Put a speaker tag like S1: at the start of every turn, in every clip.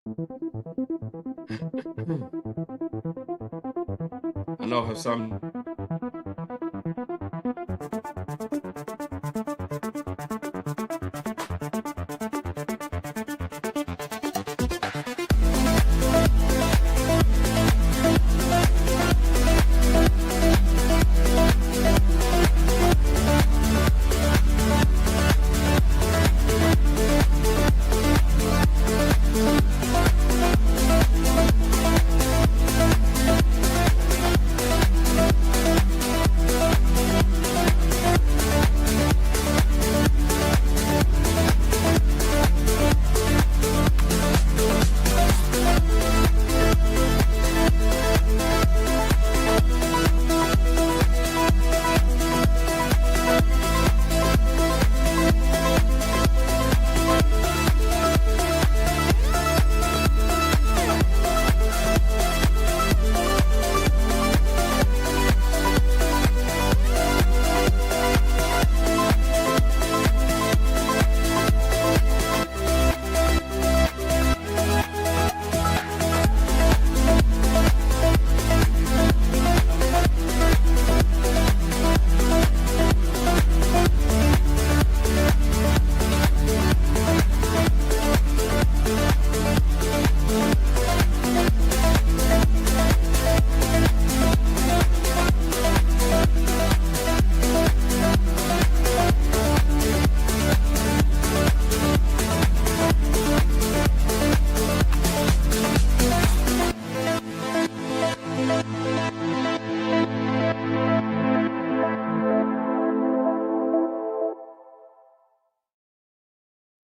S1: I know Hassan.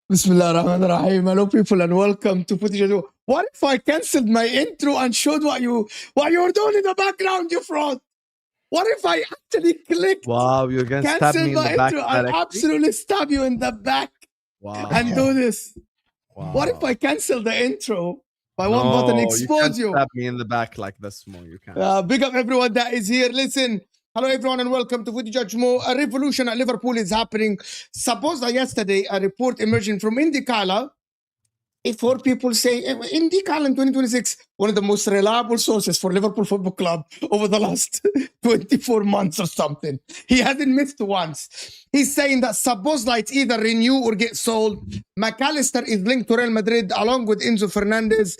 S2: Bismillah ar-Rahman ar-Rahim. Hello people and welcome to Footage. What if I cancelled my intro and showed what you were doing in the background, you fraud? What if I actually clicked
S3: Wow, you're gonna stab me in the back
S2: intro and
S3: directly?
S2: absolutely stab you in the back
S3: Wow.
S2: and do this?
S3: Wow.
S2: What if I cancel the intro by one button, expose
S3: you
S2: you?
S3: can't stab me in the back like this, Mo. You can't.
S2: Big up everyone that is here. Listen, hello everyone and welcome to Footage Mo. A revolution at Liverpool is happening. Suppose that yesterday a report emerging from Indicala. If 4 people say Indicala in 2026, one of the most reliable sources for Liverpool Football Club over the last 24 months or something. He hasn't missed once. He's saying that Szoboszlai it's either renew or get sold. McAllister is linked to Real Madrid along with Enzo Fernández.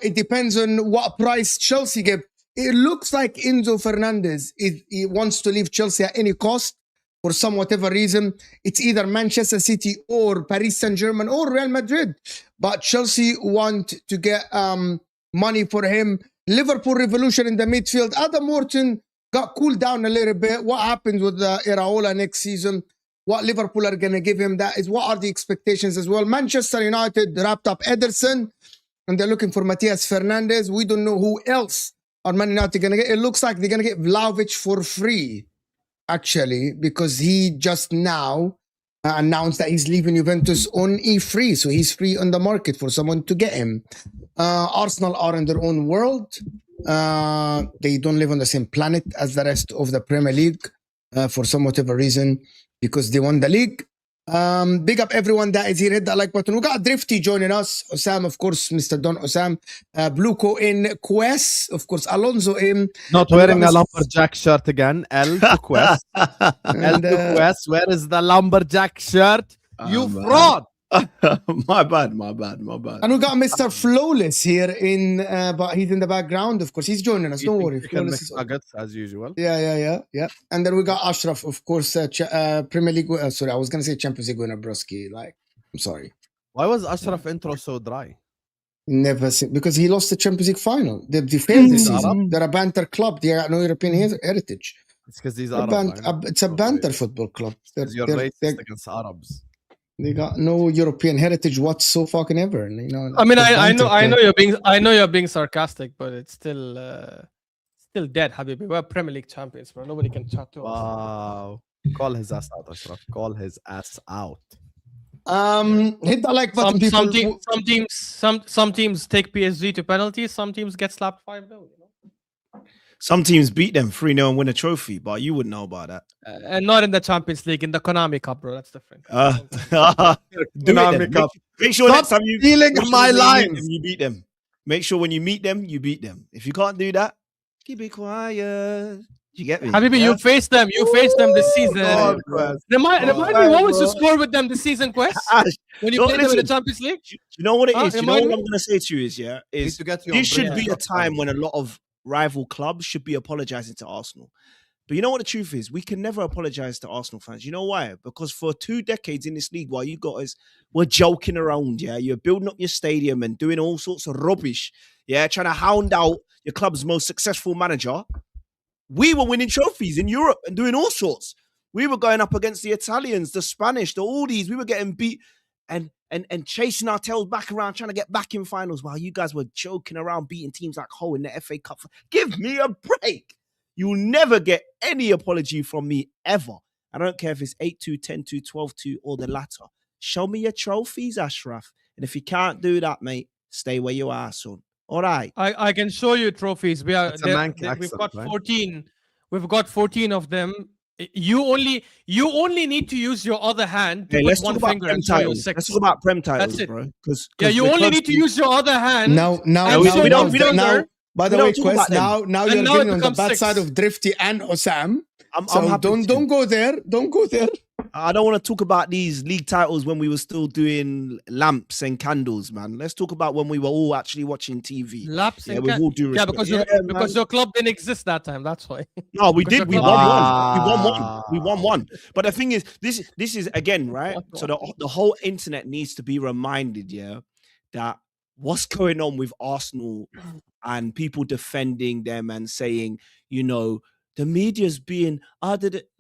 S2: It depends on what price Chelsea give. It looks like Enzo Fernández he wants to leave Chelsea at any cost for some whatever reason. It's either Manchester City or Paris Saint-Germain or Real Madrid. But Chelsea want to get money for him. Liverpool revolution in the midfield. Adam Morton got cooled down a little bit. What happens with Iraola next season? What Liverpool are going to give him? That is what are the expectations as well. Manchester United wrapped up Ederson and they're looking for Matthias Fernandez. We don't know who else are Man United going to get. It looks like they're going to get Vlahovic for free, actually, because he just now announced that he's leaving Juventus on free. So he's free on the market for someone to get him. Arsenal are in their own world. They don't live on the same planet as the rest of the Premier League for some whatever reason, because they won the league. Big up everyone that is here. Hit that like button. We got Drifty joining us. Osam, of course, Mr. Don Osam. Bluco in Quest. Of course, Alonso in.
S3: Not wearing a lumberjack shirt again. L to Quest. L to Quest. Where is the lumberjack shirt? You fraud.
S1: My bad.
S2: And we got Mr. Flawless here in, but he's in the background. Of course, he's joining us. Don't worry. Flawless is
S3: nuggets as usual.
S2: Yeah. And then we got Ashraf, of course, Premier League. Sorry, I was gonna say Champions League winner, broski. Like, I'm sorry.
S3: Why was Ashraf intro so dry?
S2: Never seen, because he lost the Champions League final. They failed this season. They're a banter club. They got no European heritage.
S3: It's because these Arab.
S2: It's a banter football club.
S3: You're racist against Arabs.
S2: They got no European heritage whatsoever. You know.
S4: I mean, I know you're being sarcastic, but it's still dead, Habibi. We're Premier League champions, bro. Nobody can chat to us.
S3: Wow. Call his ass out, Ashraf. Call his ass out.
S2: Hit the like button,
S4: Some teams take PSG to penalties. Some teams get slapped 5-0. You know.
S1: Some teams beat them 3-0 and win a trophy, but you wouldn't know about that.
S4: And not in the Champions League, in the Konami Cup, bro. That's different.
S1: Do it then. Make sure next time you
S3: stealing my lines.
S1: you beat them. Make sure when you meet them, you beat them. If you can't do that, keep it quiet. You get me?
S4: Habibi, you face them. You face them this season. Remind me, what was your score with them this season, Quest? When you played them in the Champions League?
S1: You know what it is? You know what I'm going to say to you is, this should be a time when a lot of rival clubs should be apologizing to Arsenal. But you know what the truth is? We can never apologize to Arsenal fans. You know why? Because for 2 decades in this league, while you guys were joking around, you're building up your stadium and doing all sorts of rubbish, trying to hound out your club's most successful manager. We were winning trophies in Europe and doing all sorts. We were going up against the Italians, the Spanish, the Aldis. We were getting beat and chasing our tails back around, trying to get back in finals while you guys were joking around, beating teams like Hull in the FA Cup. Give me a break. You'll never get any apology from me ever. I don't care if it's 8-2, 10-2, 12-2, or the latter. Show me your trophies, Ashraf. And if you can't do that, mate, stay where you are, son. All right.
S4: I can show you trophies. We've got 14.
S3: Right?
S4: We've got 14 of them. You only need to use your other hand to put one finger and show you 6.
S1: Let's talk about Prem titles,
S4: That's it.
S1: bro.
S4: You only need to use your other hand.
S2: Now, by the way, Quest, now you're getting on the bad side of Drifty and Osam. So don't go there. Don't go there.
S1: I don't want to talk about these league titles when we were still doing lamps and candles, man. Let's talk about when we were all actually watching TV.
S4: Lamps and
S1: candles.
S4: Yeah, because your club didn't exist that time. That's why.
S1: No, we did. We won one. We won one. But the thing is, this is again, right? So the whole internet needs to be reminded, that what's going on with Arsenal and people defending them and saying, the media's being,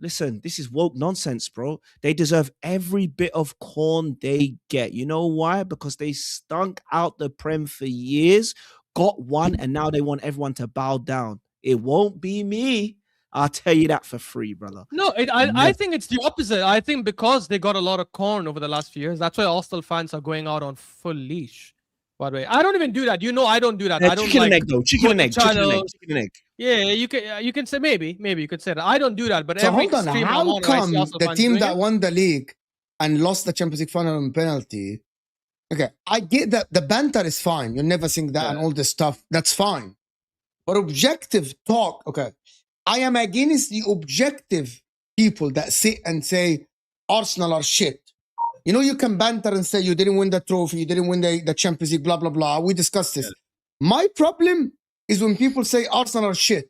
S1: listen, this is woke nonsense, bro. They deserve every bit of corn they get. You know why? Because they stunk out the Prem for years, got one, and now they want everyone to bow down. It won't be me. I'll tell you that for free, brother.
S4: No, I think it's the opposite. I think because they got a lot of corn over the last few years, that's why Arsenal fans are going out on full leash. By the way, I don't even do that. I don't do that. I don't
S1: chicken and egg though. Chicken and egg.
S4: Yeah, you can say maybe you could say that. I don't do that. But
S2: so hold on, how come the team that won the league and lost the Champions League final on penalty? Okay, I get that the banter is fine. You never think that and all this stuff. That's fine. But objective talk, okay. I am against the objective people that sit and say Arsenal are shit. You can banter and say you didn't win the trophy, you didn't win the Champions League, blah, blah, blah. We discussed this. My problem is when people say Arsenal are shit.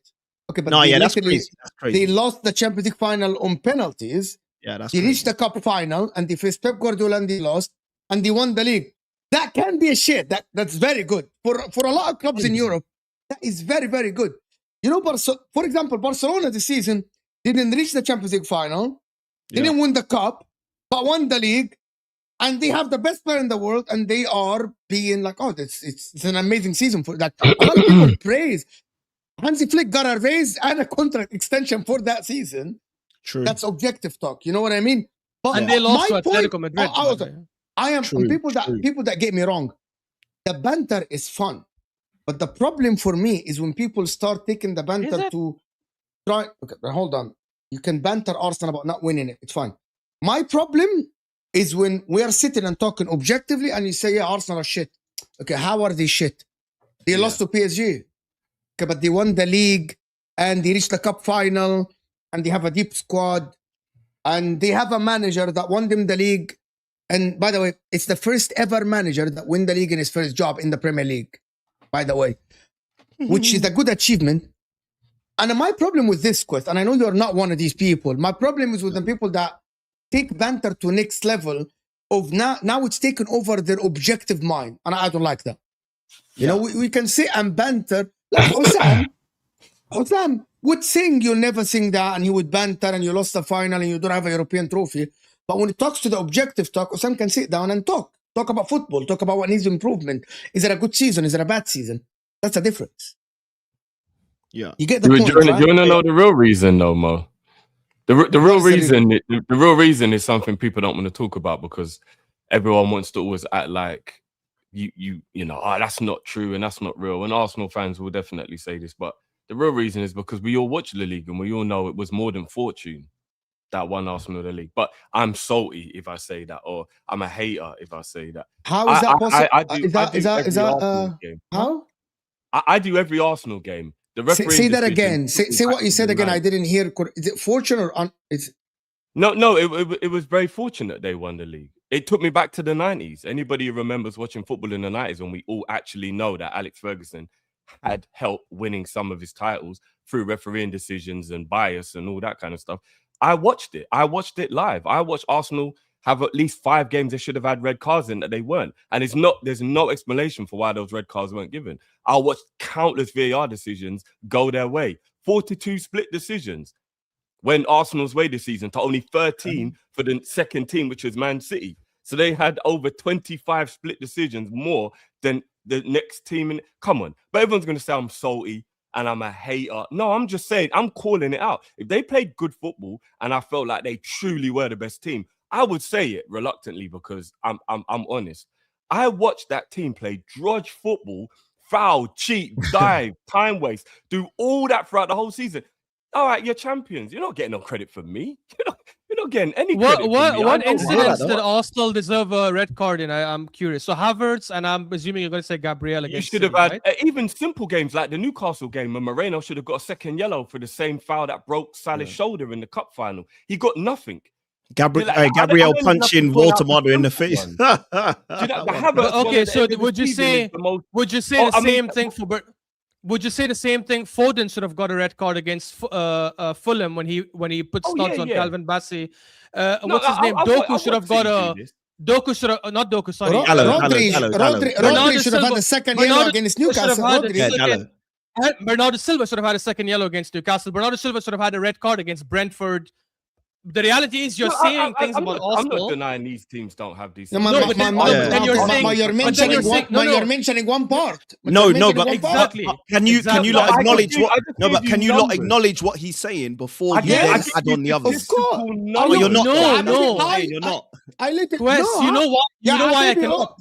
S2: Okay, but
S1: that's crazy.
S2: They lost the Champions League final on penalties.
S1: Yeah, that's
S2: They reached the cup final and they faced Pep Guardiola and they lost and they won the league. That can be a shit. That's very good. For a lot of clubs in Europe, that is very, very good. For example, Barcelona this season didn't reach the Champions League final, didn't win the cup, but won the league. And they have the best player in the world, and they are being like, it's an amazing season for that. A lot of people praise. Hansi Flick got a raise and a contract extension for that season.
S1: True.
S2: That's objective talk. You know what I mean?
S4: But and they lost to Atletico Madrid.
S2: I am people that get me wrong. The banter is fun, but the problem for me is when people start taking the banter to try. Okay, but hold on. You can banter Arsenal about not winning it. It's fine. My problem is when we are sitting and talking objectively and you say, Arsenal are shit. Okay, how are they shit? They lost to PSG. Okay, but they won the league and they reached the cup final and they have a deep squad and they have a manager that won them the league. And by the way, it's the first ever manager that won the league in his first job in the Premier League, by the way, which is a good achievement. And my problem with this, Quest, and I know you're not one of these people, my problem is with the people that take banter to next level of now it's taken over their objective mind. And I don't like that. You know, we can sit and banter. Like Osam would sing, you'll never sing that, and he would banter and you lost the final and you don't have a European trophy. But when it talks to the objective talk, Osam can sit down and talk about football, talk about what needs improvement. Is it a good season? Is it a bad season? That's a difference.
S1: Yeah.
S2: You get the point, right?
S5: You want to know the real reason though, Mo? The real reason is something people don't want to talk about because everyone wants to always act like you know, that's not true and that's not real. And Arsenal fans will definitely say this, but The real reason is because we all watch the league and we all know it was more than fortune that won Arsenal the league. But I'm salty if I say that, or I'm a hater if I say that.
S2: How is that possible? How?
S5: I do every Arsenal game. The referee.
S2: Say that again. Say what you said again. I didn't hear. Is it fortunate or it's?
S5: No. It was very fortunate they won the league. It took me back to the 90s. Anybody who remembers watching football in the 90s when we all actually know that Alex Ferguson had help winning some of his titles through refereeing decisions and bias and all that kind of stuff. I watched it. I watched it live. I watched Arsenal have at least 5 games they should have had red cards in that they weren't. And there's no explanation for why those red cards weren't given. I watched countless VAR decisions go their way. 42 split decisions when Arsenal's way this season to only 13 for the second team, which was Man City. So they had over 25 split decisions more than the next team. Come on. But everyone's going to say I'm salty and I'm a hater. No, I'm just saying, I'm calling it out. If they played good football and I felt like they truly were the best team, I would say it reluctantly because I'm honest. I watched that team play drudge football, foul, cheat, dive, time waste, do all that throughout the whole season. All right, you're champions. You're not getting no credit from me. You're not getting any credit from me.
S4: What incidents did Arsenal deserve a red card in? I'm curious. So Havertz, and I'm assuming you're going to say Gabriel against
S5: You should have had even simple games like the Newcastle game when Moreno should have got a second yellow for the same foul that broke Salah's shoulder in the cup final. He got nothing.
S1: Gabriel punching Walter in the face.
S4: Okay, so would you say the same thing for? Would you say the same thing? Foden should have got a red card against Fulham when he put studs on Calvin Bassey. What's his name? Doku should have got a. Doku should have not Doku. Sorry,
S2: Rodri should have had a second yellow against Newcastle.
S4: Bernardo Silva should have had a second yellow against Newcastle. Bernardo Silva should have had a red card against Brentford. The reality is you're saying things about Arsenal.
S5: I'm not denying these teams don't have these.
S2: You're mentioning one part.
S1: But exactly. Can you not acknowledge what? No, but can you not acknowledge what he's saying before you add on the others?
S2: Of course.
S1: No, you're not.
S4: No.
S1: You're not.
S2: I let it.
S4: You know what? You know why I cannot.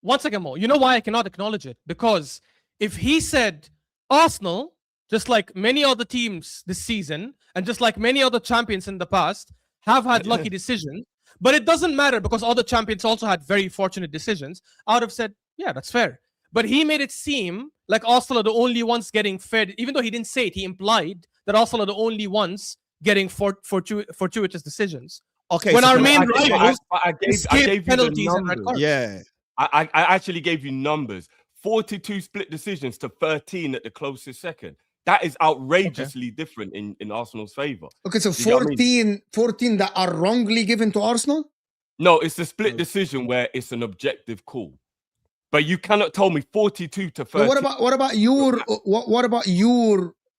S4: One second more. You know why I cannot acknowledge it? Because if he said Arsenal, just like many other teams this season, and just like many other champions in the past, have had lucky decisions, but it doesn't matter because other champions also had very fortunate decisions, I would have said, yeah, that's fair. But he made it seem like Arsenal are the only ones getting fed, even though he didn't say it, he implied that Arsenal are the only ones getting fortuitous decisions.
S1: Okay,
S4: when
S1: so
S4: our main rivals
S5: I gave
S4: penalties and red cards.
S1: Yeah.
S5: I actually gave you numbers. 42 split decisions to 13 at the closest second. That is outrageously different in Arsenal's favor.
S2: Okay, so 14 that are wrongly given to Arsenal?
S5: No, it's a split decision where it's an objective call. But you cannot tell me 42 to 13.
S2: What about your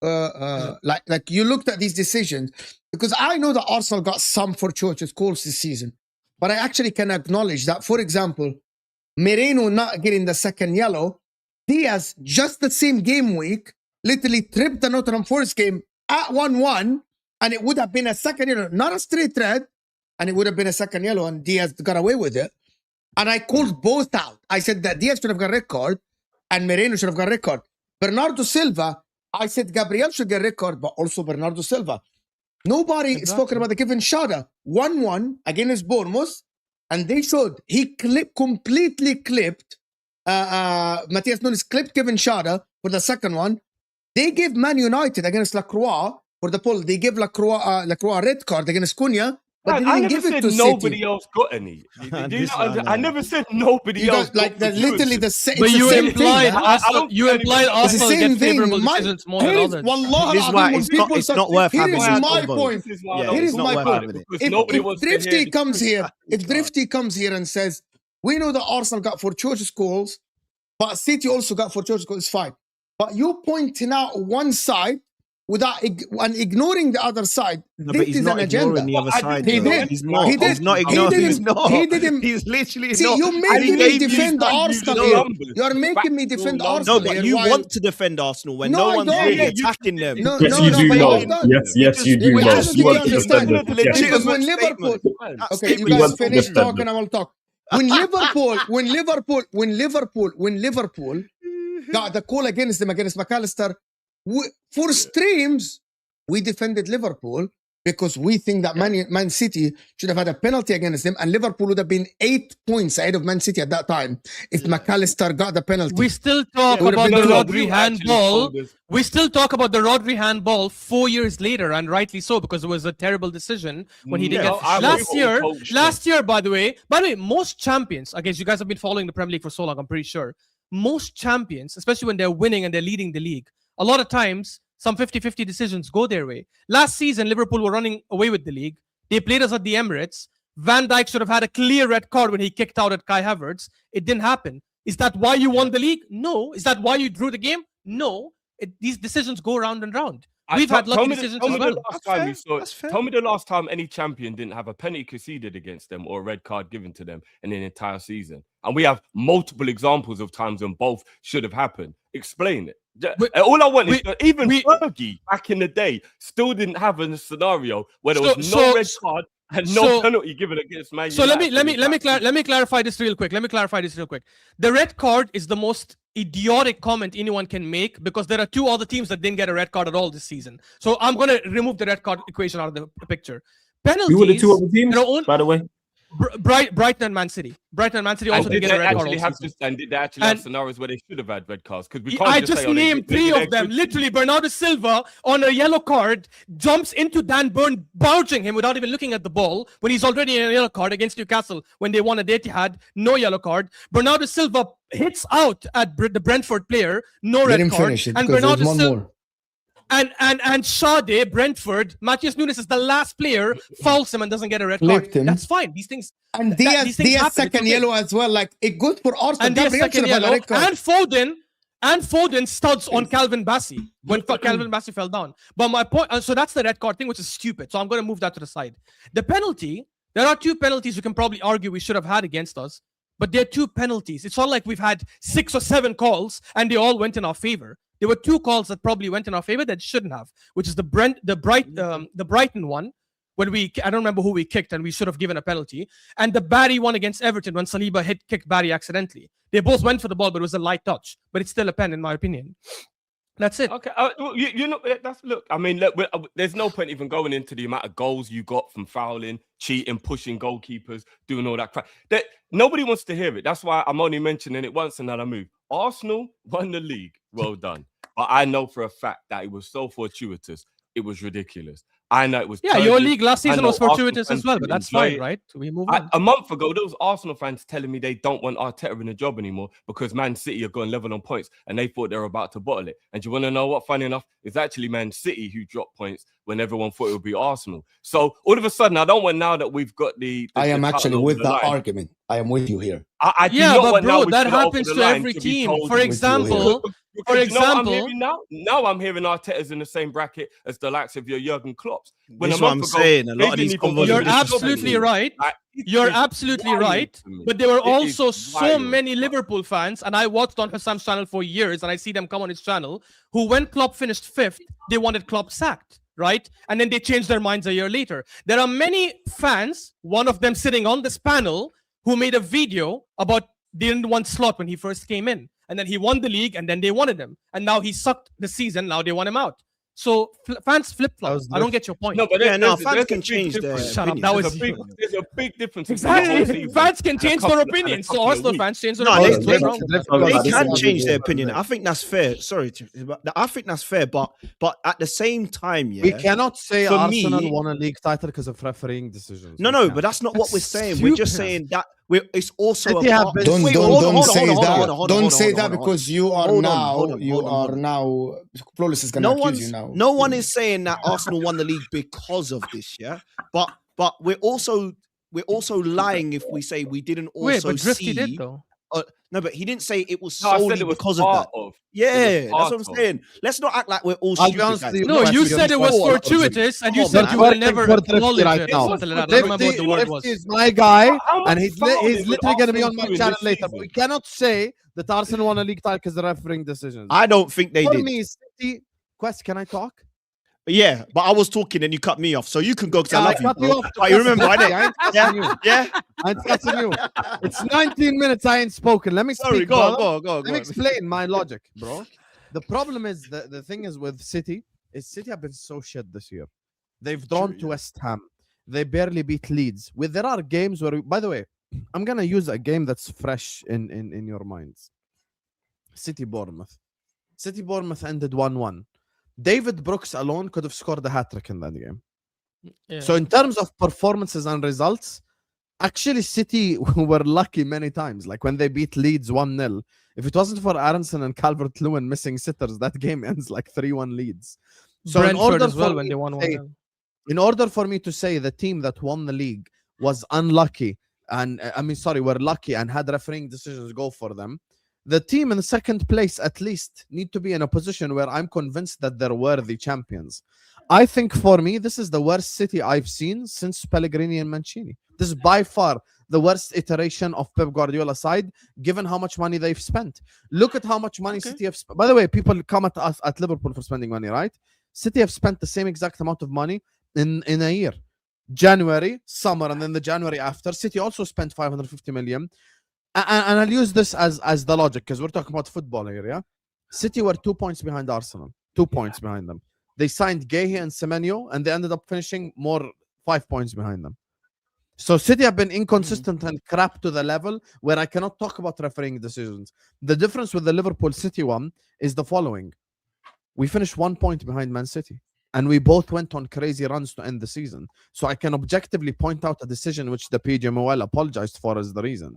S2: like you looked at these decisions? Because I know that Arsenal got some fortuitous calls this season, but I actually can acknowledge that, for example, Moreno not getting the second yellow, Diaz just the same game week literally tripped the Nottingham Forest game at 1-1, and it would have been a second yellow, not a straight red, and it would have been a second yellow, and Diaz got away with it. And I called both out. I said that Diaz should have got red card, and Moreno should have got red card. Bernardo Silva, I said Gabriel should get red card, but also Bernardo Silva. Nobody is talking about the Kevin Schade 1-1 against Bournemouth, and they showed he completely clipped. Matthias Nunes clipped Kevin Schade for the second one. They gave Man United against Lacroix for the poll. They gave Lacroix a red card against Cunha, but they didn't give it to
S5: nobody
S2: City.
S5: else got any. I never said nobody else.
S2: Like that, literally the same.
S4: But you
S2: same
S4: implied
S2: thing,
S4: you implied Arsenal get favorable decisions more than others.
S1: This is why it's not worth having.
S2: Here is my point. Here is my point. If Drifty comes here and says, we know that Arsenal got fortuitous goals, but City also got fortuitous goals, it's fine. But you pointing out one side without and ignoring the other side.
S1: No,
S2: this is an agenda.
S1: The other side,
S2: he did.
S1: He's not. He's not ignoring. He's not.
S2: He didn't.
S1: He's literally
S2: See,
S1: not.
S2: you making me defend Arsenal here. You're making me defend Arsenal.
S1: No, but you want to defend Arsenal when no one's really attacking them.
S6: Yes, you do. Yes, you do.
S2: You want to defend them. Because when Liverpool, okay, you guys finish talking, I will talk. When Liverpool got the call against them, against McAllister, For streams, we defended Liverpool because we think that Man City should have had a penalty against them, and Liverpool would have been 8 points ahead of Man City at that time if McAllister got the penalty.
S4: We still talk about the Rodri handball. We still talk about the Rodri handball 4 years later, and rightly so, because it was a terrible decision when he did get last year. By the way, most champions, I guess you guys have been following the Premier League for so long, I'm pretty sure. Most champions, especially when they're winning and they're leading the league, a lot of times some 50-50 decisions go their way. Last season, Liverpool were running away with the league. They played us at the Emirates. Van Dijk should have had a clear red card when he kicked out at Kai Havertz. It didn't happen. Is that why you won the league? No. Is that why you drew the game? No. These decisions go round and round. We've had lucky decisions as well.
S5: Tell me the last time any champion didn't have a penalty conceded against them or a red card given to them in an entire season. And we have multiple examples of times when both should have happened. Explain it. All I want is even Fergie back in the day still didn't have a scenario where there was no red card and no penalty given against Man United.
S4: So let me clarify this real quick. The red card is the most idiotic comment anyone can make because there are two other teams that didn't get a red card at all this season. So I'm going to remove the red card equation out of the picture. Penalties.
S6: Who were the two other teams, by the way?
S4: Brighton and Man City. Brighton and Man City also did get a red card.
S5: And did they actually have scenarios where they should have had red cards? Because we can't
S4: I just named three of them. Literally, Bernardo Silva on a yellow card jumps into Dan Burn, barging him without even looking at the ball when he's already in a yellow card against Newcastle when they won at Etihad. No yellow card. Bernardo Silva hits out at the Brentford player. No red card. And Bernardo Silva. And Sade, Brentford, Matheus Nunes is the last player, fouls him and doesn't get a red card. That's fine. These things.
S2: And Diaz second yellow as well. Like it good for Arsenal.
S4: And Diaz second yellow. And Foden studs on Calvin Bassey when Calvin Bassey fell down. But my point, so that's the red card thing, which is stupid. So I'm going to move that to the side. The penalty, there are two penalties you can probably argue we should have had against us. But they're two penalties. It's not like we've had 6 or 7 calls and they all went in our favor. There were 2 calls that probably went in our favor that shouldn't have, which is the Brighton one, when I don't remember who we kicked and we should have given a penalty, and the Barry one against Everton when Saliba kicked Barry accidentally. They both went for the ball, but it was a light touch. But it's still a pen, in my opinion. That's it.
S5: Okay, look. I mean, look, there's no point even going into the amount of goals you got from fouling, cheating, pushing goalkeepers, doing all that crap. Nobody wants to hear it. That's why I'm only mentioning it once and then I move. Arsenal won the league. Well done. But I know for a fact that it was so fortuitous. It was ridiculous. I know it was.
S4: Yeah, your league last season was fortuitous as well, but that's fine, right? We move on.
S5: A month ago, there was Arsenal fans telling me they don't want Arteta in the job anymore because Man City are going level on points and they thought they were about to bottle it. And do you want to know what? Funny enough, it's actually Man City who dropped points when everyone thought it would be Arsenal. So all of a sudden, I don't want now that we've got the
S7: I am actually with that argument. I am with you here.
S4: But bro, that happens to every team. For example,
S5: now I'm hearing Arteta's in the same bracket as the likes of your Jurgen Klopp's.
S1: That's what I'm saying. A lot of these
S4: You're absolutely right. You're absolutely right. But there were also so many Liverpool fans, and I watched on Hassam's channel for years, and I see them come on his channel, who when Klopp finished 5th, they wanted Klopp sacked, right? And then they changed their minds a year later. There are many fans, one of them sitting on this panel, who made a video about they didn't want Slot when he first came in. And then he won the league, and then they wanted him. And now he sucked the season. Now they want him out. So fans flip-flop. I don't get your point.
S5: No, but
S1: fans can change their
S4: Shut up. That was
S5: there's a big difference.
S4: Exactly. Fans can change their opinion. So Arsenal fans change their opinion.
S1: They can change their opinion. I think that's fair. Sorry, I think that's fair. But at the same time,
S3: we cannot say Arsenal won a league title because of refereeing decisions.
S1: No, but that's not what we're saying. Stupid. We're just saying that it's also
S7: don't say that because you are now Flawless is gonna accuse you now.
S1: No one is saying that Arsenal won the league because of this, yeah. But we're also lying if we say we didn't also see.
S4: Did, though.
S1: No, but he didn't say it was solely because of that. Yeah, that's what I'm saying. Let's not act like we're all stupid.
S4: No, you said it was fortuitous, and you said you will never acknowledge it. I don't remember what the word was.
S3: Is my guy, and he's literally going to be on my channel later. But we cannot say that Arsenal won a league title because of refereeing decisions.
S1: I don't think they did.
S3: For me, City. Quest, can I talk?
S1: Yeah, but I was talking and you cut me off, so you can go because I love you. You remember, I
S3: ain't catching you. It's 19 minutes I ain't spoken. Let me speak.
S1: Go.
S3: Let me explain my logic, bro. The problem is the thing is with City have been so shit this year. They've drawn to West Ham. They barely beat Leeds. There are games where, by the way, I'm gonna use a game that's fresh in your minds. City Bournemouth ended 1-1. David Brooks alone could have scored a hat-trick in that game.
S4: Yeah.
S3: So in terms of performances and results, actually City were lucky many times. Like when they beat Leeds 1-0. If it wasn't for Aronson and Calvert-Lewin missing sitters, that game ends like 3-1 Leeds. So
S4: Brentford as well when they won 1-0.
S3: In order for me to say the team that won the league was unlucky, and were lucky and had refereeing decisions go for them, the team in the second place at least need to be in a position where I'm convinced that they're worthy champions. I think for me, this is the worst City I've seen since Pellegrini and Mancini. This is by far the worst iteration of Pep Guardiola side, given how much money they've spent. Look at how much money City have spent. By the way, people come at us at Liverpool for spending money, right? City have spent the same exact amount of money in a year. January, summer, and then the January after. City also spent 550 million. And I'll use this as the logic, because we're talking about football here, yeah? City were 2 points behind Arsenal. 2 points behind them. They signed Guehi and Semenyo, and they ended up finishing 5 points behind them. So City have been inconsistent and crap to the level where I cannot talk about refereeing decisions. The difference with the Liverpool City one is the following. We finished 1 point behind Man City, and we both went on crazy runs to end the season. So I can objectively point out a decision which the PGMOL apologized for as the reason.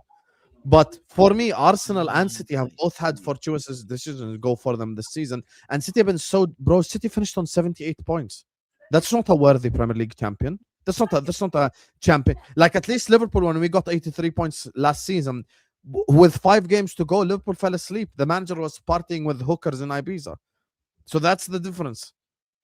S3: But for me, Arsenal and City have both had fortuitous decisions go for them this season. And City have been City finished on 78 points. That's not a worthy Premier League champion. That's not a champion. Like at least Liverpool, when we got 83 points last season, with 5 games to go, Liverpool fell asleep. The manager was partying with hookers in Ibiza. So that's the difference.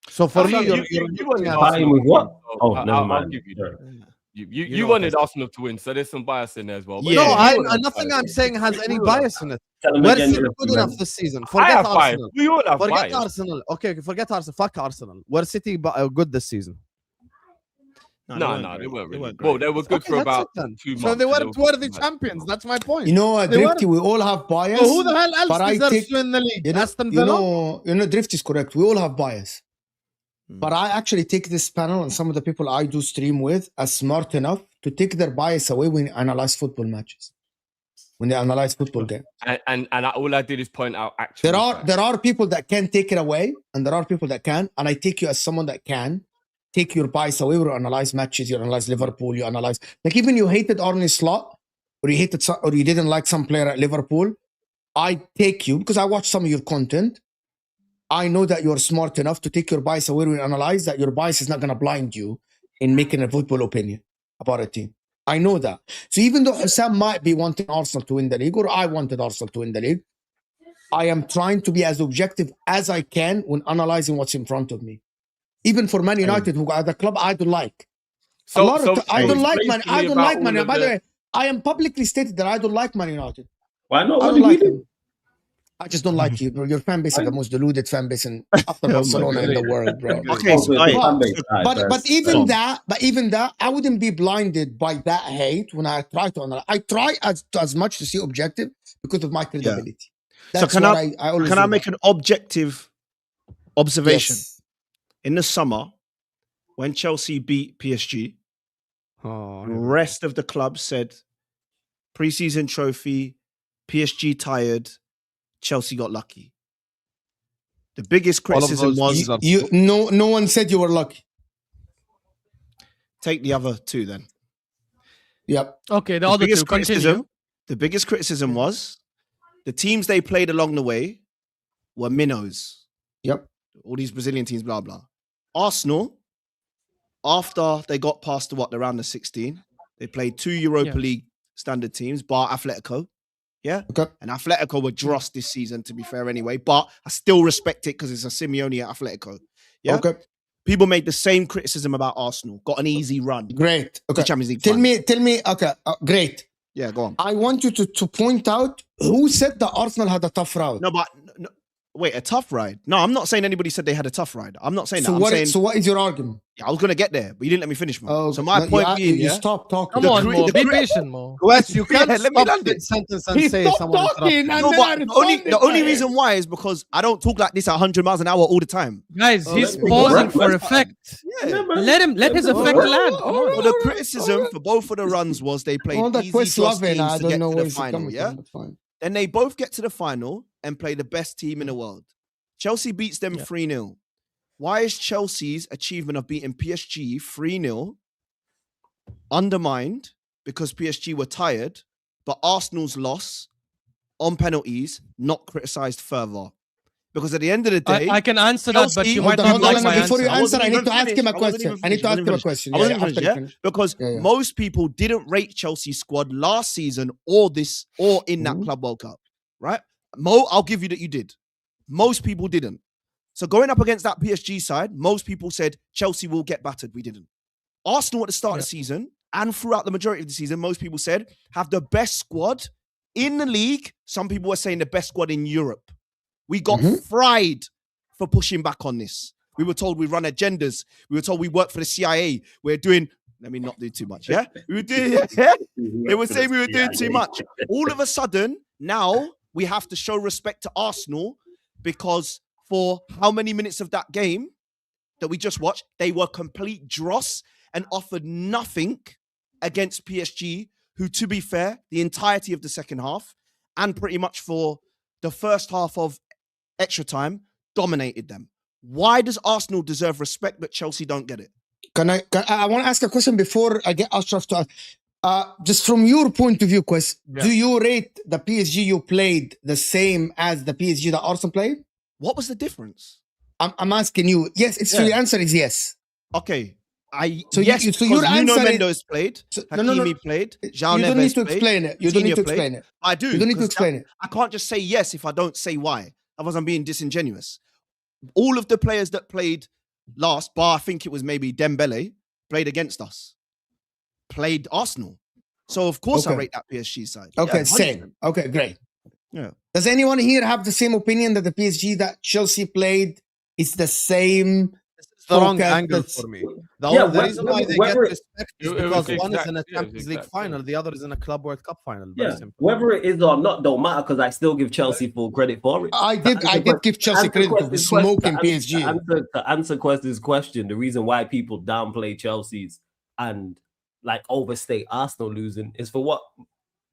S3: So for me, you're looking at
S6: with what? Oh, never
S5: I'll
S6: mind.
S5: give you that. You wanted Arsenal to win, so there's some bias in there as well.
S3: Yeah. No, nothing I'm saying has any bias in it. We're City good enough this season. Forget Arsenal.
S5: We all have
S3: forget
S5: bias.
S3: Arsenal. Okay, forget Arsenal. Fuck Arsenal. We're City good this season.
S5: No, they weren't really. Well, they were good for about 2 months.
S3: So they weren't worthy champions. That's my point.
S2: You know, Drifty, we all have bias.
S3: So who the hell else deserves to win the league? Aston Villa?
S2: You know, Drift is correct. We all have bias. But I actually take this panel and some of the people I do stream with as smart enough to take their bias away when they analyze football matches, when they analyze football games.
S5: And all I did is point out actually.
S2: There are people that can take it away, and there are people that can. And I take you as someone that can take your bias away. You analyze matches, you analyze Liverpool, you analyze, like even you hated Arne Slot, or you didn't like some player at Liverpool. I take you because I watch some of your content. I know that you're smart enough to take your bias away and analyze that your bias is not going to blind you in making a football opinion about a team. I know that. So even though Sam might be wanting Arsenal to win the league, or I wanted Arsenal to win the league, I am trying to be as objective as I can when analyzing what's in front of me. Even for Man United, who are the club I don't like. I don't like Man. I don't like Man United. By the way, I am publicly stated that I don't like Man United.
S6: Why not?
S2: I don't like them. I just don't like you, bro. Your fan base is the most deluded fan base after Barcelona in the world, bro.
S1: Okay,
S2: but even that, I wouldn't be blinded by that hate when I try to analyze. I try as much to see objective because of my credibility.
S1: Yeah. So can I make an objective observation?
S2: Yes.
S1: In the summer, when Chelsea beat PSG, the rest of the club said preseason trophy, PSG tired, Chelsea got lucky. The biggest criticism was
S2: no one said you were lucky.
S1: Take the other two then.
S2: Yep.
S4: Okay, the other two. Continue.
S1: The biggest criticism was the teams they played along the way were minnows.
S2: Yep.
S1: All these Brazilian teams, blah blah. Arsenal, after they got past the round of 16, they played 2 Europa League standard teams, bar Atletico. Yeah.
S2: Okay.
S1: And Atletico were dross this season, to be fair, anyway. But I still respect it because it's a Simeone at Atletico. Yeah.
S2: Okay.
S1: People made the same criticism about Arsenal. Got an easy run.
S2: Great. Okay.
S1: The Champions League.
S2: Tell me. Okay. Great.
S1: Yeah. Go on.
S2: I want you to point out who said that Arsenal had a tough route.
S1: No, but Wait, a tough ride? No, I'm not saying anybody said they had a tough ride. I'm not saying
S2: so
S1: that. I'm saying,
S2: so what is your argument?
S1: Yeah, I was going to get there, but you didn't let me finish, man.
S2: Oh,
S1: so my point being,
S2: you stop talking.
S4: Come on, Mo. Be patient, Mo.
S3: Wes, you can't
S1: let me
S3: stop
S1: land
S3: the
S1: it.
S3: sentence and
S2: He
S3: say
S2: stopped
S3: someone
S2: talking.
S3: interrupted.
S2: And
S1: No,
S2: then
S1: but the only reason why is because I don't talk like this at 100 miles an hour all the time.
S4: Guys, he's pausing for effect.
S1: Yeah.
S4: Let his effect land. Come on.
S1: Well, the criticism for both of the runs was they played
S2: all the
S1: easy
S2: quest
S1: toss
S2: loving.
S1: teams
S2: I
S1: to
S2: don't
S1: get
S2: know
S1: to
S2: where
S1: the
S2: it's
S1: final,
S2: coming
S1: yeah?
S2: from. That's fine.
S1: Then they both get to the final and play the best team in the world. Chelsea beats them 3-0. Why is Chelsea's achievement of beating PSG 3-0 undermined because PSG were tired, but Arsenal's loss on penalties not criticised further? Because at the end of the day,
S4: I can answer that, but you might not like my
S2: before you
S4: answer.
S2: answer, I need to ask him a question. I need to ask him a question.
S1: I wasn't finished, because most people didn't rate Chelsea's squad last season or in that Club World Cup, right? Mo, I'll give you that you did. Most people didn't. So going up against that PSG side, most people said Chelsea will get battered. We didn't. Arsenal at the start of the season and throughout the majority of the season, most people said have the best squad in the league. Some people were saying the best squad in Europe. We got fried for pushing back on this. We were told we run agendas. We were told we work for the CIA. We're doing, let me not do too much, yeah? We were doing, They were saying we were doing too much. All of a sudden, now we have to show respect to Arsenal because for how many minutes of that game that we just watched, they were complete dross and offered nothing against PSG, who, to be fair, the entirety of the second half and pretty much for the first half of extra time, dominated them. Why does Arsenal deserve respect but Chelsea don't get it?
S2: I want to ask a question before I get Ashraf to ask. Just from your point of view, Quest, do you rate the PSG you played the same as the PSG that Arsenal played?
S1: What was the difference?
S2: I'm asking you. Yes, it's so your answer is yes.
S1: Okay.
S2: So your
S1: Nuno
S2: answer
S1: Mendes played, Hakimi played, João
S2: You don't
S1: Neves
S2: need to
S1: played,
S2: explain it. You don't need to
S1: Coutinho
S2: explain it.
S1: I do.
S2: You don't need to explain it.
S1: I can't just say yes if I don't say why. Otherwise, I'm being disingenuous. All of the players that played last, bar I think it was maybe Dembele, played against us. Played Arsenal. So of course I rate that PSG side.
S2: Okay, same. Okay, great.
S1: Yeah.
S2: Does anyone here have the same opinion that the PSG that Chelsea played is the same?
S3: It's the wrong angle for me. The reason why they get respect is because one is in a Champions League final, the other is in a Club World Cup final.
S6: Yeah. Whether it is or not don't matter because I still give Chelsea full credit for it.
S2: I did give Chelsea credit for smoking PSG.
S6: To answer Quest's question, the reason why people downplay Chelsea's and like overstate Arsenal losing is for what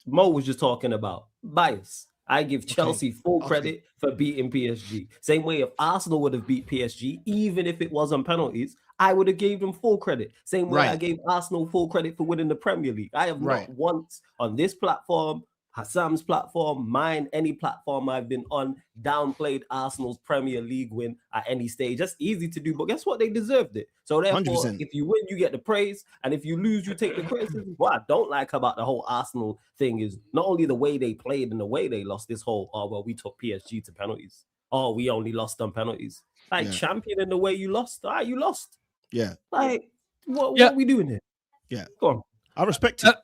S6: Mo was just talking about, bias. I give Chelsea full credit for beating PSG. Same way if Arsenal would have beat PSG, even if it was on penalties, I would have gave them full credit. Same way I gave Arsenal full credit for winning the Premier League. I have not once on this platform, Hassam's platform, mine, any platform I've been on, downplayed Arsenal's Premier League win at any stage. That's easy to do, but guess what? They deserved it. So therefore,
S1: 100%.
S6: If you win, you get the praise, and if you lose, you take the criticism. What I don't like about the whole Arsenal thing is not only the way they played and the way they lost this whole, oh, well, we took PSG to penalties. Oh, we only lost on penalties. Like, championing the way you lost. All right, you lost.
S1: Yeah.
S6: Like, what are we doing here?
S1: Yeah.
S6: Go on.
S1: I respect it.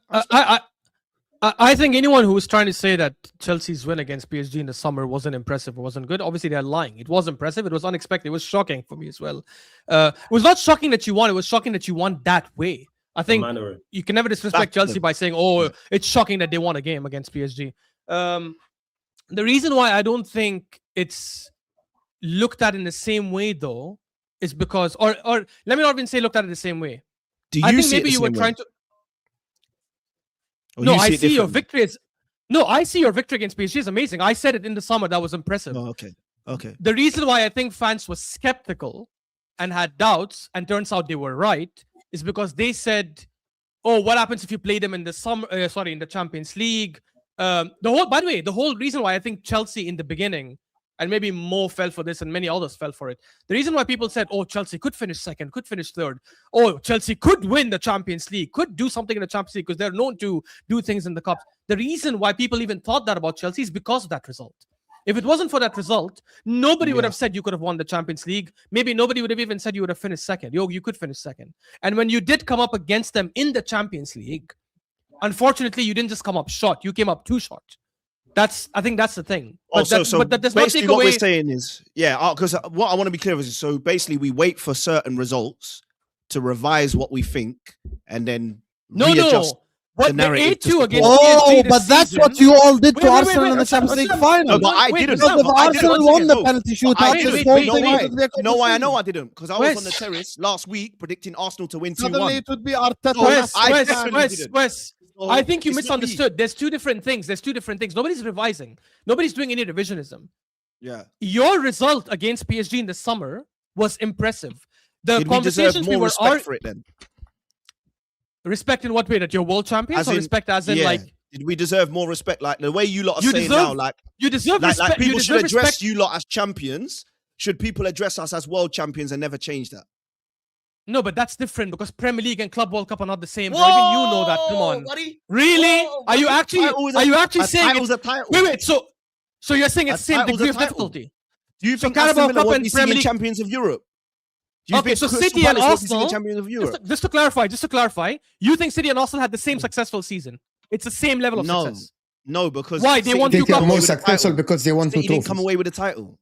S4: I think anyone who was trying to say that Chelsea's win against PSG in the summer wasn't impressive or wasn't good, obviously they're lying. It was impressive. It was unexpected. It was shocking for me as well. It was not shocking that you won. It was shocking that you won that way. I think you can never disrespect Chelsea by saying, oh, it's shocking that they won a game against PSG. The reason why I don't think it's looked at in the same way, though, is because, or let me not even say looked at it the same way. I think maybe you were trying to. No, I see your victory as I see your victory against PSG is amazing. I said it in the summer, that was impressive.
S1: Oh, okay.
S4: The reason why I think fans were skeptical and had doubts, and turns out they were right, is because they said, "Oh, what happens if you play them in the in the Champions League?" By the way, the whole reason why I think Chelsea in the beginning, and maybe Mo fell for this and many others fell for it. The reason why people said, oh, Chelsea could finish second, could finish third. Oh, Chelsea could win the Champions League, could do something in the Champions League because they're known to do things in the Cups. The reason why people even thought that about Chelsea is because of that result. If it wasn't for that result, nobody would have said you could have won the Champions League. Maybe nobody would have even said you would have finished second. You could finish second. And when you did come up against them in the Champions League, unfortunately, you didn't just come up short. You came up too short. I think that's the thing.
S1: But
S4: that does not take
S1: what
S4: away.
S1: we're saying is, because what I want to be clear is, so basically we wait for certain results to revise what we think and then readjust the narrative.
S4: against
S3: PSG but that's what you all did to Arsenal in the Champions League final.
S1: No, but I didn't.
S3: Arsenal won the penalty shootout.
S1: No, why? I know I didn't, because I was on the terrace last week predicting Arsenal to win 2-1.
S3: Suddenly it would be Arteta.
S4: Wes, I think you misunderstood. There's two different things. Nobody's revising. Nobody's doing any revisionism.
S1: Yeah.
S4: Your result against PSG in the summer was impressive. The
S1: Did we
S4: conversations
S1: deserve more
S4: we were
S1: respect for it then?
S4: Respect in what way? That you're world champions, or respect as in like?
S1: Did we deserve more respect? Like the way you lot are saying now, like
S4: you deserve respect.
S1: Like people should address you lot as champions. Should people address us as world champions and never change that?
S4: No, but that's different because Premier League and Club World Cup are not the same. Even you know that. Come on,
S1: buddy.
S4: Really? Are you actually saying
S1: it's a title?
S4: Wait. So you're saying it's the same degree of difficulty?
S1: Do you think Aston Villa won't be singing champions of Europe?
S4: Okay, so City and Arsenal.
S1: Champions of Europe?
S4: Just to clarify, you think City and Arsenal had the same successful season? It's the same level of success.
S1: No, because
S4: why they won 2 cups?
S2: More successful because they won 2
S1: trophies. They didn't come away with the title.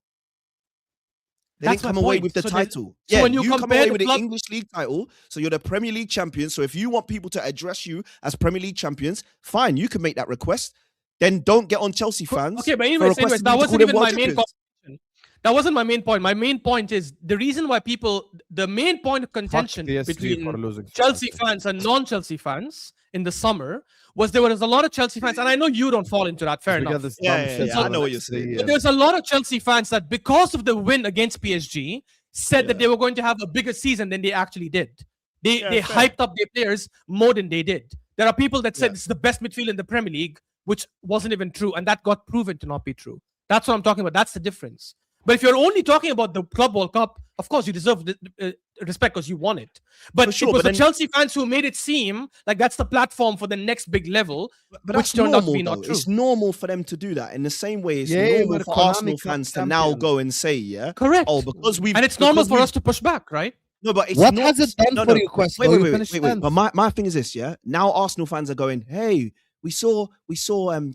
S1: They didn't come away with the title.
S4: So when you
S1: come away with the English League title, so you're the Premier League champions. So if you want people to address you as Premier League champions, fine, you can make that request. Then don't get on Chelsea fans.
S4: Okay, but anyways, that wasn't even my main point. That wasn't my main point. My main point is the reason why the main point of contention between Chelsea fans and non-Chelsea fans in the summer was there was a lot of Chelsea fans, and I know you don't fall into that, fair enough.
S1: I know what you're saying.
S4: But there's a lot of Chelsea fans that because of the win against PSG said that they were going to have a bigger season than they actually did. They hyped up their players more than they did. There are people that said it's the best midfield in the Premier League, which wasn't even true, and that got proven to not be true. That's what I'm talking about. That's the difference. But if you're only talking about the Club World Cup, of course you deserve respect because you won it. But it was the Chelsea fans who made it seem like that's the platform for the next big level, which turned out to be not true.
S1: It's normal for them to do that. In the same way, it's normal for Arsenal fans to now go and say,
S4: correct.
S1: Oh, because we've...
S4: And it's normal for us to push back, right?
S1: No, but it's
S3: what has it done for you, Quest?
S1: Wait. But my thing is this, now Arsenal fans are going, hey, we saw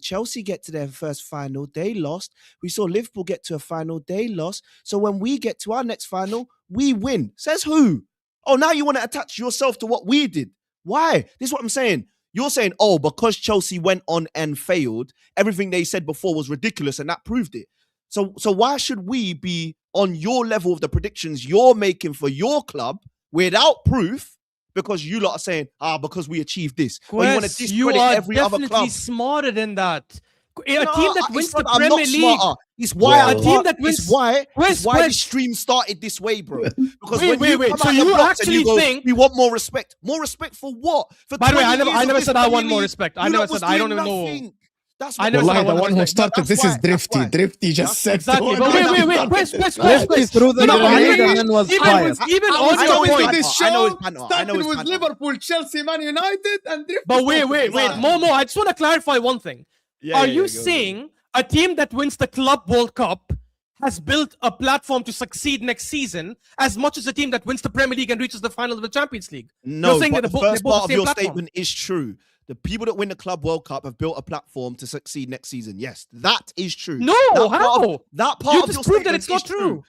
S1: Chelsea get to their first final, they lost. We saw Liverpool get to a final, they lost. So when we get to our next final, we win. Says who? Oh, now you want to attach yourself to what we did. Why? This is what I'm saying. You're saying, oh, because Chelsea went on and failed, everything they said before was ridiculous and that proved it. So why should we be on your level of the predictions you're making for your club without proof? Because you lot are saying, because we achieved this.
S4: Quest, or you want to discredit every other club. You are definitely smarter than that. A team that wins the Premier League.
S1: It's why a team that wins. Why the stream started this way, bro. Because wait.
S4: So you actually think
S1: we want more respect? More respect for what?
S4: By the way, I never said I want more respect. I never said I don't even know.
S2: That's what the one who started this is Drifty. Drifty just said
S4: exactly. But wait. Quest.
S3: Drifty through the league and was quiet.
S4: Even on your point,
S2: this show started with Liverpool, Chelsea, Man United, and Drifty.
S4: But wait. Momo, I just want to clarify one thing. Are you saying a team that wins the Club World Cup has built a platform to succeed next season as much as a team that wins the Premier League and reaches the final of the Champions League?
S1: No, but the first part of your statement is true. The people that win the Club World Cup have built a platform to succeed next season. Yes, that is true.
S4: No, how?
S1: That part
S4: you
S1: of
S4: just
S1: your
S4: proved that
S1: statement
S4: it's not
S1: is true.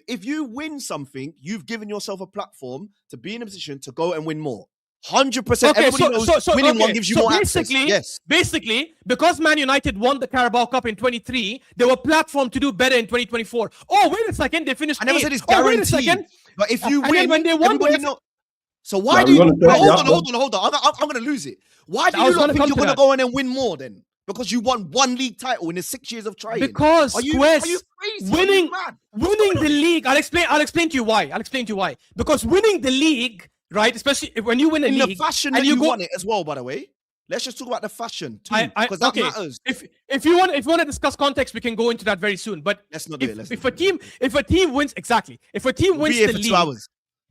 S1: If you win something, you've given yourself a platform to be in a position to go and win more. 100%.
S4: Okay,
S1: everybody knows winning one gives you more access. Yes.
S4: Basically, because Man United won the Carabao Cup in 23, they were platformed to do better in 2024. Oh, wait a second, they finished.
S1: I never said it's guaranteed.
S4: Wait a second.
S1: But if you win,
S4: when they won,
S1: so why do you... Hold on. I'm going to lose it. Why do you not think you're going to go in and win more then? Because you won one league title in the 6 years of trying.
S4: Because
S1: are you crazy?
S4: winning the league... I'll explain to you why. Because winning the league, right, especially when you win a league...
S1: In the fashion that you won it as well, by the way. Let's just talk about the fashion too, because that matters.
S4: If you want to discuss context, we can go into that very soon. But
S1: let's not do it.
S4: If a team wins the league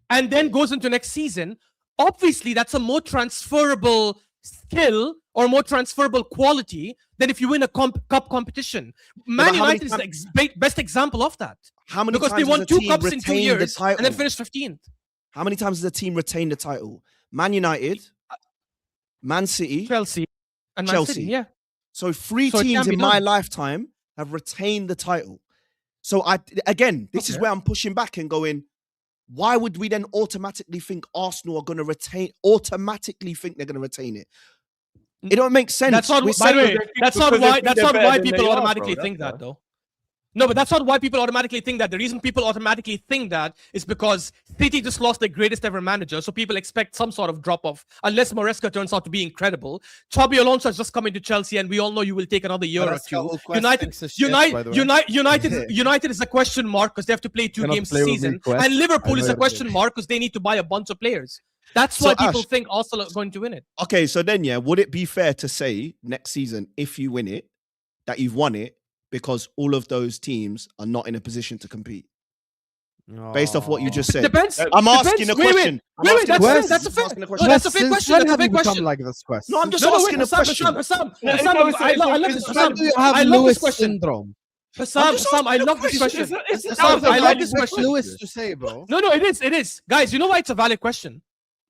S4: and then goes into next season, obviously that's a more transferable skill or more transferable quality than if you win a cup competition. Man United is the best example of that.
S1: How many
S4: because
S1: times
S4: they won 2 cups in 2 years
S1: the
S4: and then finished 15th.
S1: How many times has the team retained the title? Man United, Man City,
S4: Chelsea, and Man City. Yeah.
S1: So three teams in my lifetime have retained the title. So this is where I'm pushing back and going, why would we then automatically think Arsenal are going to retain? Automatically think they're going to retain it? It don't make sense.
S4: That's not. By the way, that's not why. That's not why people automatically think that, though. No, but that's not why people automatically think that. The reason people automatically think that is because City just lost their greatest ever manager, so people expect some sort of drop-off, unless Maresca turns out to be incredible. Xabi Alonso has just come into Chelsea, and we all know you will take another year or two. United is a question mark because they have to play 2 games this season, and Liverpool is a question mark because they need to buy a bunch of players. That's why people think Arsenal are going to win it.
S1: Okay, so then, would it be fair to say next season, if you win it, that you've won it, because all of those teams are not in a position to compete? Based off what you just said.
S4: Depends.
S1: I'm asking a question.
S4: That's a fair question. That's a fair question.
S3: Like this question.
S1: No, I'm just asking a question.
S4: I love this question. I love this question. Hassam, I love this question. I love this question.
S3: Lewis to say, bro.
S4: No, it is. Guys, you know why it's a valid question?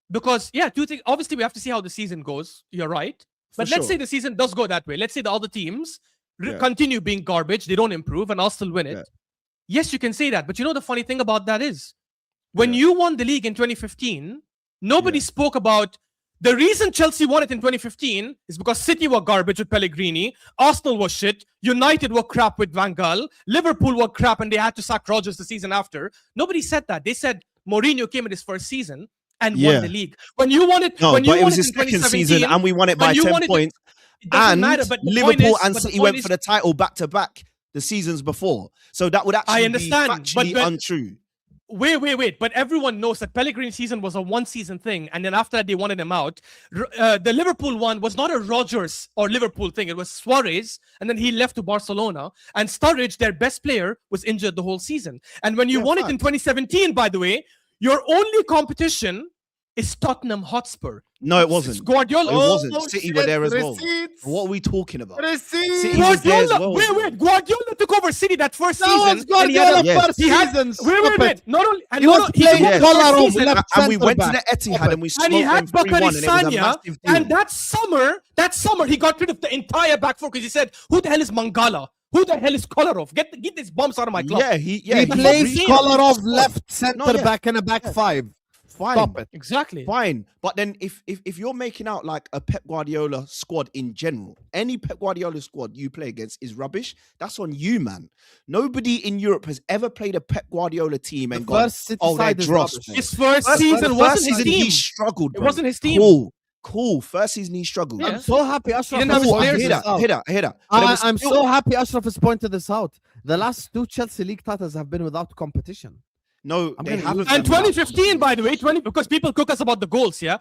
S4: Because, 2 things. Obviously, we have to see how the season goes. You're right. But let's say the season does go that way. Let's say the other teams continue being garbage, they don't improve, and I'll still win it. Yes, you can say that, but you know the funny thing about that is, when you won the league in 2015, nobody spoke about the reason Chelsea won it in 2015 is because City were garbage with Pellegrini, Arsenal was shit, United were crap with Van Gaal, Liverpool were crap and they had to sack Rodgers the season after. Nobody said that. They said Mourinho came in his first season and won the league. When you won it,
S1: it was his second season and we won it by 10 points. And Liverpool and City went for the title back-to-back the seasons before. So that would actually be factually untrue.
S4: Wait. But everyone knows that Pellegrini's season was a one-season thing. And then after that, they wanted him out. The Liverpool one was not a Rodgers or Liverpool thing. It was Suarez. And then he left to Barcelona. And Sturridge, their best player, was injured the whole season. And when you won it in 2017, by the way, your only competition is Tottenham Hotspur.
S1: No, it wasn't.
S4: Guardiola.
S1: It wasn't. City were there as well. What are we talking about?
S4: City was there as well. Wait. Guardiola took over City that first season.
S3: Guardiola first season.
S4: Wait. Not only
S3: he was playing Kolarov left
S1: and we went to the Etihad and we smoked them 3-1
S4: and that summer he got rid of the entire back four because he said, "Who the hell is Mangala? Who the hell is Kolarov? Get these bumps out of my club."
S3: He plays Kolarov left center back in a back five.
S1: Fine.
S3: Stop it.
S4: Exactly.
S1: Fine. But then if you're making out like a Pep Guardiola squad in general, any Pep Guardiola squad you play against is rubbish. That's on you, man. Nobody in Europe has ever played a Pep Guardiola team and gone, they're dross.
S4: His first season wasn't his team.
S1: He struggled, bro.
S4: It wasn't his team.
S1: Cool. First season he struggled.
S3: I'm so happy Ashraf
S1: Hear that.
S3: I'm so happy Ashraf has pointed this out. The last 2 Chelsea League titles have been without competition.
S1: No, they haven't.
S4: And 2015, by the way, because people cook us about the goals, Look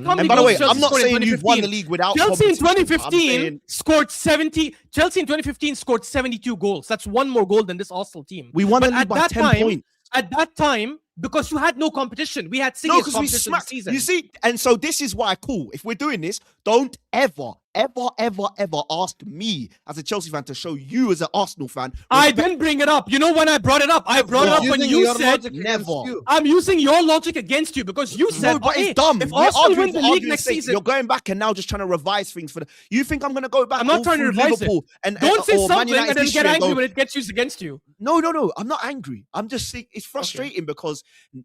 S4: how many
S1: goals. And by the way,
S4: Chelsea
S1: I'm not saying you've won the league without
S4: Chelsea in 2015 scored 70. Chelsea in 2015 scored 72 goals. That's one more goal than this Arsenal team.
S1: We won the league by 10 points.
S4: At that time, because you had no competition, we had serious competition this season.
S1: You see, and so this is why, if we're doing this, don't ever ask me as a Chelsea fan to show you as an Arsenal fan.
S4: I didn't bring it up. You know when I brought it up? I brought it up when you said
S1: never.
S4: I'm using your logic against you because you said,
S1: but it's dumb.
S4: If Arsenal win the league next season,
S1: you're going back and now just trying to revise things for the. You think I'm going to go back?
S4: I'm not trying to revise
S1: Liverpool
S4: it. Don't say something and then get angry when it gets used against you.
S1: No. I'm not angry. I'm just saying it's frustrating because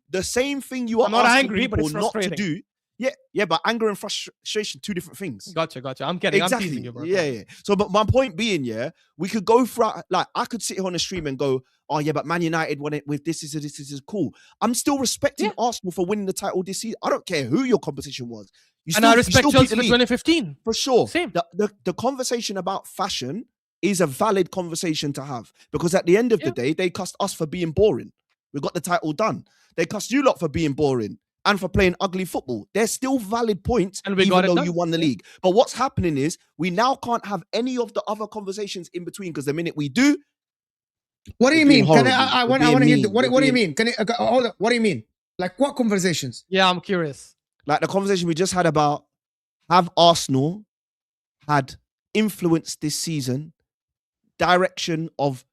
S1: the same thing you are
S4: not
S1: asking
S4: angry, but it's
S1: not to do. Yeah, but anger and frustration, 2 different things.
S4: Gotcha. I'm kidding.
S1: Exactly.
S4: I'm teasing you, bro.
S1: Yeah. So, but my point being, we could go through, like, I could sit here on the stream and go, oh yeah, but Man United won it with this is cool. I'm still respecting Arsenal for winning the title this season. I don't care who your competition was.
S4: I respect Chelsea for 2015.
S1: For sure.
S4: Same.
S1: The conversation about fashion is a valid conversation to have because at the end of the day, they cussed us for being boring. We got the title done. They cussed you lot for being boring and for playing ugly football. They're still valid points,
S4: and even
S1: though you won the league. But what's happening is we now can't have any of the other conversations in between because the minute we do,
S2: what do you mean? I want to hear. What do you mean? Hold up. What do you mean? Like what conversations?
S4: Yeah, I'm curious.
S1: Like the conversation we just had about have Arsenal had influenced this season, direction of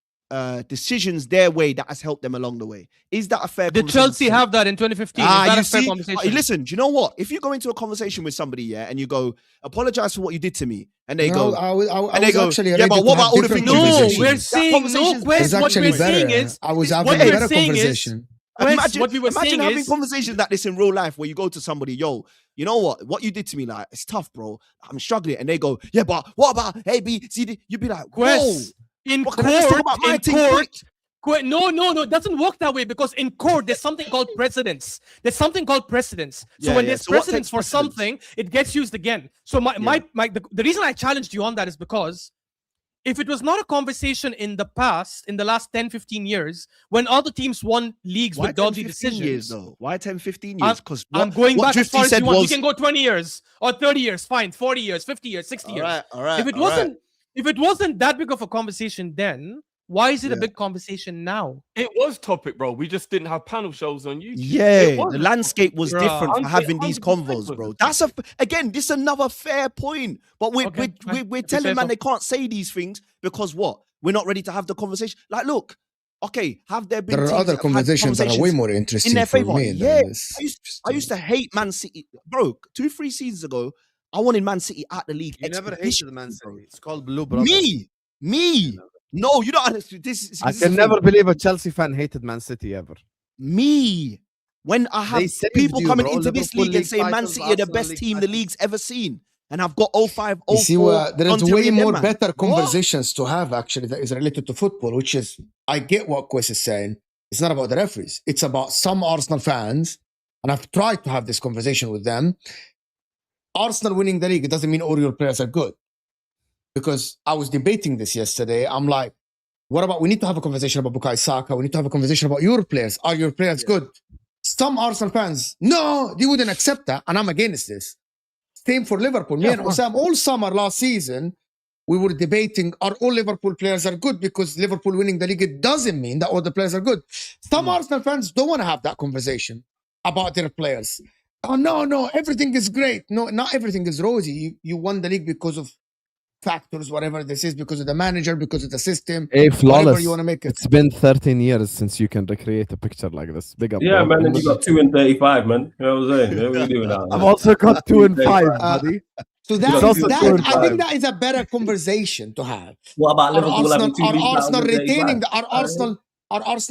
S1: decisions their way that has helped them along the way. Is that a fair
S4: Did Chelsea have that in 2015? Is that a fair conversation?
S1: Listen, do you know what? If you go into a conversation with somebody, yeah, and you go, apologize for what you did to me, and they go,
S2: I was actually
S1: yeah, but what about all the things?
S4: No, we're saying no. What we're saying is,
S2: I was having a better conversation.
S1: Imagine having conversations like this in real life where you go to somebody, yo, you know what you did to me, like, it's tough, bro. I'm struggling. And they go, yeah, but what about A, B, C, D? You'd be like, whoa.
S4: In court, no, it doesn't work that way, because in court, there's something called precedence. So when there's precedence for something, it gets used again. So the reason I challenged you on that is because if it was not a conversation in the past, in the last 10, 15 years, when other teams won leagues with dodgy decisions.
S1: Years, though? Why 10, 15 years? Because
S4: I'm going back as far as you want. We can go 20 years or 30 years, fine, 40 years, 50 years, 60 years.
S1: All right.
S4: If it wasn't that big of a conversation then, why is it a big conversation now?
S5: It was topic, bro. We just didn't have panel shows on YouTube.
S1: Yeah, the landscape was different for having these convos, bro. That's this is another fair point. But we're telling man they can't say these things because what? We're not ready to have the conversation. Like, look, okay, have there been?
S2: There are other conversations that are way more interesting
S1: in their favor.
S2: For me.
S1: Yeah, I used to hate Man City, bro. 2-3 seasons ago, I wanted Man City out the league.
S3: You never hated the Man City. It's called Blue Brothers.
S1: Me. No, you don't understand.
S3: I can never believe a Chelsea fan hated Man City ever.
S1: Me. When I have people coming into this league and saying Man City are the best team the league's ever seen, and I've got 05, 04.
S2: You see, there is way more better conversations to have, actually, that is related to football, which is, I get what Quest is saying. It's not about the referees. It's about some Arsenal fans, and I've tried to have this conversation with them. Arsenal winning the league, it doesn't mean all your players are good. Because I was debating this yesterday. I'm like, what about, we need to have a conversation about Bukayo Saka. We need to have a conversation about your players. Are your players good? Some Arsenal fans, no, they wouldn't accept that. And I'm against this. Same for Liverpool. Me and Osam, all summer last season, we were debating, are all Liverpool players are good? Because Liverpool winning the league, it doesn't mean that all the players are good. Some Arsenal fans don't want to have that conversation about their players. Oh, no, everything is great. No, not everything is rosy. You won the league because of factors, whatever this is, because of the manager, because of the system.
S3: Hey, Flawless,
S2: you want to make it.
S3: It's been 13 years since you can recreate a picture like this. Big up.
S6: Yeah, man, and you got 2 and 35, man. You know what I'm saying? What are we doing now?
S3: I've also got 2 and 5, buddy.
S2: So I think that is a better conversation to have.
S6: What about Liverpool?
S2: Are Arsenal retaining are Arsenal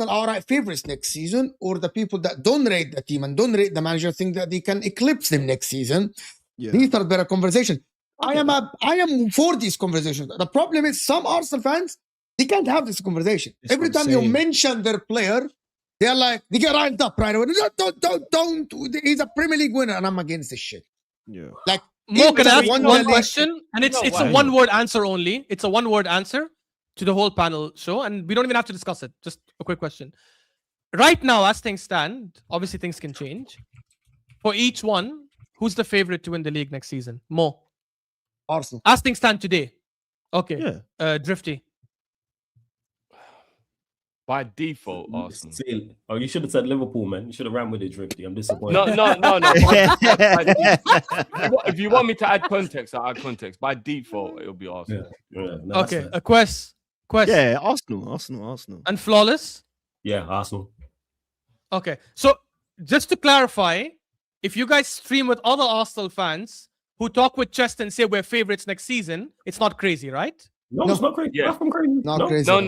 S2: outright favorites next season, or the people that don't rate the team and don't rate the manager think that they can eclipse them next season? Yeah. These are better conversations. I am for these conversations. The problem is some Arsenal fans, they can't have this conversation. Every time you mention their player, they're like, they get riled up right away. Don't. He's a Premier League winner, and I'm against this shit.
S1: Yeah.
S4: Like, Mo, can I ask one question? And it's a one-word answer only. It's a one-word answer to the whole panel show, and we don't even have to discuss it. Just a quick question. Right now, as things stand, obviously things can change. For each one, who's the favorite to win the league next season? Mo.
S2: Arsenal.
S4: As things stand today. Okay. Yeah. Drifty.
S5: By default, Arsenal.
S6: Oh, you should have said Liverpool, man. You should have ran with it, Drifty. I'm disappointed.
S5: No. If you want me to add context, I'll add context. By default, it'll be Arsenal.
S4: Okay. A Quest.
S1: Yeah, Arsenal.
S4: And Flawless?
S6: Yeah, Arsenal.
S4: Okay. So, just to clarify, if you guys stream with other Arsenal fans who talk with chest and say we're favorites next season, it's not crazy, right?
S6: No, it's not crazy. Yeah.
S2: Not crazy.
S5: No. And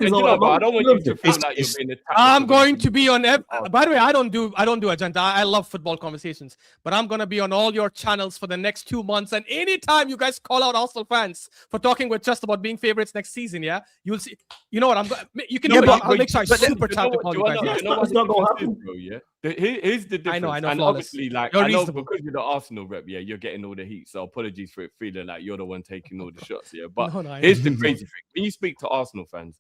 S5: you know, but I don't want you to feel like you're being attacked.
S4: I'm going to be on. By the way, I don't do agenda. I love football conversations, but I'm gonna be on all your channels for the next 2 months. And anytime you guys call out Arsenal fans for talking with just about being favorites next season, yeah, you'll see. You know what? You can do it. I'll make sure I super chat to call you guys.
S5: You know what's not gonna happen, bro? Yeah. Here's the difference. I know. And obviously, like, I know because you're the Arsenal rep, yeah, you're getting all the heat. So apologies for it feeling like you're the one taking all the shots here. But here's the crazy thing. When you speak to Arsenal fans,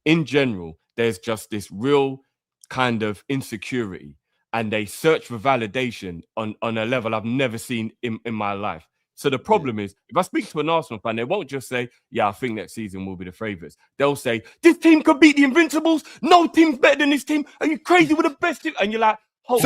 S5: in general, there's just this real kind of insecurity. And they search for validation on a level I've never seen in my life. So the problem is, if I speak to an Arsenal fan, they won't just say, yeah, I think next season will be the favourites. They'll say, this team could beat the Invincibles. No team's better than this team. Are you crazy with the best team? And you're like,
S4: that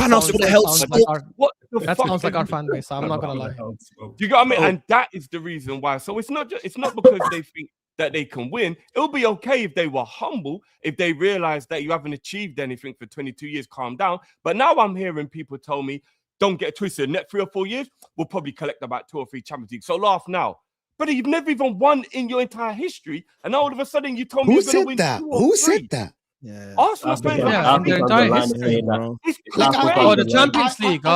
S4: sounds like our fan base. I'm not gonna lie.
S5: Do you get what I mean? And that is the reason why. So it's not because they think that they can win. It'll be okay if they were humble, if they realize that you haven't achieved anything for 22 years, calm down. But now I'm hearing people tell me, don't get twisted, next 3 or 4 years, we'll probably collect about 2 or 3 Champions League. So laugh now. But you've never even won in your entire history. And all of a sudden you told me you're going to win 2 or 3.
S2: Who said that?
S1: Yeah.
S5: Arsenal fans.
S4: in their entire history. The Champions League.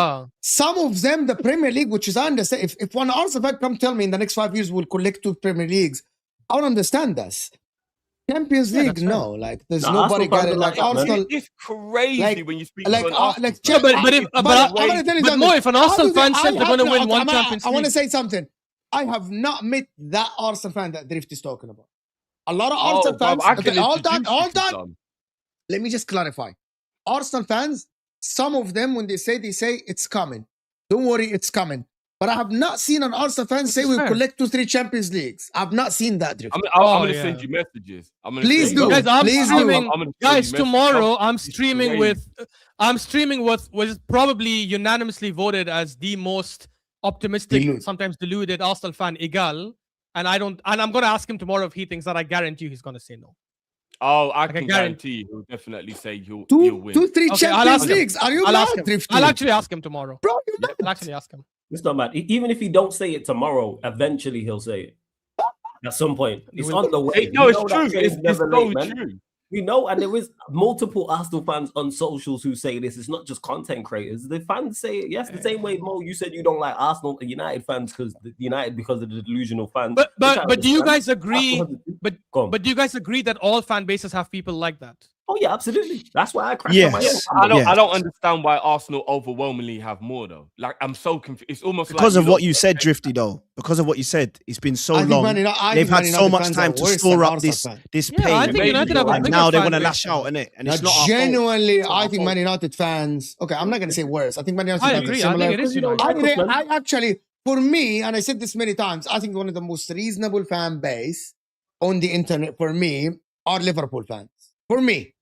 S2: Some of them, the Premier League, which is I understand. If one Arsenal fan come tell me in the next 5 years we'll collect 2 Premier Leagues, I don't understand this. Champions League, no. Like there's nobody got it. Like Arsenal,
S5: it's crazy when you speak.
S2: Like,
S4: but more if an Arsenal fan said they're going to win 1 Champions League.
S2: I want to say something. I have not met that Arsenal fan that Drift is talking about. A lot of Arsenal fans. All that. Let me just clarify. Arsenal fans, some of them, when they say it's coming. Don't worry, it's coming. But I have not seen an Arsenal fan say we'll collect 2, 3 Champions Leagues. I've not seen that, Drift.
S5: I'm going to send you messages.
S2: Please do.
S4: Guys, tomorrow I'm streaming with was probably unanimously voted as the most optimistic, sometimes deluded Arsenal fan, Igal. And I'm going to ask him tomorrow if he thinks that. I guarantee you he's going to say no.
S5: Oh, I can guarantee you he'll definitely say he'll win.
S2: 2, 3 Champions Leagues. Are you mad, Drift?
S4: I'll actually ask him tomorrow.
S2: Bro,
S4: I'll actually ask him.
S6: It's not bad. Even if he don't say it tomorrow, eventually he'll say it. At some point. It's on the way.
S5: No, it's true. It's so true.
S6: We know, and there is multiple Arsenal fans on socials who say this. It's not just content creators. The fans say it. Yes, the same way, Mo, you said you don't like Arsenal and United fans because of the delusional fans.
S4: But do you guys agree? But do you guys agree that all fan bases have people like that?
S6: Oh yeah, absolutely. That's why I crack my head.
S5: I don't understand why Arsenal overwhelmingly have more though. Like I'm so confused. It's almost
S1: because
S5: like
S1: of what you said, Drifty. Though, because of what you said, it's been so long. They've had so much time to store up this pain.
S4: I think United have a
S1: now they want to lash out, innit? And it's not
S2: genuinely. I think Man United fans. Okay, I'm not going to say worse. I think Man United fans
S4: agree.
S2: are similar.
S4: I think it is United.
S2: I actually, for me, and I said this many times, I think one of the most reasonable fan base on the internet for me are Liverpool fans. For me.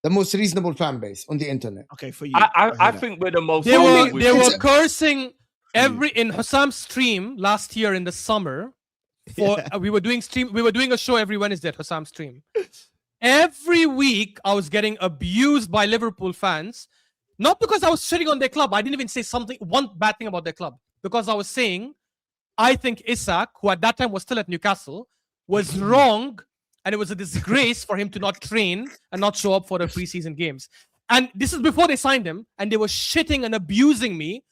S2: The most reasonable fan base on the internet.
S1: Okay, for you.
S5: I think we're the most.
S4: They were cursing in Hussam's stream last year in the summer. We were doing a show every Wednesday at Hussam's stream. Every week I was getting abused by Liverpool fans, not because I was shitting on their club. I didn't even say one bad thing about their club, because I was saying I think Isak, who at that time was still at Newcastle, was wrong. And it was a disgrace for him to not train and not show up for the preseason games. And this is before they signed him, and they were shitting and abusing me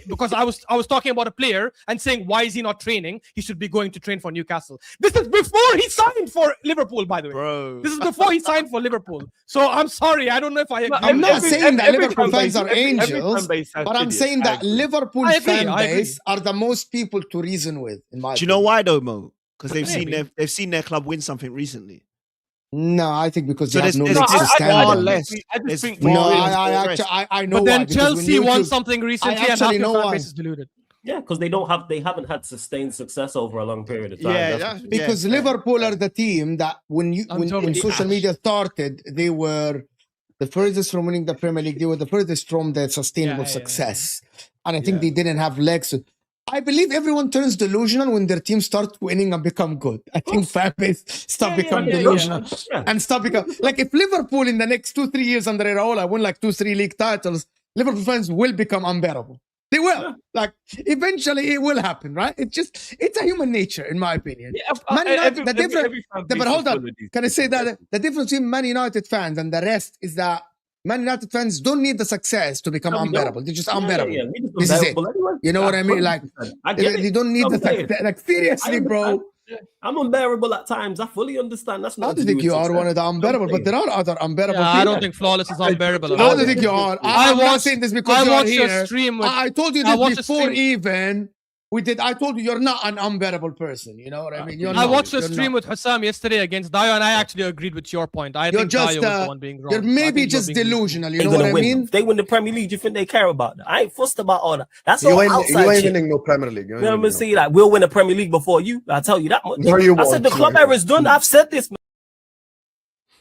S4: because I was talking about a player and saying, why is he not training? He should be going to train for Newcastle. This is before he signed for Liverpool, by the way.
S5: Bro.
S4: This is before he signed for Liverpool. So I'm sorry, I don't know if I agree.
S2: I'm not saying that Liverpool fans are angels, but I'm saying that Liverpool fan base are the most people to reason with, in my opinion.
S1: Do you know why though, Mo? Because they've seen their club win something recently.
S2: No, I think because
S1: so
S2: they have no
S1: legs to stand on.
S2: I know.
S4: But then
S2: why,
S4: Chelsea won something recently, and half your fan base is deluded.
S6: Yeah, because they haven't had sustained success over a long period of time.
S2: Yeah, because Liverpool are the team that when social media started, they were the furthest from winning the Premier League. They were the furthest from the sustainable success, and I think they didn't have legs. I believe everyone turns delusional when their team starts winning and become good. I think fan base stop becoming delusional and stop becoming like if Liverpool in the next 2-3 years under Iraola win like 2-3 league titles, Liverpool fans will become unbearable. They will. Like eventually it will happen, right? It's a human nature, in my opinion. Man United, but hold on. Can I say that the difference between Man United fans and the rest is that Man United fans don't need the success to become unbearable. They're just unbearable. This is it. Anyway. You know what I mean? Like, they don't need the success. Like, seriously, bro.
S6: I'm unbearable at times. I fully understand. That's not.
S2: I don't think you are one of the unbearable, but there are other unbearable people.
S4: I don't think Flawless is unbearable.
S2: I don't think you are. I'm not saying this because you are here. I told you this before even. I told you you're not an unbearable person. You know what I mean?
S4: I watched a stream with Hussam yesterday against Dio, and I actually agreed with your point. I think Dio was the one being wrong.
S2: You're maybe just delusional. You know what I mean?
S6: If they win the Premier League, do you think they care about that? I ain't fussed about all that. That's all outside
S8: You ain't winning no Premier League.
S6: You know what I'm saying? Like, we'll win a Premier League before you. I'll tell you that much.
S8: No, you won't.
S6: I said the club era is done. I've said this.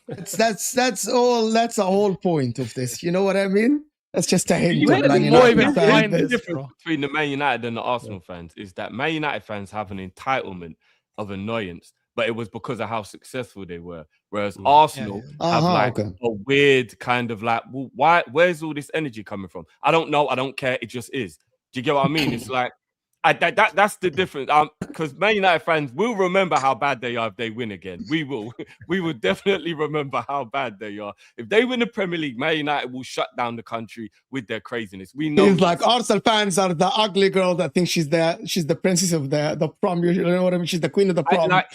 S2: That's all. That's the whole point of this. You know what I mean? That's just a hint.
S5: The difference between the Man United and the Arsenal fans is that Man United fans have an entitlement of annoyance, but it was because of how successful they were. Whereas Arsenal have like a weird kind of like, well, where's all this energy coming from? I don't know. I don't care. It just is. Do you get what I mean? It's like, that's the difference. Because Man United fans will remember how bad they are if they win again. We will. We will definitely remember how bad they are. If they win the Premier League, Man United will shut down the country with their craziness. We know.
S2: It's like Arsenal fans are the ugly girl that thinks she's the princess of the prom. You know what I mean? She's the queen of the prom. But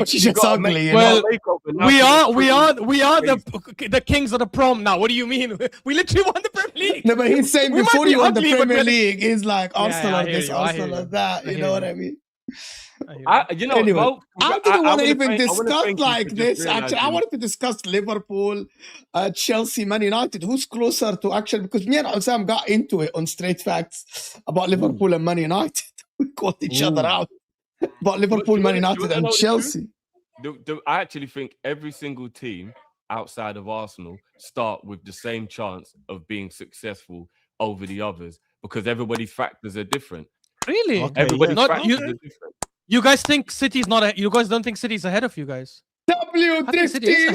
S2: she's just ugly.
S4: Well, we are the kings of the prom now. What do you mean? We literally won the Premier League.
S2: No, but he's saying before you won the Premier League, he's like Arsenal are this, Arsenal are that. You know what I mean? Anyway, I didn't want to even discuss like this. Actually, I wanted to discuss Liverpool, Chelsea, Man United. Who's closer to actually? Because me and Osam got into it on Straight Facts about Liverpool and Man United. We caught each other out about Liverpool, Man United, and Chelsea.
S5: I actually think every single team outside of Arsenal start with the same chance of being successful over the others because everybody's factors are different.
S4: Really?
S5: Okay, everybody's factors are different.
S4: You guys think City's not? You guys don't think City's ahead of you guys?
S2: W-Drifty!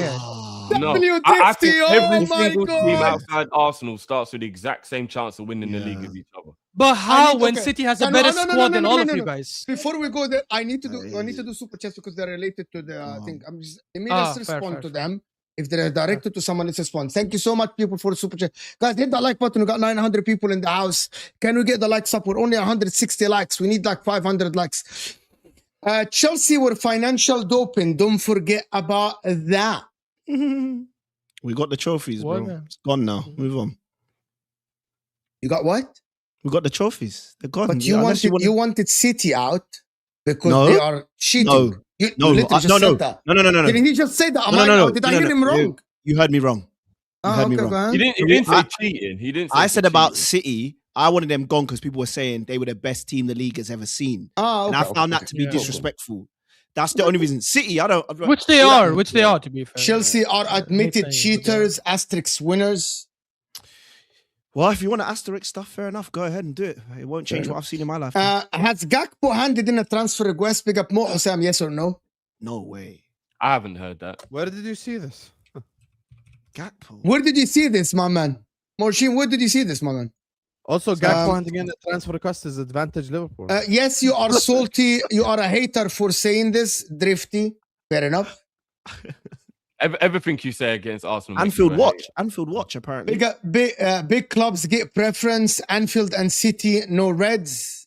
S5: No, I think every single team outside Arsenal starts with the exact same chance of winning the league as each other.
S4: But how when City has a better squad than all of you guys?
S2: Before we go there, I need to do super chats because they're related to the thing. I'm just immediately respond to them. If they're directed to someone, let's respond. Thank you so much, people, for the super chat. Guys, hit that like button. We got 900 people in the house. Can we get the likes up? We're only 160 likes. We need like 500 likes. Chelsea were financial doping. Don't forget about that.
S1: We got the trophies, bro. It's gone now. Move on.
S2: You got what?
S1: We got the trophies. They're gone.
S2: But you wanted City out because they are cheating.
S1: No.
S2: Didn't he just say that? Did I hear him wrong?
S1: You heard me wrong. You heard me wrong.
S5: He didn't say cheating. He didn't.
S1: I said about City. I wanted them gone because people were saying they were the best team the league has ever seen. And I found that to be disrespectful. That's the only reason. City, I don't.
S4: Which they are, to be fair.
S2: Chelsea are admitted cheaters, asterisk winners.
S1: Well, if you want to asterisk stuff, fair enough. Go ahead and do it. It won't change what I've seen in my life.
S2: Has Gakpo handed in a transfer request? Big up Mo Osam, yes or no?
S1: No way.
S5: I haven't heard that.
S3: Where did you see this?
S1: Gakpo.
S2: Where did you see this, my man? Morshin, where did you see this, my man?
S3: Also, Gakpo handing in the transfer request is advantage Liverpool.
S2: Yes, you are salty. You are a hater for saying this, Drifty. Fair enough.
S5: Everything you say against Arsenal.
S1: Anfield watch, apparently.
S2: Big clubs get preference. Anfield and City, no Reds.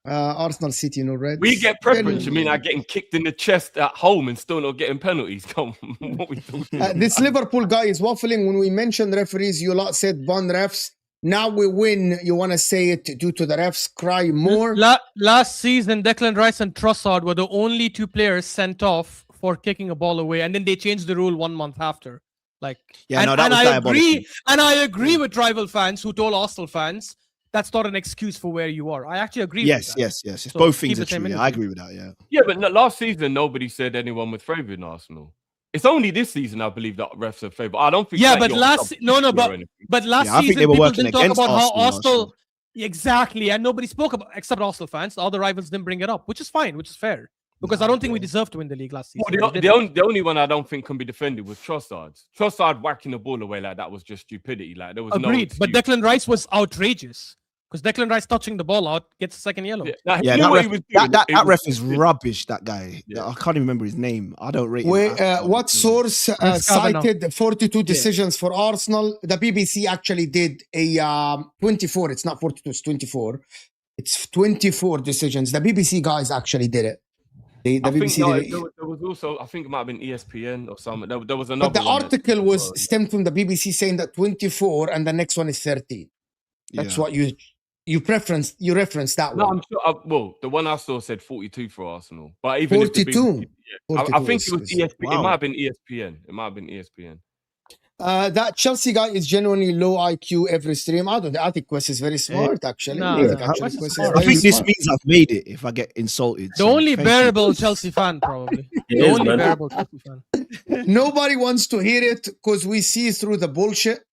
S2: Arsenal, City, no Reds.
S5: We get preference. You mean like getting kicked in the chest at home and still not getting penalties? Come on, what we talking
S2: this Liverpool guy is waffling. When we mentioned referees, you lot said bun refs. Now we win. You want to say it due to the refs? Cry more.
S4: Last season, Declan Rice and Trossard were the only two players sent off for kicking a ball away, and then they changed the rule 1 month after. Like, I agree with rival fans who told Arsenal fans that's not an excuse for where you are. I actually agree.
S1: Yes. It's so both things are true. Yeah, I agree with that.
S5: Yeah, but last season nobody said anyone was favouring Arsenal. It's only this season I believe that refs are favored. I don't think.
S4: Yeah, but last season people didn't talk about how Arsenal. Exactly, and nobody spoke about except Arsenal fans. All the rivals didn't bring it up, which is fine, which is fair. Because I don't think we deserved to win the league last season.
S5: Well, the only one I don't think can be defended was Trossard. Trossard whacking the ball away like that was just stupidity. Like there was
S4: agreed, but Declan Rice was outrageous. Because Declan Rice touching the ball out gets a second yellow.
S1: That ref is rubbish, that guy. Yeah. I can't even remember his name. I don't rate him.
S2: What source cited 42 decisions for Arsenal? The BBC actually did a 24. It's not 42, it's 24. It's 24 decisions. The BBC guys actually did it. The BBC did it.
S5: There was also, I think it might have been ESPN or something. There was another.
S2: But the article was stemmed from the BBC saying that 24 and the next one is 13. That's what you referenced that one.
S5: No, I'm sure. Well, the one I saw said 42 for Arsenal, but even
S2: 42.
S5: I think it was ESPN. Wow. It might have been ESPN.
S2: That Chelsea guy is genuinely low IQ every stream. I think Quest is very smart, actually.
S1: I think this means I've made it if I get insulted.
S4: The only bearable Chelsea fan, probably. The only bearable Chelsea fan.
S2: Nobody wants to hear it because we see through the bullshit.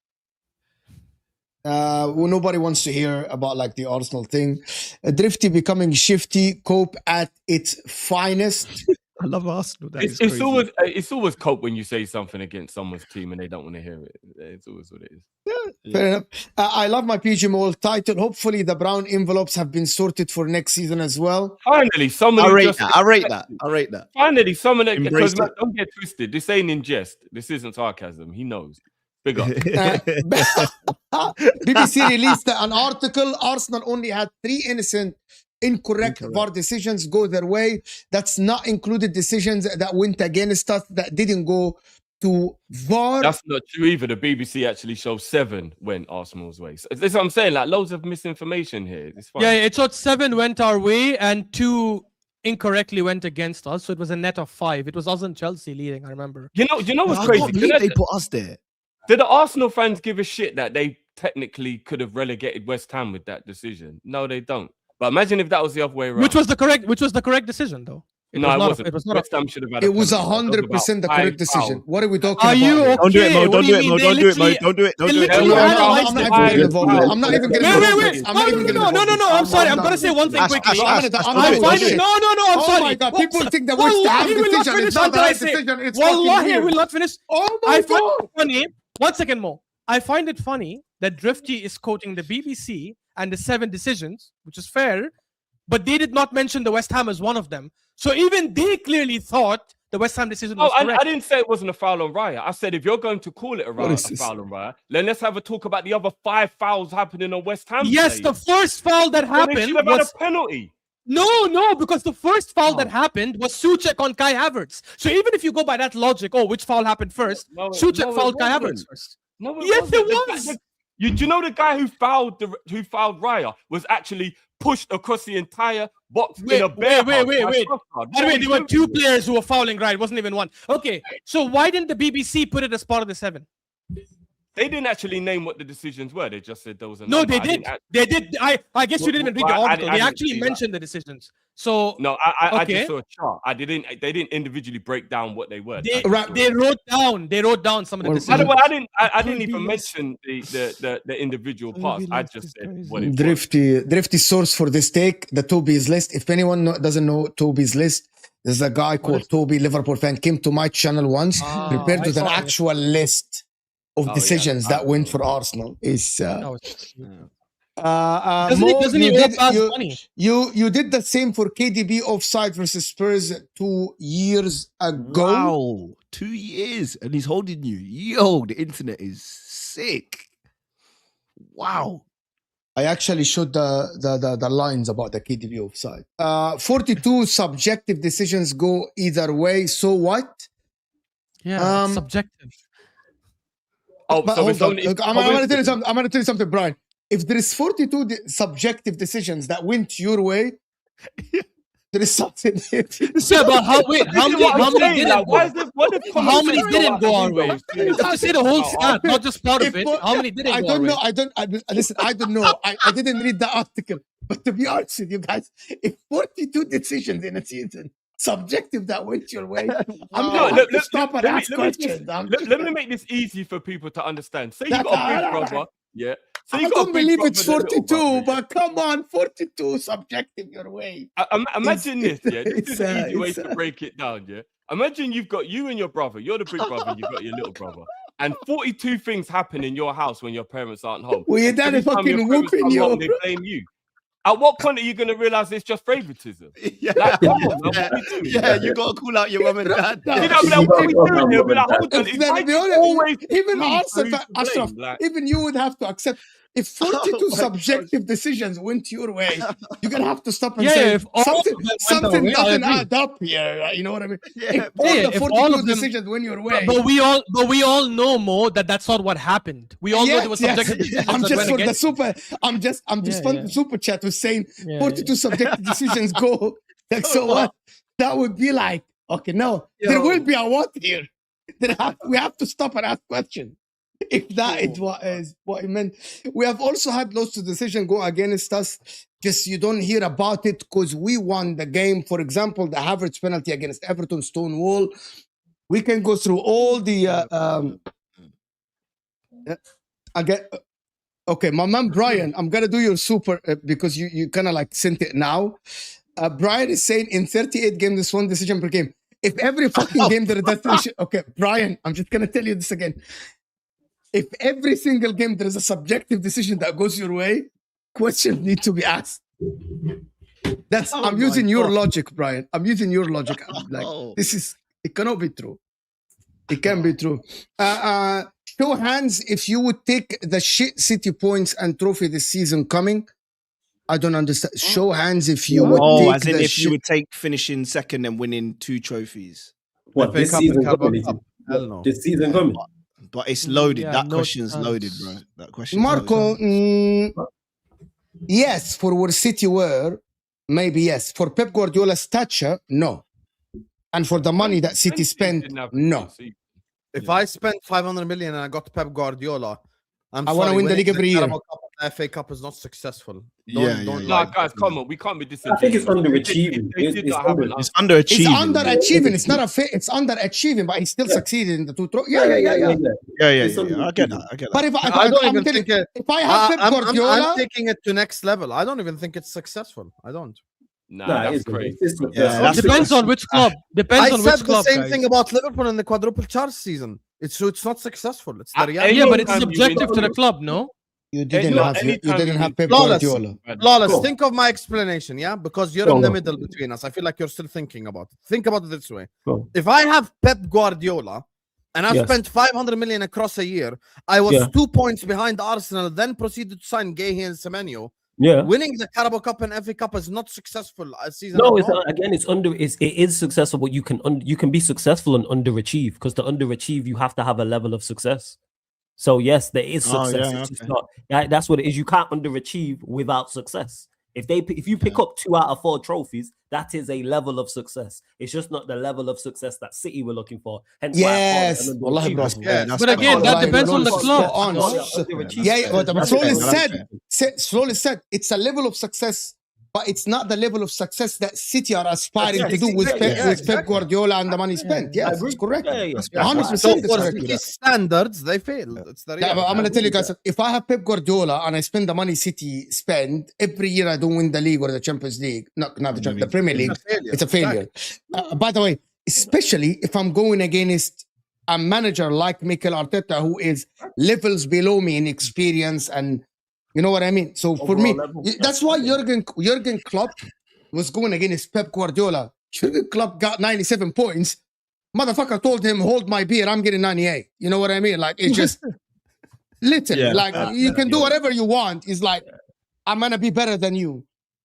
S2: Nobody wants to hear about like the Arsenal thing. Drifty becoming shifty, cope at its finest.
S1: I love Arsenal.
S5: It's always cope when you say something against someone's team and they don't want to hear it. It's always what it is.
S2: Yeah, fair enough. I love my PGMOL title. Hopefully, the brown envelopes have been sorted for next season as well.
S5: Finally, someone.
S1: I rate that.
S5: Finally, someone that because
S1: Embrace it.
S5: don't get twisted. This ain't in jest. This isn't sarcasm. He knows. Big up.
S2: BBC released an article. Arsenal only had 3 incorrect VAR decisions go their way. That's not included decisions that went against us that didn't go to VAR.
S5: That's not true either. The BBC actually showed 7 went Arsenal's way. So that's what I'm saying. Like loads of misinformation here. It's fine.
S4: Yeah, it showed 7 went our way and 2 incorrectly went against us. So it was a net of 5. It was us and Chelsea leading. I remember.
S5: You know what's
S1: I
S5: crazy?
S1: can't believe they put us there.
S5: Did the Arsenal fans give a shit that they technically could have relegated West Ham with that decision? No, they don't. But imagine if that was the other way around.
S4: Which was the correct decision, though.
S5: It wasn't. West Ham should have had.
S2: It was 100% the correct decision. What are we talking about?
S4: You okay?
S1: Don't do it, Mo. Don't do it, Mo. Don't do it, Mo. Don't do it. Don't do it.
S2: I'm not even getting involved.
S4: Wait. No. I'm sorry. I'm gonna say one thing quickly. No. I'm
S2: Oh
S4: sorry.
S2: my God! People think that West Ham decision is not the right decision. It's
S4: Wallahi, I will not finish.
S2: Oh my God!
S4: Find it funny. 1 second more. I find it funny that Drifty is quoting the BBC and the 7 decisions, which is fair, but they did not mention the West Ham as one of them. So even they clearly thought the West Ham decision was correct.
S5: I didn't say it wasn't a foul on Raya. I said if you're going to call it a foul on Raya, then let's have a talk about the other 5 fouls happening on West Ham.
S4: Yes, the first foul that happened
S5: was a penalty.
S4: No, because the first foul that happened was Souček on Kai Havertz. So even if you go by that logic, which foul happened first? Souček fouled Kai Havertz first.
S5: No,
S4: yes, it was.
S5: Do you know the guy who fouled Raya was actually pushed across the entire box in a bear?
S4: Wait. By the way, there were 2 players who were fouling Raya. It wasn't even 1. Okay, so why didn't the BBC put it as part of the 7?
S5: They didn't actually name what the decisions were. They just said there was a
S4: No, they did. They did. I guess you didn't even read the article. They actually mentioned the decisions. So
S5: no, I just saw a chart. They didn't individually break down what they were.
S4: They wrote down some of the decisions.
S5: By the way, I didn't even mention the individual parts. I just said what it was.
S2: Drifty source for this take, the Toby's list. If anyone doesn't know Toby's list, there's a guy called Toby, Liverpool fan, came to my channel once, prepared with an actual list of decisions that went for Arsenal. You did the same for KDB offside versus Spurs 2 years ago.
S1: Wow, 2 years, and he's holding you. Yo, the internet is sick. Wow.
S2: I actually showed the lines about the KDB offside. 42 subjective decisions go either way. So what?
S4: Yeah, it's subjective.
S2: I'm going to tell you something, Brian. If there is 42 subjective decisions that went your way, there is something.
S4: Yeah, but how many didn't go our way? You have to say the whole stat, not just part of it. How many didn't go our way?
S2: Listen, I don't know. I didn't read the article. But to be honest with you guys, if 42 decisions in a season, subjective that went your way, I'm going to stop and ask questions.
S5: Let me make this easy for people to understand. Say you got a big brother, yeah. So
S2: I don't believe it's 42, but come on, 42 subjective your way.
S5: Imagine this, yeah. This is an easy way to break it down, yeah. Imagine you've got you and your brother. You're the big brother. You've got your little brother, and 42 things happen in your house when your parents aren't home.
S2: Well, your dad is fucking whooping you.
S5: They blame you. At what point are you going to realize it's just favoritism?
S1: Yeah, like, come on, man. You got to call out your mum and dad.
S5: You know, like, what are we doing? They'll be like, hold on.
S2: Even you would have to accept. If 42 subjective decisions went your way, you're gonna have to stop and say something doesn't add up here. You know what I mean?
S4: Yeah.
S2: If 42 decisions went your way,
S4: but we all know more that that's not what happened. We all know there was subjective decisions.
S2: I'm just for the super. I'm just the super chat was saying 42 subjective decisions go. Like, so what? That would be like, okay, no, there will be a what here. We have to stop and ask questions. If that is what it meant. We have also had lots of decisions go against us. Just you don't hear about it because we won the game. For example, the Havertz penalty against Everton, Stonewall. We can go through all the okay, my man Brian, I'm gonna do your super because you kind of like sent it now. Brian is saying in 38 games, this one decision per game. if every fucking game there is a decision, okay, Brian, I'm just gonna tell you this again. If every single game there is a subjective decision that goes your way, questions need to be asked. That's I'm using your logic, Brian. I'm using your logic. I'm like, it cannot be true. It can be true. Show hands if you would take the shit City points and trophy this season coming. I don't understand. Show hands if you would take
S1: as in if you would take finishing second and winning 2 trophies.
S6: What, this season coming?
S3: Hell no.
S6: This season coming?
S1: But it's loaded. That question's loaded, bro. That question.
S2: Marco, yes, for where City were, maybe yes. For Pep Guardiola's stature, no. And for the money that City spent, no.
S3: If I spent 500 million and I got Pep Guardiola, I
S2: want to win the league every year.
S3: The FA Cup is not successful.
S5: No, guys, come on. We can't be disingenuous.
S6: I think it's underachieving.
S1: It's underachieving.
S2: It's underachieving. It's not a fit. It's underachieving, but he still succeeded in the 2 trophies. Yeah.
S1: I get that.
S2: But if I have Pep Guardiola,
S3: I'm taking it to next level. I don't even think it's successful. I don't.
S5: Nah, that's crazy.
S4: Depends on which club. Depends on which club.
S3: I said the same thing about Liverpool in the quadruple charge season. It's not successful. It's the reality.
S4: Yeah, but it's subjective to the club, no?
S2: You didn't have Pep Guardiola.
S3: Flawless. Think of my explanation, yeah? Because you're in the middle between us. I feel like you're still thinking about it. Think about it this way. If I have Pep Guardiola and I spent 500 million across a year, I was 2 points behind Arsenal, then proceeded to sign Guehi and Semenyo.
S6: Yeah,
S3: winning the Carabao Cup and FA Cup is not successful a season.
S6: No, it's again, it is successful, but you can be successful and underachieve, because to underachieve you have to have a level of success. So yes, there is success. It's just not, that's what it is. You can't underachieve without success. If you pick up 2 out of 4 trophies, that is a level of success. It's just not the level of success that City were looking for. Hence
S2: yes,
S6: but
S4: again, that depends on the club.
S2: But Slowly said it's a level of success, but it's not the level of success that City are aspiring to do with Pep Guardiola and the money spent. Yes, that's correct. 100%.
S3: So for City standards, they fail. It's the reality.
S2: I'm going to tell you guys, if I have Pep Guardiola and I spend the money City spend, every year I don't win the league or the Champions League, not the Premier League, it's a failure. By the way, especially if I'm going against a manager like Mikel Arteta, who is levels below me in experience and you know what I mean? So for me, that's why Jurgen Klopp was going against Pep Guardiola. Jurgen Klopp got 97 points. Motherfucker told him, hold my beer, I'm getting 98. You know what I mean? Like, it's just literally, you can do whatever you want. It's like, I'm going to be better than you.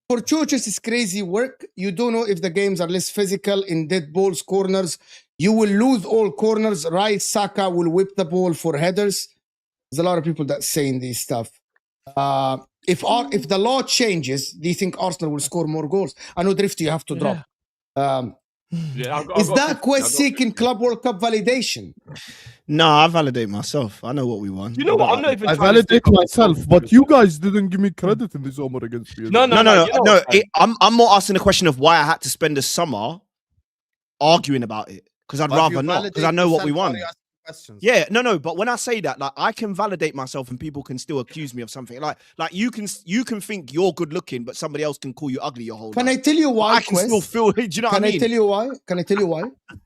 S2: For Churches, it's crazy work. You don't know if the games are less physical in dead balls, corners. You will lose all corners. Right, Saka will whip the ball for headers. There's a lot of people that saying this stuff. If the law changes, do you think Arsenal will score more goals? I know Drifty, you have to drop. Is that Quest seeking Club World Cup validation?
S1: No, I validate myself. I know what we want.
S5: You know what? I'm not even.
S8: I validate myself, but you guys didn't give me credit in this summer against me.
S1: No. I'm more asking the question of why I had to spend the summer arguing about it, because I'd rather not, because I know what we want. Yeah, but when I say that, like, I can validate myself and people can still accuse me of something. Like you can think you're good looking, but somebody else can call you ugly your whole life.
S2: Can I tell you why?
S1: I can still feel. Do you know what I mean?
S2: Can I tell you why?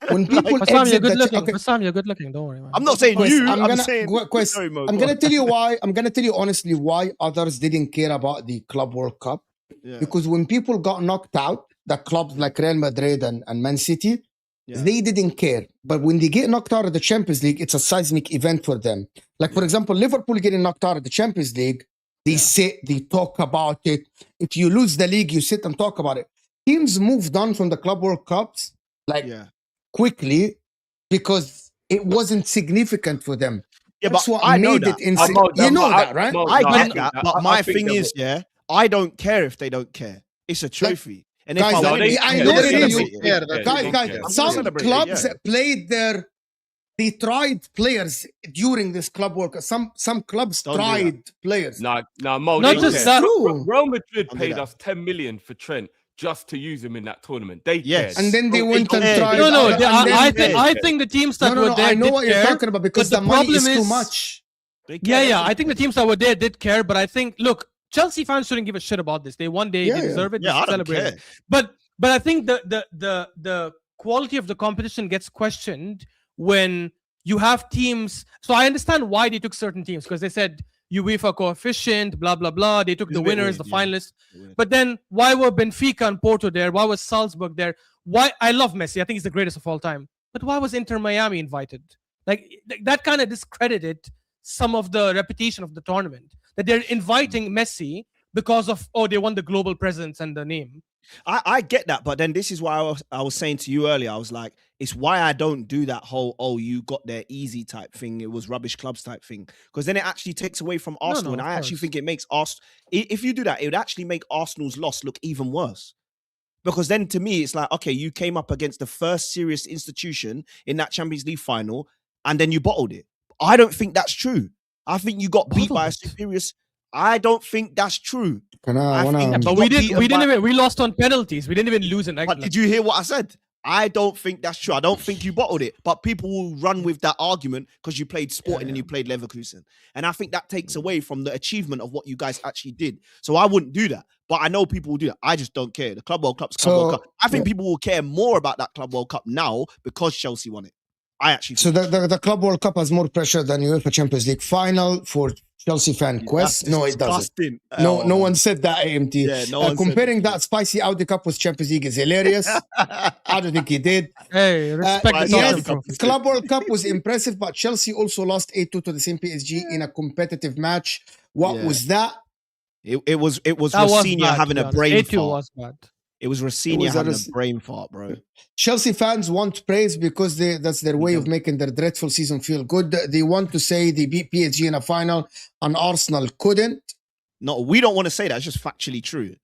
S2: When people
S4: you're good looking. Bassam, you're good looking. Don't worry, man.
S1: I'm not saying
S2: Quest,
S1: you.
S2: I'm
S1: gonna
S2: tell you why. I'm gonna tell you honestly why others didn't care about the Club World Cup. Because when people got knocked out, the clubs like Real Madrid and Man City, they didn't care. But when they get knocked out of the Champions League, it's a seismic event for them. Like, for example, Liverpool getting knocked out of the Champions League, they sit, they talk about it. If you lose the league, you sit and talk about it. Teams moved on from the Club World Cups quickly because it wasn't significant for them.
S1: Yeah,
S2: that's
S1: but
S2: what
S1: I
S2: made
S1: know
S2: it
S1: that.
S2: You know that, right?
S1: I get that. But my thing is, I don't care if they don't care. It's a trophy. And if
S2: guys, I know it is. Guys, some clubs played they tried players during this Club World Cup. Some clubs tried players.
S5: No, Mo,
S4: not just that.
S5: Real Madrid paid us 10 million for Trent just to use him in that tournament. They cared.
S2: And then they went and tried.
S4: I think the teams that were there.
S2: I know what you're talking about, because the money is too much.
S4: I think the teams that were there did care, but I think, look, Chelsea fans shouldn't give a shit about this. They won, they deserve it.
S1: Yeah, I don't
S4: celebrate
S1: care.
S4: it. But I think the quality of the competition gets questioned when you have teams. So I understand why they took certain teams, because they said UEFA coefficient, blah, blah, blah. They took the winners, the finalists. But then why were Benfica and Porto there? Why was Salzburg there? Why? I love Messi. I think he's the greatest of all time. But why was Inter Miami invited? Like, that kind of discredited some of the reputation of the tournament. That they're inviting Messi because of, they won the global presence and the name.
S1: I get that, but then this is why I was saying to you earlier, I was like, it's why I don't do that whole, you got there easy type thing. It was rubbish clubs type thing. Because then it actually takes away from Arsenal. And I actually think it makes Arsenal, if you do that, it would actually make Arsenal's loss look even worse. Because then to me, it's like, okay, you came up against the first serious institution in that Champions League final, and then you bottled it. I don't think that's true. I think you got beat by a superior. I don't think that's true.
S4: But we lost on penalties. We didn't even lose in extra.
S1: But did you hear what I said? I don't think that's true. I don't think you bottled it. But people will run with that argument because you played Sporting and you played Leverkusen. And I think that takes away from the achievement of what you guys actually did. So I wouldn't do that. But I know people will do that. I just don't care. The Club World Cup's Club World Cup. I think people will care more about that Club World Cup now because Chelsea won it. I actually think
S2: the Club World Cup has more pressure than UEFA Champions League final for Chelsea fan quest. No, it doesn't. No one said that, AMT.
S1: Yeah, no one
S2: comparing that spicy Audi Cup with Champions League is hilarious. I don't think he did.
S4: Hey, respect
S2: yes, Club World Cup was impressive, but Chelsea also lost 8-2 to the same PSG in a competitive match. What was that?
S1: It was Rafinha having a brain fart.
S4: Was bad.
S1: It was Rafinha having a brain fart, bro.
S2: Chelsea fans want praise because that's their way of making their dreadful season feel good. They want to say they beat PSG in a final and Arsenal couldn't.
S1: No, we don't want to say that. It's just factually true.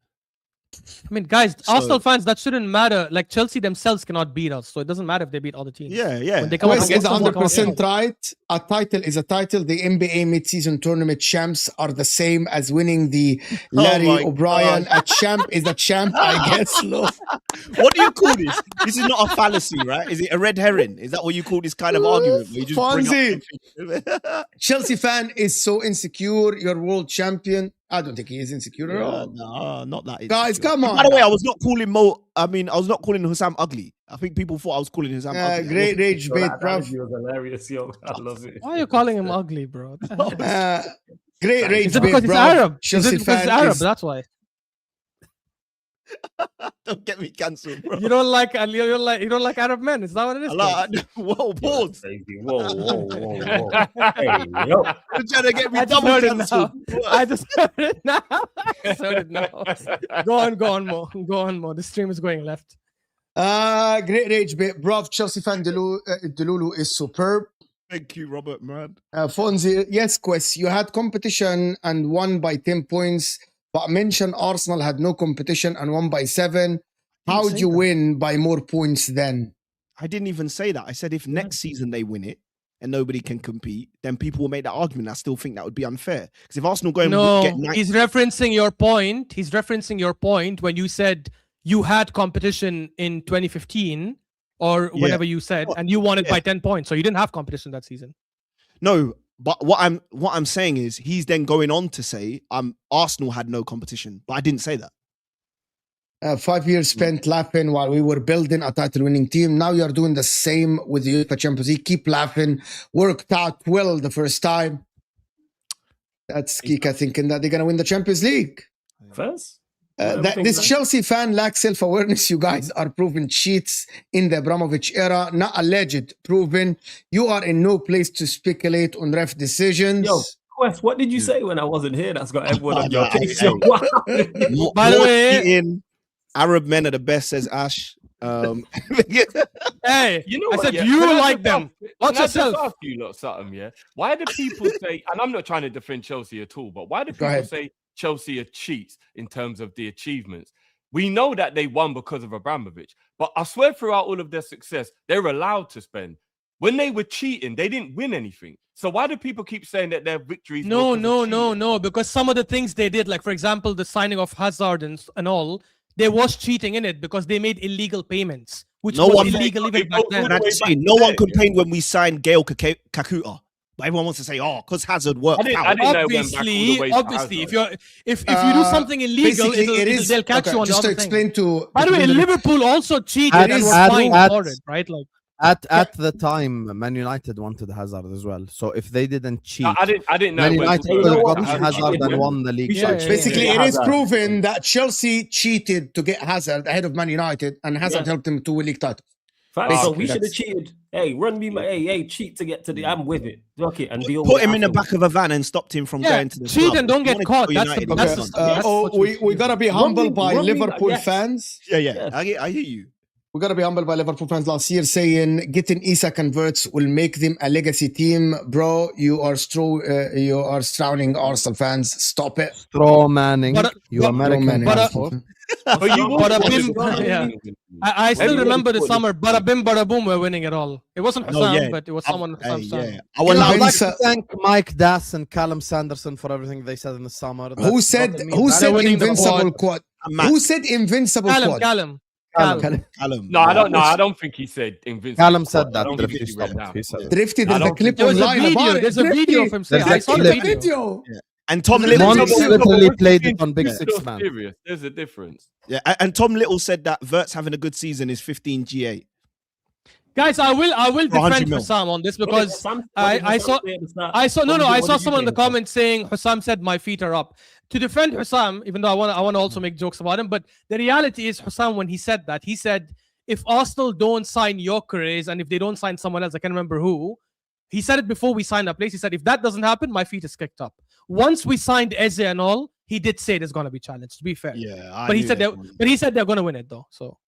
S4: I mean, guys, Arsenal fans, that shouldn't matter. Like, Chelsea themselves cannot beat us, so it doesn't matter if they beat other teams.
S1: Yeah.
S2: When they come West is 100% right. A title is a title. The NBA mid-season tournament champs are the same as winning the Larry O'Brien. A champ is a champ, I guess.
S1: What do you call this? This is not a fallacy, right? Is it a red herring? Is that what you call this kind of argument? Where you just bring up
S2: Chelsea fan is so insecure. You're world champion. I don't think he is insecure at all.
S1: No, not that.
S2: Guys, come on.
S1: By the way, I was not calling I was not calling Hussam ugly. I think people thought I was calling Hussam ugly.
S2: Great rage bait, bro.
S6: He was hilarious, yo. I love it.
S4: Why are you calling him ugly, bro?
S2: Great rage bait,
S4: because he's Arab.
S2: Chelsea
S4: because he's Arab, that's why.
S1: Don't get me cancelled, bro.
S4: You don't like Arab men. Is that what it is?
S1: Whoa, pause.
S6: Whoa. Hey, yo.
S1: You're trying to get me double cancelled.
S4: I just heard it now. Go on, Mo. The stream is going left.
S2: Great rage bait, bro. Chelsea fan Delulu is superb.
S1: Thank you, Robert, man.
S2: Fonzie, yes, Quest. You had competition and won by 10 points. But mention Arsenal had no competition and won by 7. How do you win by more points then?
S1: I didn't even say that. I said if next season they win it and nobody can compete, then people will make that argument. I still think that would be unfair. Because if Arsenal go and get 9...
S4: he's referencing your point. He's referencing your point when you said you had competition in 2015 or whenever you said, and you won it by 10 points. So you didn't have competition that season.
S1: No. But what I'm saying is he's then going on to say Arsenal had no competition, but I didn't say that.
S2: 5 years spent laughing while we were building a title-winning team. Now you're doing the same with the UEFA Champions League. Keep laughing. Worked out well the first time. That's Kika thinking that they're gonna win the Champions League.
S6: First.
S2: This Chelsea fan lacks self-awareness. You guys are proven cheats in the Abramovich era, not alleged, proven. You are in no place to speculate on ref decisions.
S6: Yo, Quest, what did you say when I wasn't here? That's got everyone on your case.
S4: By the way,
S1: Arab men are the best, says Ash.
S4: Hey, you know what? I said you like them. Watch yourself.
S5: Just ask you lot something, yeah? Why do people say, and I'm not trying to defend Chelsea at all, but why do people say Chelsea are cheats in terms of the achievements? We know that they won because of Abramovich, but I swear throughout all of their success, they're allowed to spend. When they were cheating, they didn't win anything. So why do people keep saying that their victories?
S4: No, because some of the things they did, like for example, the signing of Hazard and all, there was cheating in it because they made illegal payments, which was illegal even back then.
S1: No one complained when we signed Gael Kakuta. But everyone wants to say, oh, because Hazard worked out.
S5: I didn't know it went back all the way to
S4: Obviously,
S5: Hazard.
S4: if you do something illegal, they'll catch you on
S2: just
S4: the
S2: to
S4: other
S2: explain
S4: thing.
S2: to.
S4: By the way, Liverpool also cheated and were fined for it, right? Like
S3: at the time, Man United wanted Hazard as well. So if they didn't cheat,
S5: I didn't know.
S3: Man United could have got
S6: Hazard
S3: Hazard and won the league.
S2: Basically, it is proven that Chelsea cheated to get Hazard ahead of Man United, and Hazard helped him to win league titles.
S6: So we should have cheated. Hey, run me, cheat to get to the. I'm with it. Okay, and deal.
S1: Put him in the back of a van and stopped him from going to the
S4: cheat
S1: club.
S4: and don't get caught.
S2: We gotta be humble by Liverpool fans.
S1: Yeah. I hear you.
S2: We gotta be humble by Liverpool fans last year saying getting Isa converts will make them a legacy team. Bro, you are drowning Arsenal fans. Stop it.
S3: Straw manning. You American.
S4: I still remember the summer. Bada bim, bada boom. We're winning it all. It wasn't Hussam, but it was someone.
S3: I would like to thank Mike Das and Callum Sanderson for everything they said in the summer.
S2: Who said invincible quad? Who said invincible quad?
S4: Callum.
S5: No, I don't think he said invincible.
S3: Callum said that.
S2: Drifty, there's a clip online.
S4: There's a video of him saying. I saw the video.
S1: And Tom Little
S3: literally played it on Big Six, man.
S5: There's a difference.
S1: Yeah, and Tom Little said that Vert's having a good season is 15 G8.
S4: Guys, I will defend Hussam on this because I saw someone in the comments saying Hussam said my feet are up. To defend Hussam, even though I want to also make jokes about him, but the reality is Hussam, when he said that, he said if Arsenal don't sign Gyökeres and if they don't sign someone else, I can't remember who. He said it before we signed our place. He said if that doesn't happen, my feet is kicked up. Once we signed Eze and all, he did say there's gonna be challenge. To be fair, but he said they're gonna win it though. So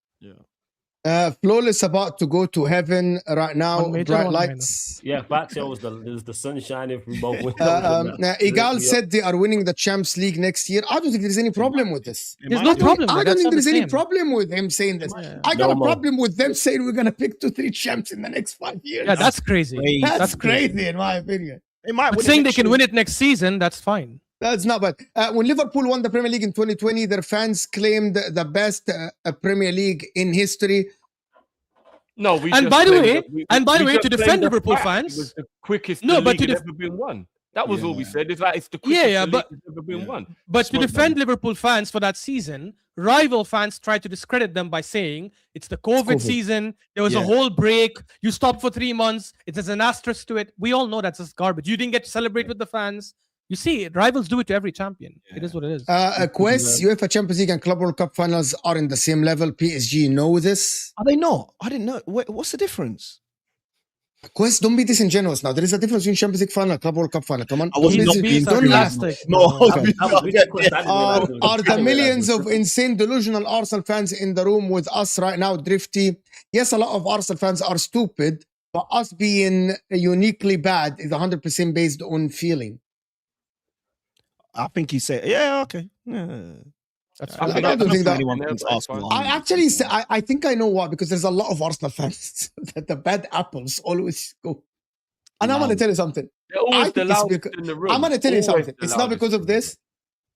S2: Flawless about to go to heaven right now. Bright lights.
S6: Yeah, Baxter was the sun shining from both windows.
S2: Igal said they are winning the Champions League next year. I don't think there's any problem with this.
S4: There's no problem.
S2: I don't think there's any problem with him saying this. I got a problem with them saying we're gonna pick 2-3 champs in the next 5 years.
S4: Yeah, that's crazy.
S2: That's crazy in my opinion.
S4: But saying they can win it next season, that's fine.
S2: That's not bad. When Liverpool won the Premier League in 2020, their fans claimed the best Premier League in history.
S5: No,
S4: by the way, to defend Liverpool fans,
S5: it was the quickest league had ever been won. That was all we said. It's like it's the quickest league that's ever been won.
S4: But to defend Liverpool fans for that season, rival fans tried to discredit them by saying it's the COVID season. There was a whole break. You stopped for 3 months. There's an asterisk to it. We all know that's just garbage. You didn't get to celebrate with the fans. You see, rivals do it to every champion. It is what it is.
S2: Quest, UEFA Champions League and Club World Cup finals are in the same level. PSG know this.
S1: Are they not? I didn't know. What's the difference?
S2: Quest, don't be disingenuous now. There is a difference between Champions League final, Club World Cup final. Come on.
S1: I was not being sarcastic.
S2: Are the millions of insane delusional Arsenal fans in the room with us right now drifty? Yes, a lot of Arsenal fans are stupid, but us being uniquely bad is 100% based on feeling.
S1: I think he said, yeah, okay. Yeah.
S2: I don't think that anyone thinks Arsenal. I think I know why, because there's a lot of Arsenal fans that the bad apples always go. And I'm going to tell you something.
S5: I'm going
S2: to tell you something. It's not because of this.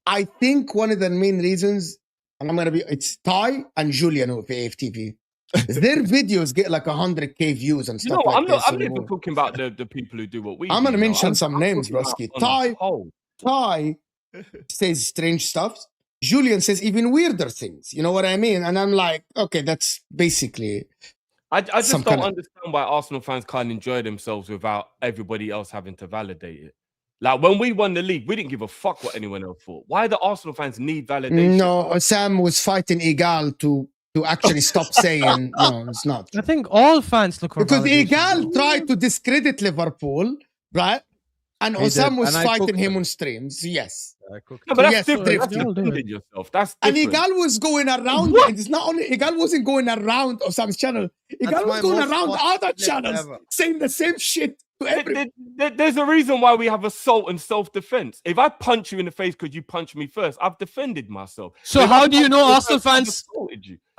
S2: I think one of the main reasons, and it's Ty and Julian of AFTV. Their videos get like 100K views and stuff like that.
S5: I'm not even talking about the people who do what we do.
S2: I'm going to mention some names, Broski. Ty says strange stuff. Julian says even weirder things. You know what I mean? And I'm like, okay, that's basically.
S5: I just don't understand why Arsenal fans can't enjoy themselves without everybody else having to validate it. Like when we won the league, we didn't give a fuck what anyone else thought. Why do Arsenal fans need validation?
S2: No, Sam was fighting Igal to actually stop saying no, it's not.
S4: I think all fans look for
S2: because Igal tried to discredit Liverpool, right? And Osam was fighting him on streams, yes.
S5: No, but that's different. That's
S2: and Igal was going around, and it's not only Igal wasn't going around Osam's channel. Igal was going around other channels saying the same shit to everyone.
S5: There's a reason why we have assault and self-defense. If I punch you in the face because you punched me first, I've defended myself.
S4: So how do you know Arsenal fans?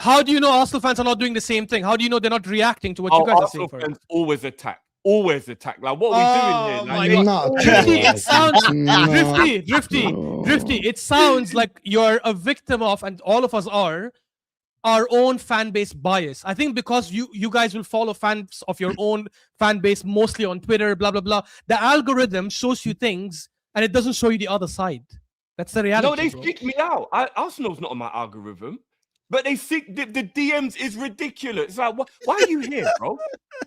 S4: How do you know Arsenal fans are not doing the same thing? How do you know they're not reacting to what you guys are saying?
S5: Arsenal fans always attack. Always attack. Like, what are we doing here?
S4: Drifty, it sounds Drifty. It sounds like you're a victim of, and all of us are, our own fan base bias. I think because you guys will follow fans of your own fan base mostly on Twitter, blah blah blah. The algorithm shows you things and it doesn't show you the other side. That's the reality.
S5: No, they kicked me out. Arsenal's not on my algorithm, but they think the DMs is ridiculous. It's like, why are you here, bro?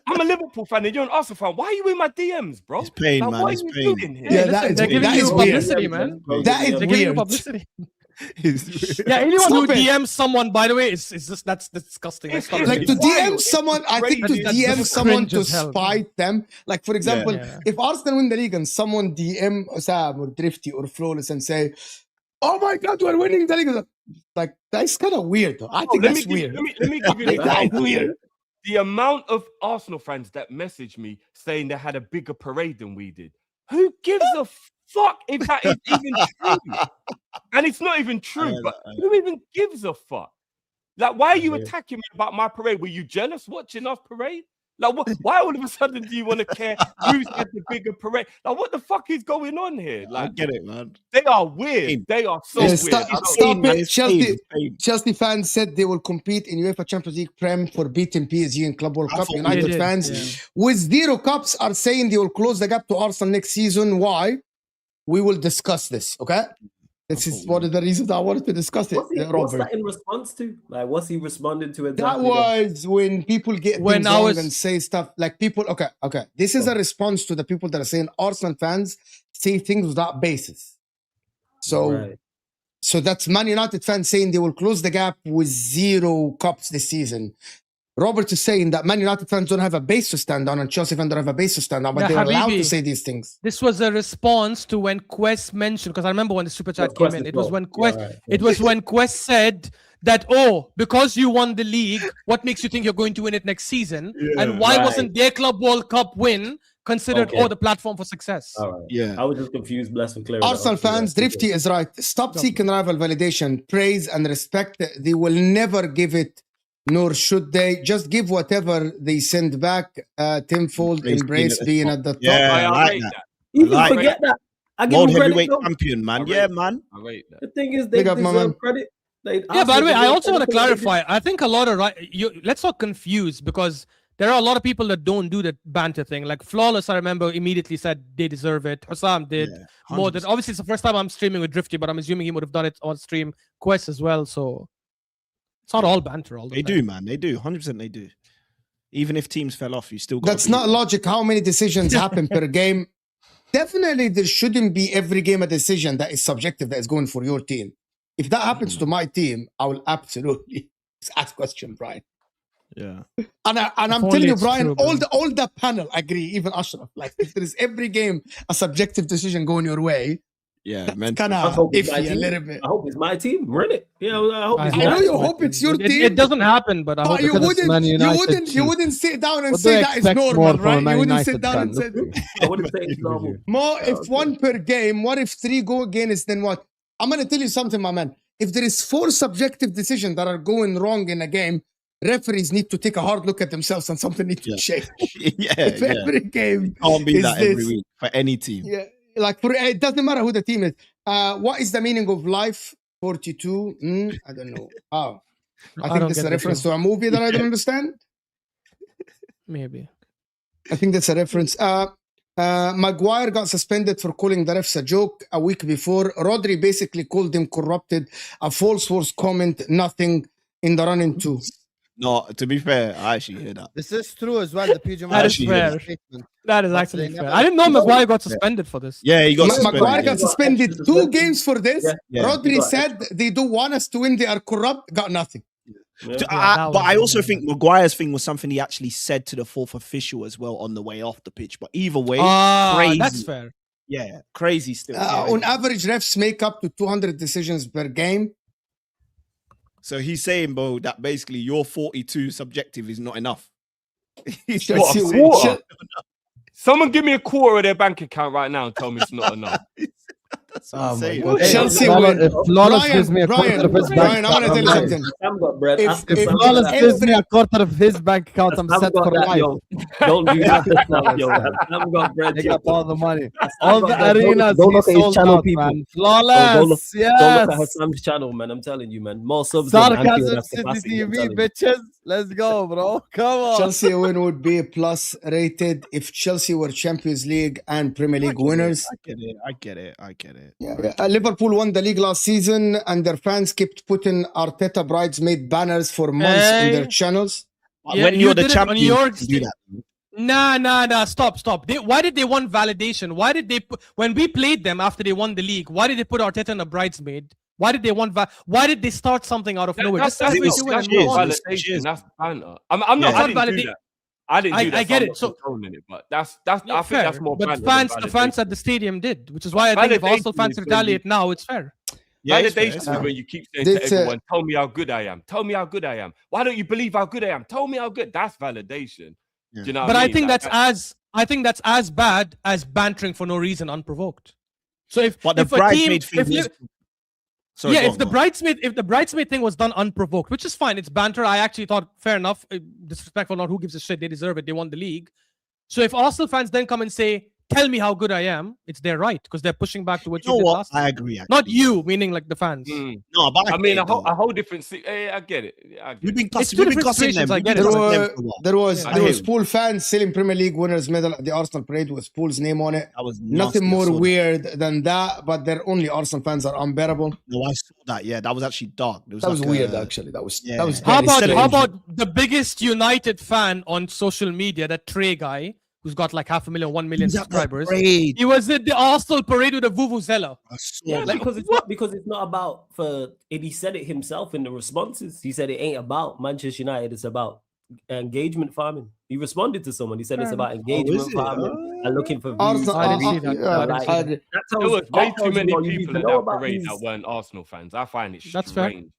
S5: I'm a Liverpool fan and you're an Arsenal fan. Why are you in my DMs, bro?
S1: It's pain,
S5: like,
S1: man.
S5: What
S1: it's
S5: are you
S1: pain.
S5: doing here?
S2: Yeah,
S4: they're giving you publicity, man.
S2: That is
S4: They're giving you
S2: weird.
S4: publicity.
S1: It's-
S4: Yeah, anyone who
S2: Stop it.
S4: DMs someone, by the way, is just that's disgusting. That's not
S2: Like to
S4: okay.
S2: DM someone, I think to
S4: That's
S2: DM
S4: just
S2: someone
S4: cringe
S2: to
S4: as hell,
S2: spite them. Like for example,
S4: Yeah.
S2: if Arsenal win the league and someone DM Osam or Drifty or Flawless and say, "Oh my God, we're winning the league," like that's kind of weird. Though. I think that's weird.
S5: Let me give you an
S2: That's
S5: example.
S2: weird.
S5: The amount of Arsenal fans that messaged me saying they had a bigger parade than we did. Who gives a fuck if that is even true? And it's not even true, but who even gives a fuck? Like, why are you attacking me about my parade? Were you jealous watching our parade? Like, why all of a sudden do you want to care who's had the bigger parade? Like, what the fuck is going on here? Like,
S1: I get it, man.
S5: they are weird. They are so weird.
S2: Stop it. Chelsea fans said they will compete in UEFA Champions League Prem for beating PSG in Club World Cup.
S1: thought
S2: United
S4: did,
S2: fans with 0 cups are saying they will close the gap to Arsenal next season. Why? We will discuss this, okay? This is one of the reasons I wanted to discuss it.
S6: What's that in response to? Like, what's he responding to exactly?
S2: That was when people get things wrong and say stuff like people. Okay. This is a response to the people that are saying Arsenal fans say things without basis. So that's Man United fans saying they will close the gap with 0 cups this season. Robert is saying that Man United fans don't have a base to stand on and Chelsea fans don't have a base to stand on, but they're allowed to say these things.
S4: This was a response to when Quest mentioned, because I remember when the super chat came in, it was when Quest, it was when Quest said that, oh, because you won the league, what makes you think you're going to win it next season? And why wasn't their Club World Cup win considered the platform for success?
S6: All right.
S2: Yeah.
S6: I was just confused. Blessed for clarity.
S2: Arsenal fans, Drifty is right. Stop seeking rival validation, praise and respect. They will never give it, nor should they. Just give whatever they send back tenfold. Embrace being at the top.
S1: Yeah, I like that.
S6: You can forget that. I give
S1: World
S6: him credit,
S1: heavyweight
S6: though.
S1: champion, man. Yeah, man.
S5: I rate that.
S6: The thing is, they deserve credit.
S4: Yeah, by the way, I also want to clarify. I think a lot of let's not confuse, because there are a lot of people that don't do the banter thing. Like Flawless, I remember immediately said they deserve it. Hussam did more than. Obviously, it's the first time I'm streaming with Drifty, but I'm assuming he would have done it on stream Quest as well. So it's not all banter. All the
S1: They
S4: time.
S1: do, man. They do. 100% they do. Even if teams fell off, you still got.
S2: That's not logic. How many decisions happen per game? Definitely, there shouldn't be every game a decision that is subjective that is going for your team. If that happens to my team, I will absolutely ask question, Brian.
S1: Yeah.
S2: And I'm telling you, Brian, all the panel agree, even Ashraf. Like, if there is every game a subjective decision going your way,
S1: yeah, man.
S2: Kind of iffy a little bit.
S6: I hope it's my team. Run it. Yeah, I hope it's
S2: I know you hope it's your team.
S4: It doesn't happen, but I hope
S2: you wouldn't sit down and say that is normal, right? You wouldn't sit down and say
S6: I wouldn't say it's normal.
S2: More if 1 per game, what if 3 go against, then what? I'm going to tell you something, my man. If there is 4 subjective decisions that are going wrong in a game, referees need to take a hard look at themselves and something needs to change. If every game
S1: can't be
S2: is
S1: that every week for any team.
S2: Yeah, like it doesn't matter who the team is. What is the meaning of life 42? I don't know. Oh, I think this is a reference to a movie that I don't understand.
S4: Maybe.
S2: I think that's a reference. Maguire got suspended for calling the refs a joke a week before. Rodri basically called him corrupted. A false comment, nothing in the running too.
S1: No, to be fair, I actually hear that.
S3: This is true as well. The PGMOL
S4: That is fair. That is actually fair. I didn't know Maguire got suspended for this.
S1: Yeah, he got suspended.
S2: Maguire got suspended 2 games for this.
S1: Yeah.
S2: Rodri said they do want us to win. They are corrupt. Got nothing.
S1: But I also think Maguire's thing was something he actually said to the 4th official as well on the way off the pitch. But either way, crazy.
S4: That's fair.
S1: Yeah, crazy still.
S2: On average, refs make up to 200 decisions per game.
S1: So he's saying, bro, that basically your 42 subjective is not enough.
S5: What, a quarter? Someone give me a quarter of their bank account right now and tell me it's not enough.
S1: That's what I'm saying.
S2: Chelsea
S3: Flawless-
S2: win.
S3: if Flawless gives me a
S2: Brian,
S3: quarter of his bank
S2: Brian, I'm gonna tell you
S3: account,
S2: something.
S6: Sam got bread.
S2: If-
S6: Ask
S2: if
S6: Sam
S3: Flawless
S6: about
S3: gives
S6: that.
S3: me a quarter of his bank account, I'm
S6: Sam
S3: set
S6: got
S3: for
S6: that,
S3: life.
S6: yo. Don't do that to Sam, yo. Sam got bread.
S3: They
S6: yo.
S3: got all the money. All the
S6: got that.
S3: arenas
S6: Don't
S3: he
S6: look at his
S3: sold
S6: channel,
S3: out,
S6: people.
S3: man. Flawless,
S6: Don't look at
S3: yes.
S6: Hassam's channel, man. I'm telling you, man. More subs than Anfield
S3: Sarcasm
S6: has
S3: City
S6: capacity, I'm
S3: TV,
S6: telling you.
S3: bitches. Let's go, bro. Come on.
S2: Chelsea win would be plus rated if Chelsea were Champions League and Premier League winners.
S1: I get it.
S2: Yeah. Liverpool won the league last season, and their fans kept putting Arteta bridesmaid banners for months on their channels.
S4: Yeah,
S1: When
S4: you
S1: you're the
S4: did it on
S1: champion,
S4: your
S1: you can do that.
S4: Nah. Stop. Why did they want validation? Why did they when we played them after they won the league? Why did they put Arteta in a bridesmaid? Why did they want? Why did they start something out of nowhere?
S5: That's
S4: Just
S5: validation.
S1: Cheers.
S5: That's banter. I'm not.
S1: Yeah.
S5: I didn't do that. I didn't do that.
S4: I get
S5: I'm
S4: it.
S5: not
S4: So
S5: controlling it, but that's. I think
S4: fair.
S5: that's more.
S4: But
S5: banter
S4: the
S5: than
S4: fans
S5: validation.
S4: at the stadium did, which is why I think if Arsenal
S5: Validation
S4: fans
S5: is when
S4: retaliate now, it's fair.
S1: Yeah, it's fair,
S5: Validation
S1: it's
S5: is
S1: fair.
S5: when you keep saying
S2: This,
S5: to everyone, "Tell me how good I am. Tell me how good I am. Why don't you believe how good I am? Tell me how good." That's validation.
S1: Yeah.
S5: Do you know?
S4: But
S5: what
S4: I
S5: mean?
S4: think
S5: Like,
S4: that's as bad as bantering for no reason, unprovoked. So if
S1: But the
S4: if a team,
S1: bridesmaid thing
S4: if,
S1: is-
S4: Li-
S1: Sorry,
S4: yeah,
S1: go
S4: if
S1: on,
S4: the
S1: go on.
S4: bridesmaid thing was done unprovoked, which is fine, it's banter. I actually thought fair enough. Disrespectful, not who gives a shit. They deserve it. They won the league. So if Arsenal fans then come and say, "Tell me how good I am," it's their right because they're pushing back to what
S1: You
S4: you
S1: know
S4: did
S1: what?
S4: last.
S1: I agree.
S4: Not you, meaning like the fans.
S1: No, but
S5: I mean,
S1: get it, though.
S5: a whole different. I get it. Yeah, I get
S1: We've
S5: it.
S1: been
S4: It's
S1: cussing,
S4: two
S1: we've been
S4: different
S1: cussing them.
S4: situations, I
S1: We've
S4: get
S1: been
S4: it.
S1: cussing them for a while.
S2: There was
S1: I hear you.
S2: Pool fans selling Premier League winners medal at the Arsenal parade with Pool's name on it.
S1: That was
S2: Nothing
S1: nasty. I
S2: more
S1: saw that.
S2: weird than that, but their only Arsenal fans are unbearable.
S1: No, I saw that. Yeah, that was actually dark. It
S2: That was
S1: like
S2: weird,
S1: a-
S2: actually. That was
S1: Yeah.
S2: that was
S4: How
S2: very
S4: about
S2: strange.
S4: the biggest United fan on social media, that Trey guy who's got like 500,000, 1 million
S1: He's at the
S4: subscribers?
S1: parade.
S4: He was at the Arsenal parade with a vuvuzela.
S1: I saw
S6: Yeah,
S1: that.
S6: because it's not about and he said it himself in the responses. He said it ain't about Manchester United, it's about engagement farming. He responded to someone. He said it's about engagement
S1: is it?
S6: farming and looking for views.
S2: Arsenal,
S4: I didn't see that.
S2: yeah,
S6: I didn't see
S2: I-
S6: that
S5: There
S6: tells-
S5: was
S6: that
S5: way
S6: tells
S5: too
S6: you
S5: many
S6: what you need
S5: people
S6: to
S5: at
S6: know
S5: that
S6: about
S5: parade
S6: these-
S5: that weren't Arsenal fans. I find it
S4: That's fair.
S5: strange.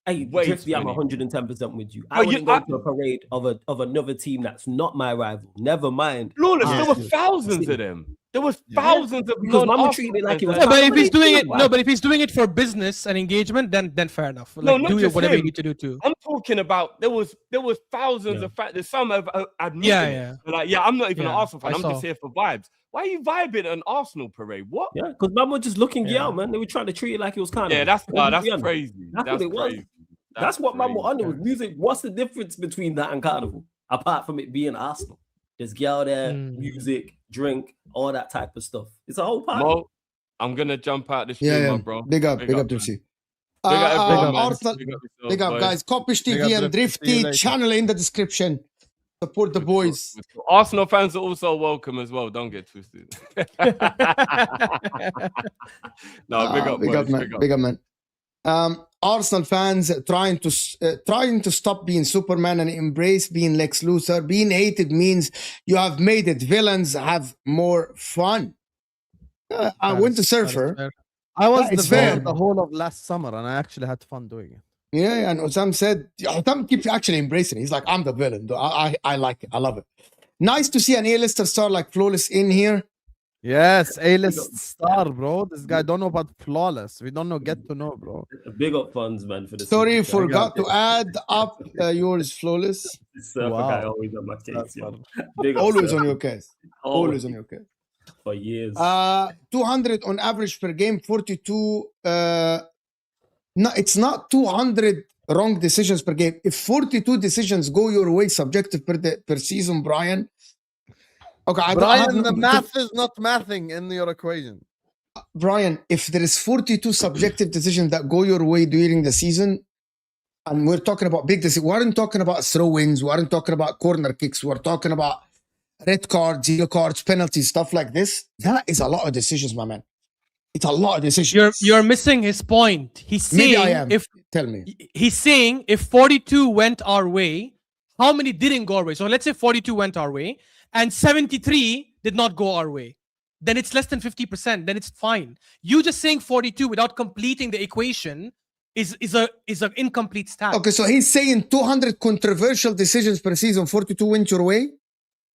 S6: Hey,
S5: Way
S6: Drifty,
S5: too
S6: I'm
S5: many.
S6: 110% with you.
S5: Oh,
S6: I wouldn't
S5: you-
S6: go to a parade of another team that's not my rival. Never mind.
S5: Flawless.
S2: Yeah.
S5: There were thousands of them. There was thousands of
S6: Because Mama
S5: non-Arsenal
S6: treated it like it was
S5: fans.
S4: Yeah, but if he's doing it,
S6: Why?
S4: no, but if he's doing it for business and engagement, then fair enough.
S5: No,
S4: Like,
S5: not
S4: do
S5: just
S4: whatever you
S5: him.
S4: need to do too.
S5: I'm talking about there was thousands of factors. Some have admitted
S4: Yeah,
S5: it.
S4: yeah.
S5: They're like, yeah, I'm not even an
S4: Yeah,
S5: Arsenal fan.
S4: I
S5: I'm just
S4: saw.
S5: here for vibes. Why are you vibing at an Arsenal parade? What?
S6: Yeah, because man was just looking
S4: Yeah.
S6: out, man. They were trying to treat it like it was kind
S5: Yeah,
S6: of.
S5: that's crazy.
S6: That's what it was.
S5: crazy.
S6: That's what man was
S5: crazy.
S6: under with music. What's the difference between that and Carnival? Apart from it being Arsenal. There's girl there, music, drink, all that type of stuff. It's a whole party.
S5: Mo, I'm gonna jump out the stream,
S2: Yeah,
S5: my
S2: yeah.
S5: bro.
S2: Big up,
S5: man.
S2: Dipsy.
S5: Big up everyone, man.
S2: Arsenal,
S5: Big up yourself,
S2: big up,
S5: boys.
S2: guys. Kopish
S3: Big
S2: TV
S3: up,
S2: and
S3: Drifty. See you
S2: Drifty
S3: later.
S2: channel in the description. Support the boys.
S5: Arsenal fans are also welcome as well. Don't get twisted. No, big up,
S2: big
S5: boys.
S2: up, man. Big up, man. Arsenal fans trying to stop being Superman and embrace being Lex Luthor. Being hated means you have made it. Villains have more fun. I went to Surfer.
S3: I was
S2: That
S3: the
S2: is fair.
S3: villain the whole of last summer, and I actually had fun doing it.
S2: Yeah, and Osam said, Osam keeps actually embracing it. He's like, I'm the villain. I like it. I love it. Nice to see an A-lister star like Flawless in here.
S3: Yes, A-list star, bro. This guy don't know about Flawless. We don't know, get to know, bro.
S6: Big up funds, man, for the
S2: Sorry,
S6: super chat.
S2: forgot to add up yours, Flawless.
S6: This surfer
S3: Wow.
S6: guy always on my case, yo. Big up,
S2: Always
S6: sir.
S2: on your case. Always on your case.
S6: For years.
S2: 200 on average per game, 42. No, it's not 200 wrong decisions per game. If 42 decisions go your way, subjective per season, Brian. Okay, I
S3: Brian, the
S2: don't
S3: math is not mathing in your equation.
S2: Brian, if there is 42 subjective decisions that go your way during the season, and we're talking about big decisions, we aren't talking about throw-ins, we aren't talking about corner kicks, we're talking about red cards, yellow cards, penalties, stuff like this. That is a lot of decisions, my man. It's a lot of decisions.
S4: You're missing his point. He's
S2: Maybe
S4: saying
S2: I am. Tell me.
S4: he's saying if 42 went our way, how many didn't go our way? So let's say 42 went our way and 73 did not go our way. Then it's less than 50%. Then it's fine. You just saying 42 without completing the equation is an incomplete stat.
S2: Okay, so he's saying 200 controversial decisions per season, 42 went your way?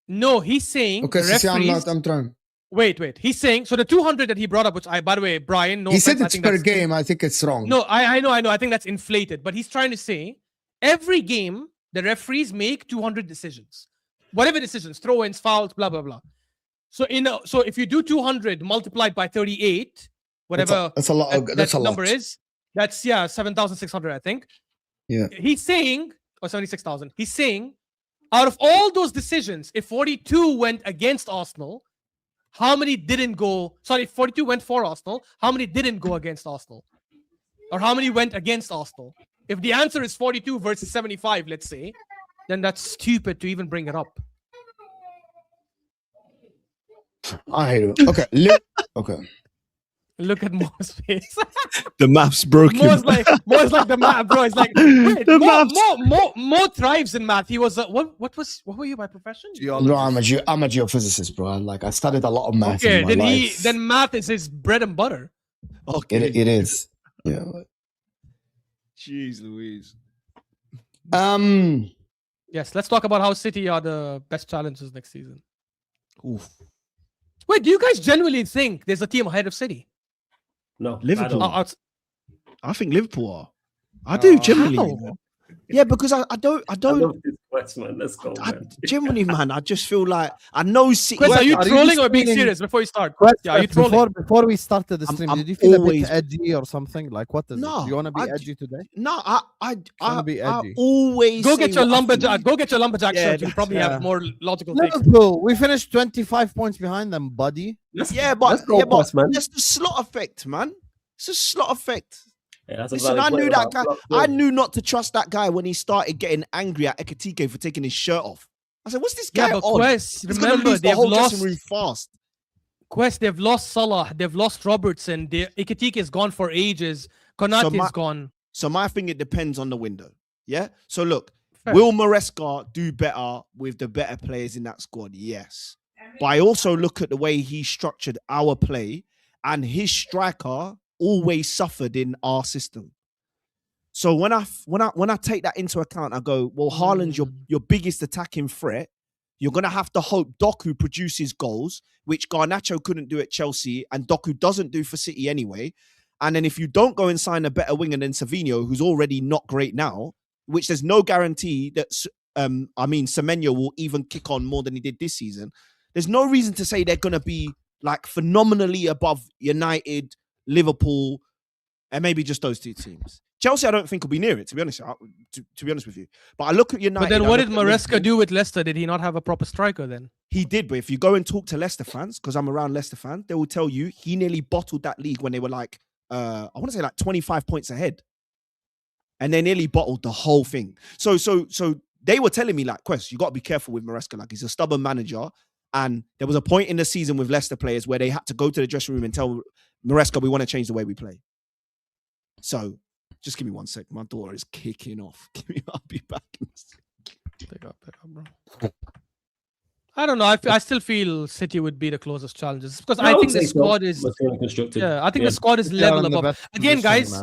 S4: No, he's saying
S2: Okay,
S4: the
S2: so see,
S4: referees.
S2: I'm trying.
S4: Wait. He's saying, so the 200 that he brought up, which by the way, Brian, no
S2: he
S4: offense,
S2: said it's per game. I think it's wrong.
S4: No, I know. I think that's inflated. But he's trying to say every game, the referees make 200 decisions. Whatever decisions, throw-ins, fouls, blah, blah, blah. So so if you do 200 multiplied by 38, whatever
S2: that's a lot. That's a lot.
S4: Number is, that's 7,600, I think.
S2: Yeah.
S4: He's saying, or 76,000. He's saying, out of all those decisions, if 42 went against Arsenal, how many didn't go? Sorry, 42 went for Arsenal. How many didn't go against Arsenal? Or how many went against Arsenal? If the answer is 42 versus 75, let's say, then that's stupid to even bring it up.
S2: I hate it. Okay. Okay.
S4: Look at Mo's face.
S1: The math's broken.
S4: Mo's like the math, bro. It's like, wait, Mo thrives in math. He was what were you by profession?
S2: No, I'm a geophysicist, bro. I studied a lot of math.
S4: Okay,
S2: in my life.
S4: then math is his bread and butter.
S1: Okay,
S2: it is. Yeah.
S1: Jeez Louise.
S4: Yes, let's talk about how City are the best challengers next season.
S1: Oof.
S4: Wait, do you guys genuinely think there's a team ahead of City?
S6: No,
S1: Liverpool. I think Liverpool are. I
S4: Oh,
S1: do generally.
S4: how?
S1: Yeah, because I don't.
S6: I love this quest, man. Let's go, man.
S1: Generally, man, I just feel like I know City.
S4: Quest, are you
S3: Are you
S4: trolling or being
S3: feeling-
S4: serious before you start?
S3: Quest,
S4: Yeah, are you trolling?
S3: before we started the stream,
S1: I'm
S3: did you feel
S1: always-
S3: a bit edgy or something? Like, what is
S1: No,
S3: it? Do you want to be
S1: I-
S3: edgy today?
S1: No,
S3: Wanna be
S1: I
S3: edgy.
S1: always
S4: Go
S1: say
S4: get your
S1: what I
S4: lumberjack.
S1: think.
S4: Go get your lumberjack
S1: Yeah,
S4: shirt. You probably
S3: yeah.
S4: have more logical takes.
S3: Liverpool, we finished 25 points behind them, buddy.
S1: Yeah, but
S6: let's go, Quest, man.
S1: that's the slot effect, man. It's a slot effect.
S6: Yeah, that's a
S1: Listen,
S6: valid
S1: I
S6: point
S1: knew that
S6: about
S1: guy.
S6: Klopp,
S1: I
S6: yeah.
S1: knew not to trust that guy when he started getting angry at Ekitike for taking his shirt off. I said, "What's this guy
S4: Yeah, but
S1: on?
S4: Quest,
S1: He's gonna
S4: remember
S1: lose the
S4: they've
S1: whole
S4: lost.
S1: dressing room fast."
S4: Quest, they've lost Salah. They've lost Robertson. Ekitike is gone for ages. Konate is gone.
S1: So my thing, it depends on the window. Yeah. So look,
S4: Fair.
S1: will Maresca do better with the better players in that squad? Yes. But I also look at the way he structured our play, and his striker always suffered in our system. So when I take that into account, I go, well, Haaland's your biggest attacking threat. You're gonna have to hope Doku produces goals, which Garnacho couldn't do at Chelsea, and Doku doesn't do for City anyway. And then if you don't go and sign a better winger than Savinho, who's already not great now, which there's no guarantee that Semenyo will even kick on more than he did this season. There's no reason to say they're gonna be like phenomenally above United, Liverpool, and maybe just those two teams. Chelsea, I don't think will be near it, to be honest. To be honest with you, but I look at United.
S4: But then, what did
S1: Liverpool.
S4: Maresca do with Leicester? Did he not have a proper striker then?
S1: He did, but if you go and talk to Leicester fans, because I'm around Leicester fans, they will tell you he nearly bottled that league when they were like, I want to say like 25 points ahead, and they nearly bottled the whole thing. So they were telling me like, Quest, you got to be careful with Maresca. Like, he's a stubborn manager, and there was a point in the season with Leicester players where they had to go to the dressing room and tell Maresca, we want to change the way we play. So. Just give me 1 sec. My daughter is kicking off. I'll be back.
S4: Pick up, bro. I don't know. I still feel City would be the closest challenges because I think the squad is. Yeah, I think the squad is level above. Again, guys,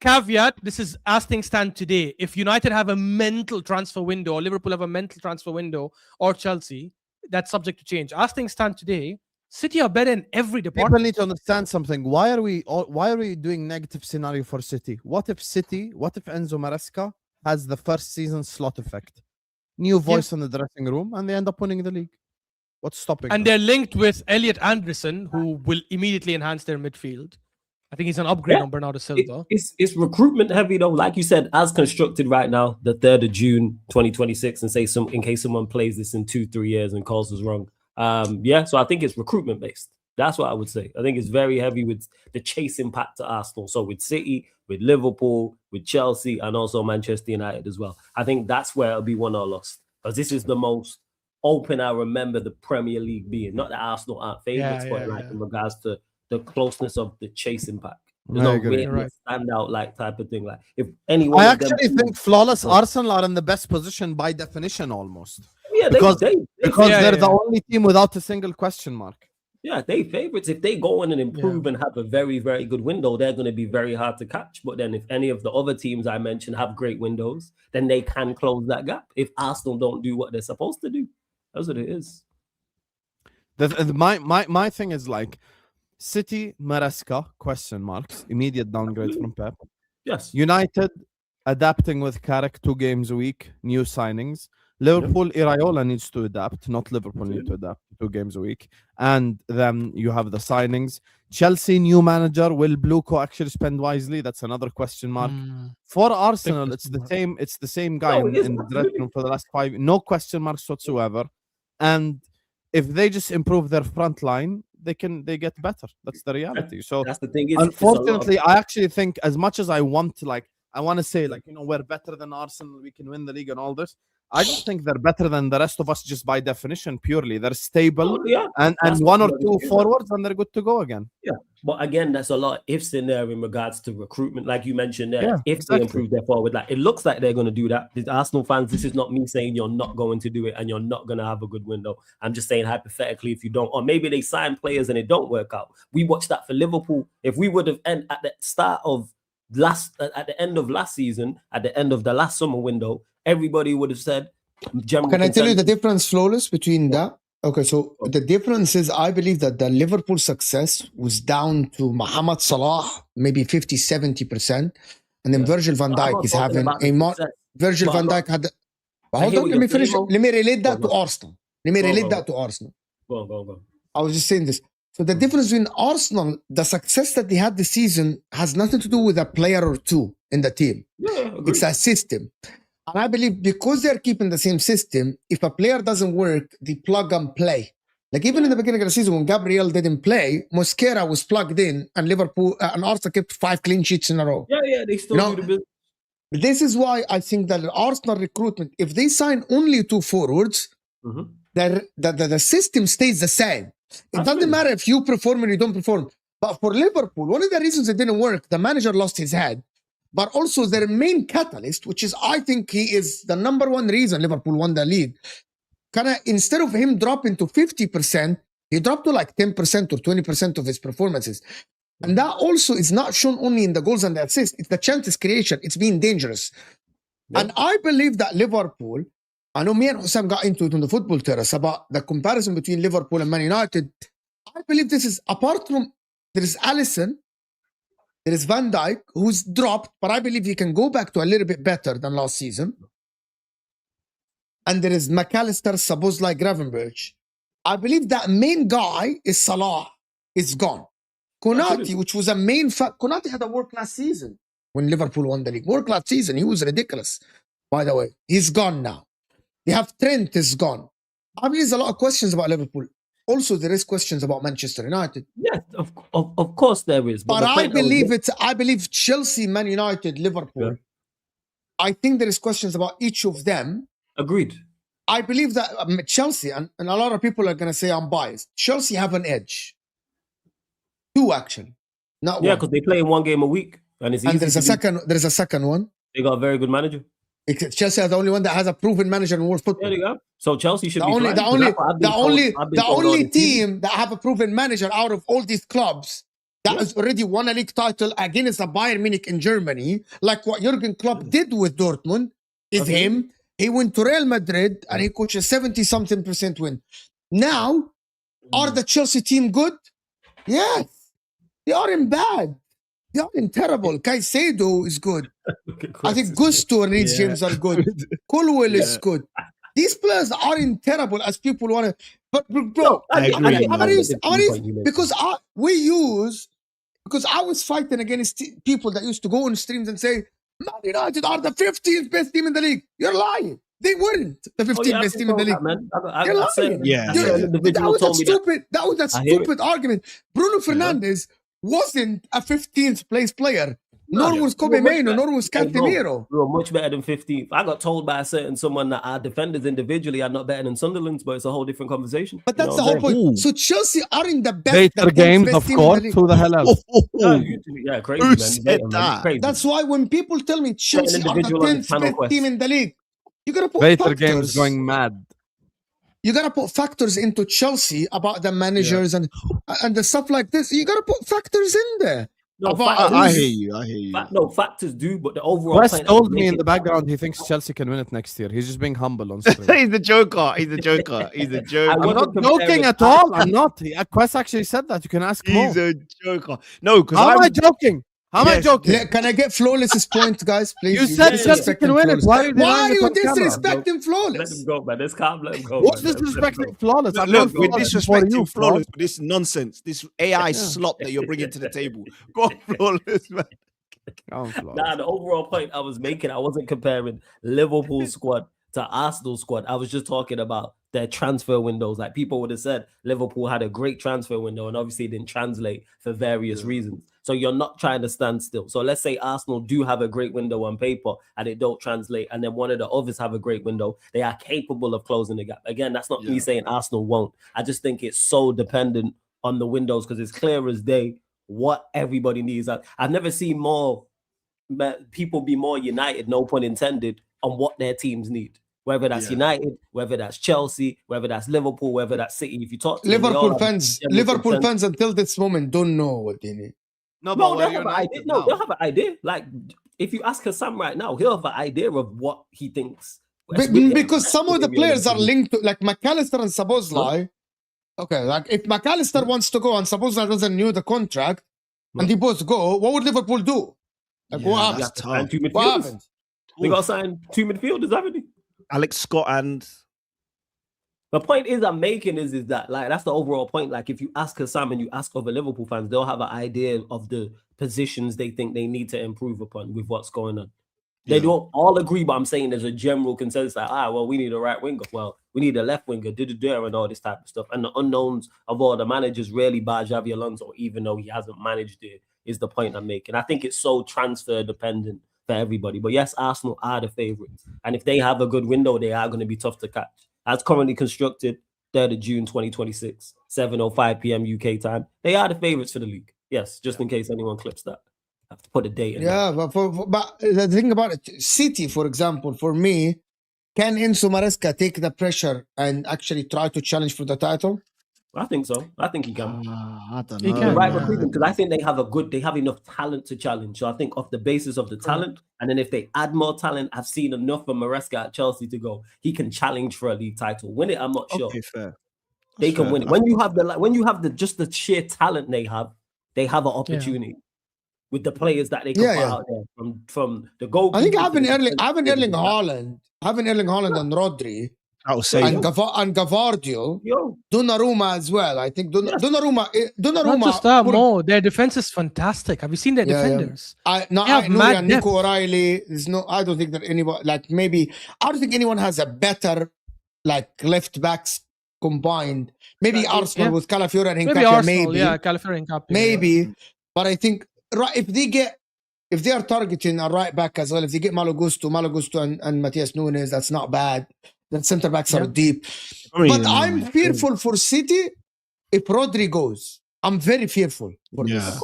S4: caveat: this is as things stand today. If United have a mental transfer window, or Liverpool have a mental transfer window, or Chelsea, that's subject to change. As things stand today, City are better in every department.
S3: People need to understand something. Why are we doing negative scenario for City? What if Enzo Maresca has the first season slot effect? New voice in the dressing room, and they end up winning the league. What's stopping
S4: And
S3: them?
S4: they're linked with Elliot Anderson, who will immediately enhance their midfield. I think he's an upgrade on Bernardo Silva.
S6: It's recruitment heavy though, like you said, as constructed right now, the 3rd of June 2026, and say in case someone plays this in 2-3 years and calls us wrong. So I think it's recruitment based. That's what I would say. I think it's very heavy with the chase impact to Arsenal. So with City, with Liverpool, with Chelsea, and also Manchester United as well. I think that's where it'll be won or lost. Because this is the most open I remember the Premier League being. Not that Arsenal aren't favourites, in regards to the closeness of the chase impact. There's no really standout like type of thing. Like if anyone,
S3: I actually think flawless Arsenal are in the best position by definition, almost.
S6: Yeah,
S3: because they're the only team without a single question mark.
S6: Yeah, they favourites. If they go in and improve and have a very, very good window, they're going to be very hard to catch. But then if any of the other teams I mentioned have great windows, then they can close that gap if Arsenal don't do what they're supposed to do. That's what it is.
S3: My thing is like City, Maresca, question marks, immediate downgrade from Pep.
S6: Yes.
S3: United, adapting with Carrick 2 games a week, new signings. Liverpool, Iraola needs to adapt, not Liverpool need to adapt 2 games a week. And then you have the signings. Chelsea, new manager. Will Bluco actually spend wisely? That's another question mark. For Arsenal, it's the same guy in the dressing room for the last 5. No question marks whatsoever. And if they just improve their front line, they get better. That's the reality. So
S6: that's the thing.
S3: Unfortunately, I actually think as much as I want to say we're better than Arsenal, we can win the league and all this. I just think they're better than the rest of us just by definition, purely. They're stable and 1 or 2 forwards and they're good to go again.
S6: Yeah, but again, that's a lot of ifs in there in regards to recruitment, like you mentioned there. If they improve their forward, like it looks like they're going to do that. The Arsenal fans, this is not me saying you're not going to do it and you're not going to have a good window. I'm just saying hypothetically, if you don't, or maybe they sign players and it don't work out. We watched that for Liverpool. If we would have ended at the start of at the end of last season, at the end of the last summer window, everybody would have said.
S2: Can I tell you the difference, Flawless, between that? Okay, so the difference is I believe that the Liverpool success was down to Mohamed Salah, maybe 50-70%, and then Virgil van Dijk is having Virgil van Dijk had. Hold on, let me finish. Let me relate that to Arsenal. Go on. I was just saying this. So the difference between Arsenal, the success that they had this season has nothing to do with a player or two in the team. It's a system. And I believe because they're keeping the same system, if a player doesn't work, they plug and play. Like even in the beginning of the season when Gabriel didn't play, Mosquera was plugged in and Liverpool and Arsenal kept 5 clean sheets in a row.
S6: Yeah, they still do the business.
S2: This is why I think that Arsenal recruitment, if they sign only 2 forwards, the system stays the same. It doesn't matter if you perform or you don't perform. But for Liverpool, one of the reasons it didn't work, the manager lost his head. But also their main catalyst, which is I think he is the number 1 reason Liverpool won the league. Instead of him dropping to 50%, he dropped to like 10% or 20% of his performances. And that also is not shown only in the goals and the assists. It's the chances creation. It's being dangerous. Yeah. And I believe that Liverpool, I know me and Hussam got into it on the football terrace about the comparison between Liverpool and Man United. I believe this is, apart from, there is Alisson, there is Van Dijk, who's dropped, but I believe he can go back to a little bit better than last season. And there is McAllister, Szoboszlai, Gravenberch. I believe that main guy is Salah, is gone. Konate, which was a main Konate had a world-class season when Liverpool won the league. World-class season, he was ridiculous, by the way. He's gone now. You have Trent is gone. I believe there's a lot of questions about Liverpool. Also, there is questions about Manchester United.
S6: Yes, of course there is.
S2: But I believe Chelsea, Man United, Liverpool. Yeah. I think there is questions about each of them.
S6: Agreed.
S2: I believe that Chelsea, and a lot of people are going to say I'm biased. Chelsea have an edge. 2 actually, not 1.
S6: Yeah, because they play in 1 game a week, and it's easy.
S2: And there's a second one.
S6: They got a very good manager.
S2: Chelsea is the only one that has a proven manager in world football.
S6: There you go. So Chelsea should be
S2: the only team that have a proven manager out of all these clubs that has already won a league title against a Bayern Munich in Germany, like what Jurgen Klopp did with Dortmund, is him. He went to Real Madrid and he coached a 70-something% win. Now, are the Chelsea team good? Yes. They aren't bad. They aren't terrible. Caicedo is good. I think Gusto and Reece James are good. Colwell is good. These players aren't terrible as people want to. But bro, because I was fighting against people that used to go on streams and say, Man United are the 15th best team in the league. You're lying. They weren't the 15th best team in the league. You're lying. That was a stupid argument. Bruno Fernandez wasn't a 15th place player. Nor was Kobe Mainoo, nor was Casemiro.
S6: We were much better than 15th. I got told by a certain someone that our defenders individually are not better than Sunderland's, but it's a whole different conversation.
S2: But that's the whole point. Ooh. So Chelsea aren't the best.
S3: Later games, of course. Who the hell else?
S6: Yeah, crazy,
S1: Who
S6: man.
S1: said that?
S6: Crazy.
S2: That's why when people tell me Chelsea are the 10th best team in the league, you gotta put
S3: Later
S2: factors.
S3: games going mad.
S2: You gotta put factors into Chelsea about the managers and the stuff like this. You gotta put factors in there.
S1: I hear you. I hear you.
S6: No, factors do, but the overall.
S3: Wes told me in the background he thinks Chelsea can win it next year. He's just being humble on stream.
S1: He's the joker. He's the joker. He's a joker.
S3: I'm not joking at all. I'm not. Quest actually said that. You can ask Mo.
S1: He's a joker. No, because
S3: How am I joking? How am I joking?
S2: Can I get Flawless's point, guys, please?
S3: You said Chelsea can win it. Why
S2: are you disrespecting Flawless?
S6: Let him go, man. Let's calm. Let him go.
S3: What's disrespecting Flawless?
S1: Look, we're disrespecting Flawless for this nonsense, this AI slop that you're bringing to the table. Go on, Flawless, man.
S6: Nah, the overall point I was making, I wasn't comparing Liverpool squad to Arsenal squad. I was just talking about their transfer windows. Like, people would have said Liverpool had a great transfer window and obviously it didn't translate for various reasons. So you're not trying to stand still. So let's say Arsenal do have a great window on paper and it don't translate, and then one of the others have a great window. They are capable of closing the gap. Again, that's not me saying Arsenal won't. I just think it's so dependent on the windows because it's clear as day what everybody needs. I've never seen more people be more united, no pun intended, on what their teams need. Whether that's United, whether that's Chelsea, whether that's Liverpool, whether that's City. If you talk to
S2: Liverpool fans until this moment don't know what they need.
S6: No, they'll have an idea. No, they'll have an idea. Like, if you ask Hassan right now, he'll have an idea of what he thinks.
S2: Because some of the players are linked to, like McAllister and Szoboszlai. Okay, like if McAllister wants to go and Szoboszlai doesn't renew the contract, and they both go, what would Liverpool do? Like, what happens?
S6: They got to sign 2 midfielders, haven't they?
S1: Alex Scott and...
S6: The point is I'm making is that, like, that's the overall point. Like, if you ask Hassan and you ask other Liverpool fans, they'll have an idea of the positions they think they need to improve upon with what's going on. They don't all agree, but I'm saying there's a general consensus like, well, we need a right winger. Well, we need a left winger, and all this type of stuff. And the unknowns of all the managers really bar Xabi Alonso, even though he hasn't managed it, is the point I'm making. I think it's so transfer dependent for everybody. But yes, Arsenal are the favourites. And if they have a good window, they are going to be tough to catch. As currently constructed, 3rd of June 2026, 7:05 p.m. UK time. They are the favourites for the league. Yes, just in case anyone clips that. I have to put a date in.
S2: Yeah, but the thing about it, City, for example, for me, can Enzo Maresca take the pressure and actually try to challenge for the title?
S6: I think so. I think he can.
S1: I don't know.
S6: He can. Right recruitment, because I think they have enough talent to challenge. So I think off the basis of the talent, and then if they add more talent, I've seen enough of Maresca at Chelsea to go, he can challenge for a league title. Win it, I'm not sure.
S1: Okay, fair.
S6: They can win it. When you have the just the sheer talent they have an opportunity with the players that they can put out there from the goal.
S2: I think having Erling Haaland and Rodri. And Gavardio, Donnarumma as well. I think Donnarumma.
S4: Not just that, Mo. Their defense is fantastic. Have you seen their defenders?
S2: Nico O'Reilly. I don't think that anyone, like, maybe I don't think anyone has a better, like, left backs combined. Maybe Arsenal with Calafiori and Nketiah. Maybe
S4: Calafiori and Nketiah.
S2: Maybe, but I think if they are targeting a right back as well, if they get Malo Gusto and Matias Nunes, that's not bad. The center backs are deep. But I'm fearful for City if Rodri goes. I'm very fearful for this.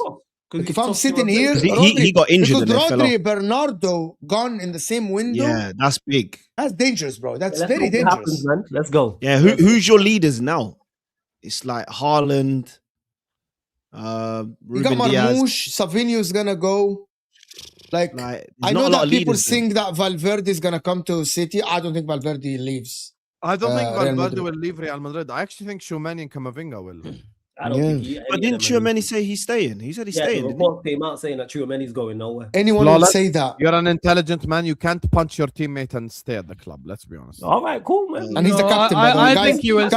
S2: Like, if I'm sitting here,
S1: he got injured.
S2: Because Rodri, Bernardo gone in the same window.
S1: Yeah, that's big.
S2: That's dangerous, bro. That's very dangerous.
S6: Happens, man. Let's go.
S1: Yeah, who's your leaders now? It's like Haaland,
S2: you got Marmoush, Savinho's gonna go. Like I know that people think that Valverde is gonna come to City. I don't think Valverde leaves.
S3: I don't think Valverde will leave Real Madrid. I actually think Tchouameni and Camavinga will.
S6: I don't think
S1: but didn't Tchouameni say he's staying? He said he's staying.
S6: The report came out saying that Tchouameni's going nowhere.
S2: Anyone will say that.
S3: You're an intelligent man. You can't punch your teammate and stay at the club. Let's be honest.
S6: All right, cool, man.
S2: And he's the captain.
S4: I think he will.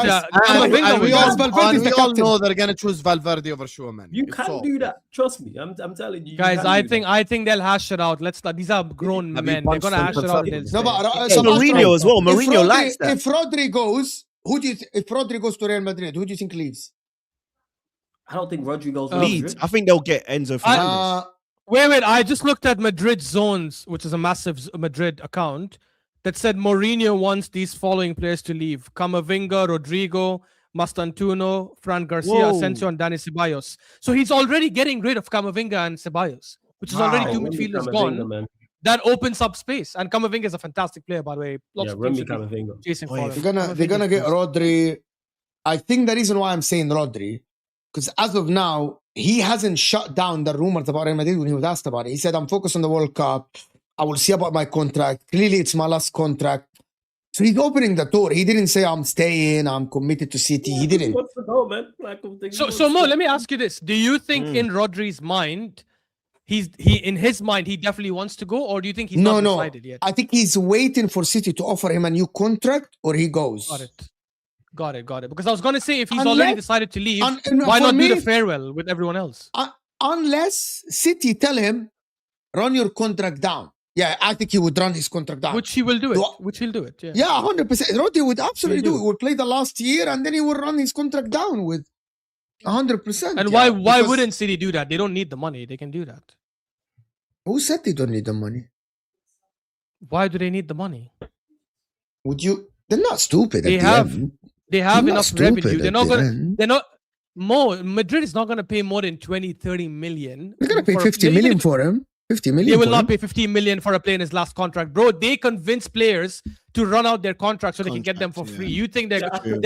S3: We all know they're gonna choose Valverde over Tchouameni.
S6: You can't do that. Trust me. I'm telling you.
S4: Guys, I think they'll hash it out. These are grown men. They're gonna hash it out.
S2: No, but
S1: Mourinho as well. Mourinho likes that.
S2: If Rodri goes, if Rodri goes to Real Madrid, who do you think leaves?
S6: I don't think Rodri goes
S1: Leeds. I think they'll get Enzo Fernandez.
S4: Wait. I just looked at Madrid Zones, which is a massive Madrid account, that said Mourinho wants these following players to leave: Camavinga, Rodrigo, Mastantuono, Fran Garcia, Asensio, and Dani Ceballos. So he's already getting rid of Camavinga and Ceballos, which is already 2 midfielders gone. Man. That opens up space. And Camavinga is a fantastic player, by the way. Lots of
S6: Camavinga.
S4: Chasing for him.
S2: They're gonna get Rodri. I think the reason why I'm saying Rodri because as of now, he hasn't shut down the rumors about Real Madrid when he was asked about it. He said, I'm focused on the World Cup. I will see about my contract. Clearly, it's my last contract. So he's opening the door. He didn't say, I'm staying, I'm committed to City. He didn't.
S6: What's the goal, man? Like,
S4: So Mo, let me ask you this. Do you think in Rodri's mind, in his mind, he definitely wants to go, or do you think he's not decided yet?
S2: I think he's waiting for City to offer him a new contract, or he goes.
S4: Got it. Because I was going to say, if he's already decided to leave, why not do the farewell with everyone else?
S2: Unless City tell him, run your contract down. Yeah, I think he would run his contract down.
S4: Which he will do it. Which he'll do it. Yeah,
S2: 100%. Rodri would absolutely do it. He would play the last year and then he would run his contract down with 100%.
S4: And why wouldn't City do that? They don't need the money. They can do that.
S2: Who said they don't need the money?
S4: Why do they need the money?
S2: Would you? They're not stupid.
S4: They have enough revenue. They're not going to. Madrid is not going to pay more than 20-30 million.
S2: They're going to pay 50 million for him. 50 million.
S4: They will not pay 15 million for a player in his last contract, bro. They convince players to run out their contract so they can get them for free. You think they're not stupid?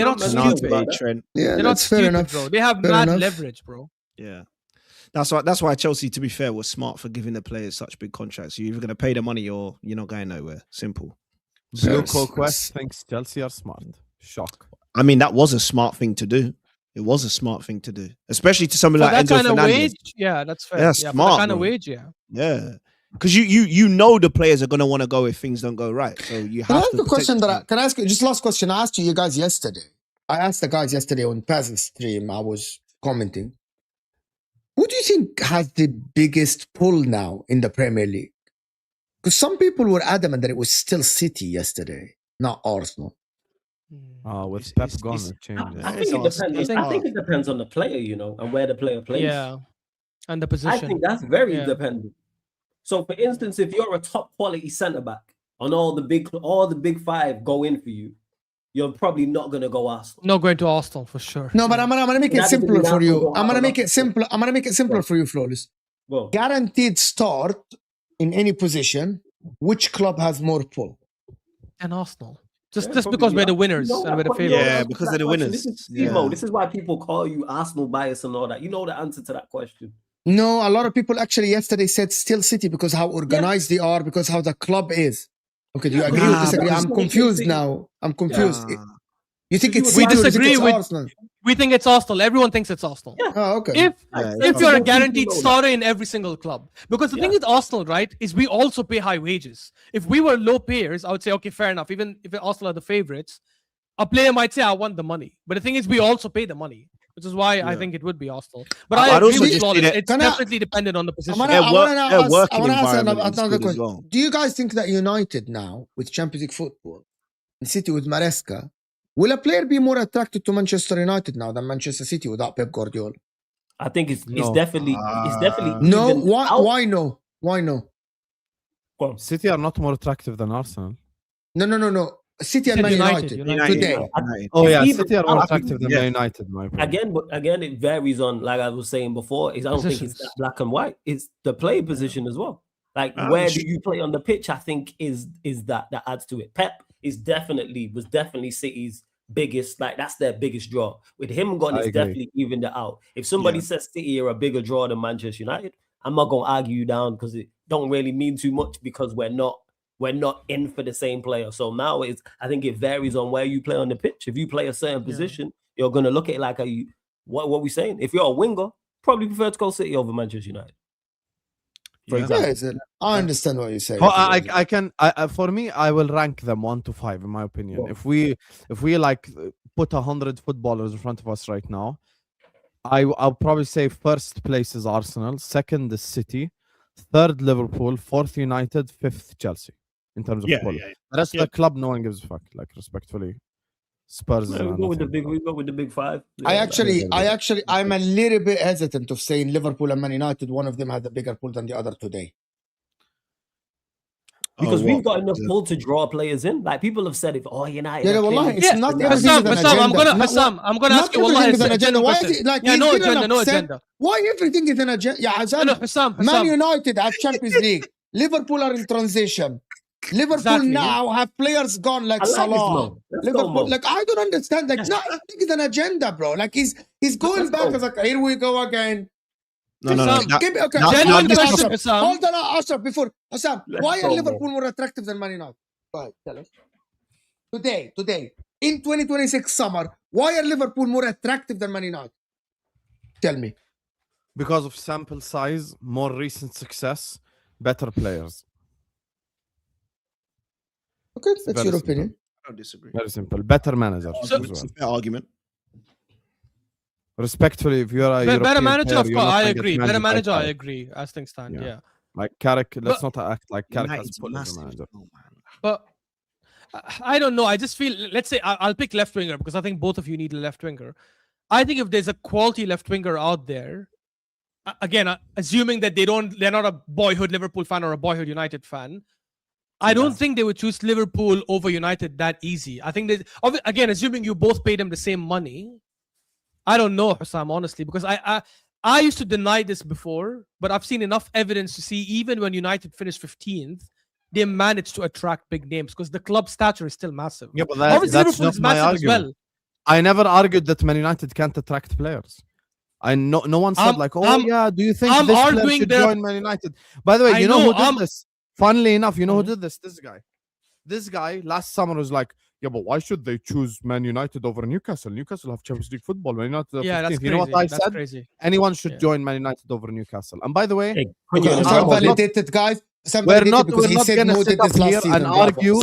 S2: Yeah, they're not stupid,
S4: enough, bro. They have mad leverage, bro.
S1: Yeah, that's why Chelsea, to be fair, was smart for giving the players such big contracts. You're either going to pay the money or you're not going nowhere. Simple.
S3: Blue Quest thinks Chelsea are smart. Shock.
S1: I mean, that was a smart thing to do. It was a smart thing to do, especially to somebody like Enzo Fernandez.
S4: Wage, yeah, that's fair.
S1: Yeah, smart.
S4: That kind of wage,
S1: yeah. Because you know the players are going to want to go if things don't go right. So you have to.
S2: Can I ask a question can I ask you, just last question? I asked you guys yesterday. I asked the guys yesterday on Paz's stream. I was commenting. Who do you think has the biggest pull now in the Premier League? Because some people were adamant that it was still City yesterday, not Arsenal.
S3: With Pep gone, it changed.
S6: I think it depends on the player, and where the player plays.
S4: Yeah, and the position.
S6: I think that's very dependent. So, for instance, if you're a top quality centre back and all the big five go in for you, you're probably not going to go Arsenal.
S4: Not going to Arsenal for sure.
S2: No, but I'm gonna make it simpler for you. I'm gonna make it simpler for you, Flawless.
S6: Well,
S2: guaranteed start in any position. Which club has more pull?
S4: And Arsenal. Just because we're the winners and we're the favorites.
S1: Yeah, because they're the winners.
S6: This is why people call you Arsenal bias and all that. You know the answer to that question.
S2: No, a lot of people actually yesterday said still City because how organized they are, because how the club is. Okay, do you agree or disagree? I'm confused now. I'm confused. You think it's City or you think it's Arsenal?
S4: We think it's Arsenal. Everyone thinks it's Arsenal.
S2: Yeah. Oh, okay.
S4: If you're a guaranteed starter in every single club. Because the thing with Arsenal, right, is we also pay high wages. If we were low payers, I would say, okay, fair enough. Even if Arsenal are the favorites, a player might say, I want the money. But the thing is, we also pay the money, which is why I think it would be Arsenal. But I agree with Flawless. It's definitely dependent on the position.
S2: I want to ask another question. Well. Do you guys think that United now, with Champions League football, and City with Maresca, will a player be more attracted to Manchester United now than Manchester City without Pep Guardiola?
S6: I think it's definitely
S2: no. Why no? Why no?
S3: City are not more attractive than Arsenal.
S2: No. City and Man United today.
S3: City are more attractive than Man United. My opinion.
S6: Again, it varies on, like I was saying before. I don't think it's that black and white. It's the play position as well. Like where do you play on the pitch? I think is that adds to it. Pep was definitely City's biggest, like that's their biggest draw. With him gone, it's definitely evened it out. If somebody says City are a bigger draw than Manchester United, I'm not gonna argue you down because it don't really mean too much because we're not in for the same player. So now I think it varies on where you play on the pitch. If you play a certain position, you're gonna look at it like what we saying. If you're a winger, probably prefer to go City over Manchester United.
S2: I understand what you're saying.
S3: For me, I will rank them 1 to 5 in my opinion. If we like put 100 footballers in front of us right now, I'll probably say first place is Arsenal, second is City, third Liverpool, fourth United, fifth Chelsea in terms of pull. The rest of the club, no one gives a fuck. Like respectfully, Spurs.
S6: We go with the big five.
S2: I'm a little bit hesitant of saying Liverpool and Man United. One of them has a bigger pull than the other today.
S6: Because we've got enough pull to draw players in. Like people have said, United.
S2: Yeah, wallahi, it's not everything
S4: I'm gonna ask you. Wallahi, it's an agenda.
S2: Why is it like
S4: no agenda?
S2: Why everything is an agenda? Yeah,
S4: Hussam.
S2: Man United have Champions League. Liverpool are in transition. Liverpool now have players gone like Salah. Liverpool, like I don't understand. Like, no, I think it's an agenda, bro. Like he's going back as like, here we go again.
S1: No.
S2: Genuine question, Assam. Hold on, Ashraf. Before Assam, why are Liverpool more attractive than Man United? Go ahead, tell us. Today, in 2026 summer, why are Liverpool more attractive than Man United? Tell me.
S3: Because of sample size, more recent success, better players.
S2: Okay, that's your opinion.
S1: I don't disagree.
S3: Very simple. Better managers.
S1: Fair argument.
S3: Respectfully, if you're a
S4: better manager,
S3: player,
S4: of course, I agree. Better manager, I agree. As things stand, yeah.
S3: Like Carrick, let's not act like Carrick has put as a manager.
S4: But I don't know. I just feel, let's say, I'll pick left winger because I think both of you need a left winger. I think if there's a quality left winger out there, again, assuming that they're not a boyhood Liverpool fan or a boyhood United fan, I don't think they would choose Liverpool over United that easy. I think that, again, assuming you both paid them the same money, I don't know, Hussam, honestly, because I used to deny this before, but I've seen enough evidence to see even when United finished 15th, they managed to attract big names because the club stature is still massive.
S3: Yeah, but that's
S4: Liverpool
S3: not
S4: is
S3: my
S4: massive
S3: argument.
S4: as well.
S3: I never argued that Man United can't attract players. No one said do you think this player should join Man United? By the way, you know who did this? Funnily enough, you know who did this? This guy last summer was like, yeah, but why should they choose Man United over Newcastle? Newcastle have Champions League football. Man United have 15th.
S4: That's crazy.
S3: You know what I said?
S4: Crazy.
S3: Anyone should join Man United over Newcastle. And by the way,
S2: validated, guys.
S3: We're not going to sit up here and argue.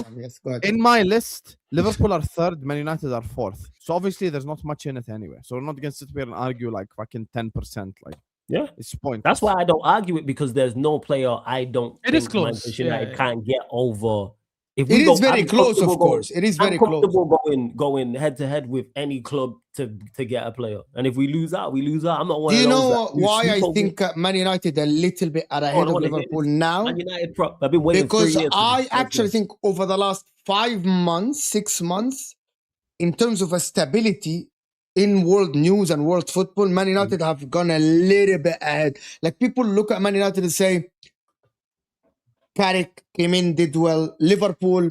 S3: In my list, Liverpool are third, Man United are fourth. So obviously, there's not much in it anyway. So we're not going to sit here and argue like fucking 10%. Like,
S6: yeah,
S3: it's point.
S6: That's why I don't argue it, because there's no player I don't.
S4: It is close.
S6: Manchester United can't get over.
S2: It is very close, of course. It is very close.
S6: I'm comfortable going head to head with any club to get a player. And if we lose out, we lose out. I'm not one.
S2: Do you know why I think Man United a little bit are ahead of Liverpool now?
S6: Man United I've been waiting
S2: because
S6: 3 years.
S2: I actually think over the last 5 months, 6 months, in terms of a stability in world news and world football, Man United have gone a little bit ahead. Like people look at Man United and say, Carrick came in, did well. Liverpool,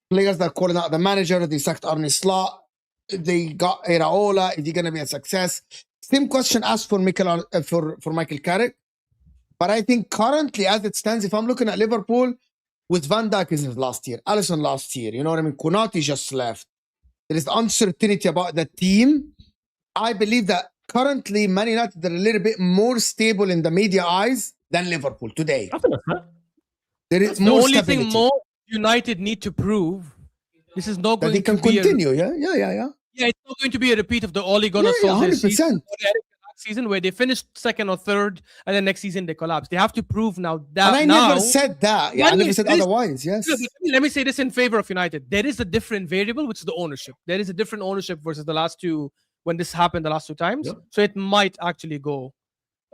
S2: players that are calling out the manager, they sacked Arne Slot, they got Iraola, is he going to be a success? Same question asked for Michael Carrick. But I think currently, as it stands, if I'm looking at Liverpool, with Van Dijk is his last year, Alisson last year, you know what I mean? Konate just left. There is uncertainty about the team. I believe that currently Man United are a little bit more stable in the media eyes than Liverpool today. There is
S4: the only thing more United need to prove. This is not going
S2: that they can
S4: to be
S2: continue. Yeah,
S4: it's not going to be a repeat of the Ole Gunnar Solskjaer season where they finished second or third, and then next season they collapsed. They have to prove now that.
S2: And I never said that. Yeah, I never said otherwise. Yes.
S4: Let me say this in favor of United. There is a different variable, which is the ownership. There is a different ownership versus the last two when this happened the last 2 times. Yep. So it might actually go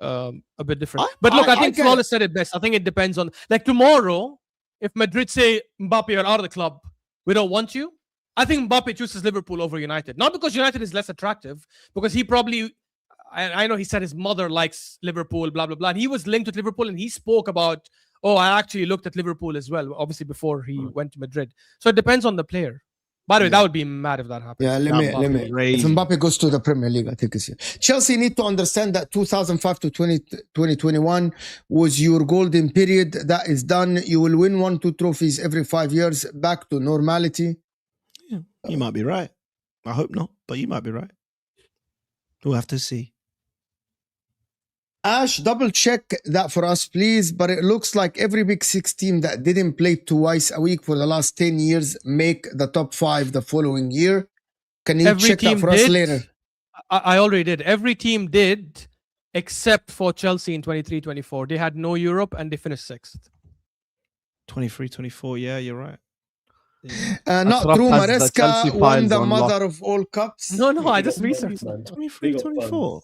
S4: a bit different. But look, I think Flawless said it best. I think it depends on, like, tomorrow, if Madrid say, Mbappe, you're out of the club, we don't want you, I think Mbappe chooses Liverpool over United. Not because United is less attractive, because he probably, I know he said his mother likes Liverpool, blah, blah, blah. And he was linked with Liverpool and he spoke about, I actually looked at Liverpool as well, obviously before he went to Madrid. So it depends on the player. By the way, that would be mad if that happened.
S2: Yeah, let me. If Mbappe goes to the Premier League, I think it's here. Chelsea need to understand that 2005 to 2021 was your golden period. That is done. You will win 1-2 trophies every 5 years. Back to normality.
S1: Yeah, you might be right. I hope not, but you might be right. We'll have to see.
S2: Ash, double check that for us, please. But it looks like every Big Six team that didn't play twice a week for the last 10 years make the top 5 the following year. Can you check that for us later?
S4: I already did. Every team did, except for Chelsea in 23-24. They had no Europe and they finished 6th.
S1: 23-24, yeah, you're right.
S2: Yeah. Not true. Maresca won the mother of all cups.
S4: No, I just researched.
S1: 23-24.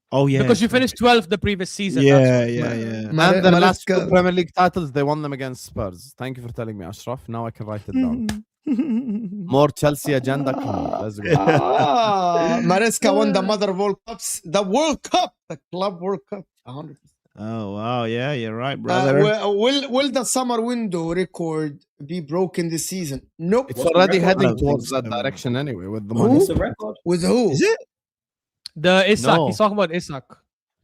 S1: Oh yeah,
S4: because you finished 12th the previous season.
S1: Yeah.
S3: And the last 2 Premier League titles, they won them against Spurs. Thank you for telling me, Ashraf. Now I can write it down. More Chelsea agenda. Come on, let's go.
S2: Maresca won the mother of all cups, the World Cup, the Club World Cup. 100%.
S1: Oh wow, yeah, you're right, brother.
S2: Will the summer window record be broken this season? Nope.
S3: It's already heading towards that direction anyway with the money.
S6: What's the record?
S2: With who?
S1: Is it?
S4: The Isak.
S3: No.
S4: He's talking about Isak.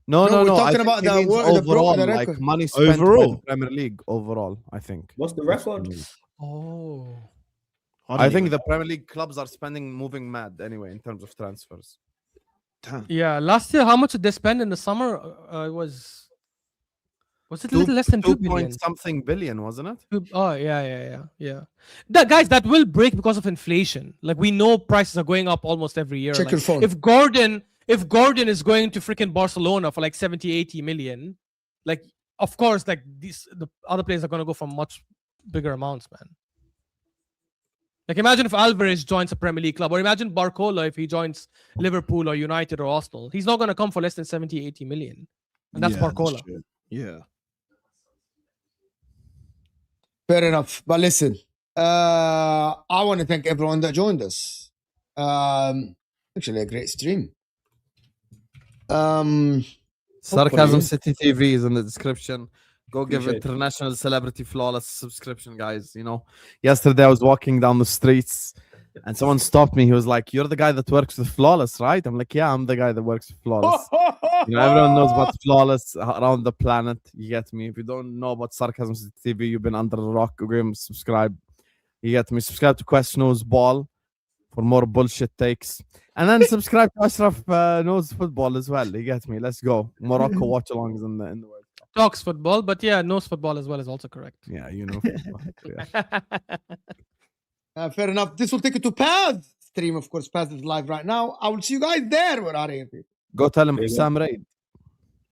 S3: No.
S2: We're talking
S3: I think
S2: about
S3: he
S2: the
S3: means overall,
S2: the
S3: like
S2: record.
S3: money spent by
S1: Overall?
S3: the Premier League overall. I think.
S6: What's the record?
S4: Oh.
S3: I think the Premier League clubs are moving mad anyway in terms of transfers.
S1: Damn.
S4: Yeah, last year, how much did they spend in the summer? Was it a little less than 2 billion?
S3: Something billion, wasn't it?
S4: Oh yeah. Guys, that will break because of inflation. Like we know prices are going up almost every year.
S2: Check
S4: like,
S2: your phone.
S4: If Gordon is going to freaking Barcelona for like 70, 80 million, like of course, like the other players are gonna go for much bigger amounts, man. Like imagine if Alvarez joins a Premier League club, or imagine Barcola if he joins Liverpool or United or Arsenal. He's not gonna come for less than 70, 80 million. And that's Barcola.
S1: Yeah.
S2: Fair enough. But listen, I want to thank everyone that joined us. Actually, a great stream.
S3: Sarcasm City TV is in the description. Go give
S6: Appreciate
S3: International Celebrity Flawless subscription, guys. You know, yesterday I was walking down the streets and someone stopped me. He was like, "You're the guy that works with Flawless, right?" I'm like, "Yeah, I'm the guy that works with Flawless." You know, everyone knows about Flawless around the planet. You get me? If you don't know about Sarcasm City TV, you've been under a rock. Go give him subscribe. You get me? Subscribe to Quest Knows Ball for more bullshit takes. And then subscribe to Ashraf Knows Football as well. You get me? Let's go. Morocco watch-alongs in the world.
S4: Talks football, but yeah, knows football as well is also correct.
S3: Yeah, you know. Yeah.
S2: Fair enough. This will take you to Paz stream. Of course, Paz is live right now. I will see you guys there. We're out of here.
S3: Go tell him Sam Raid.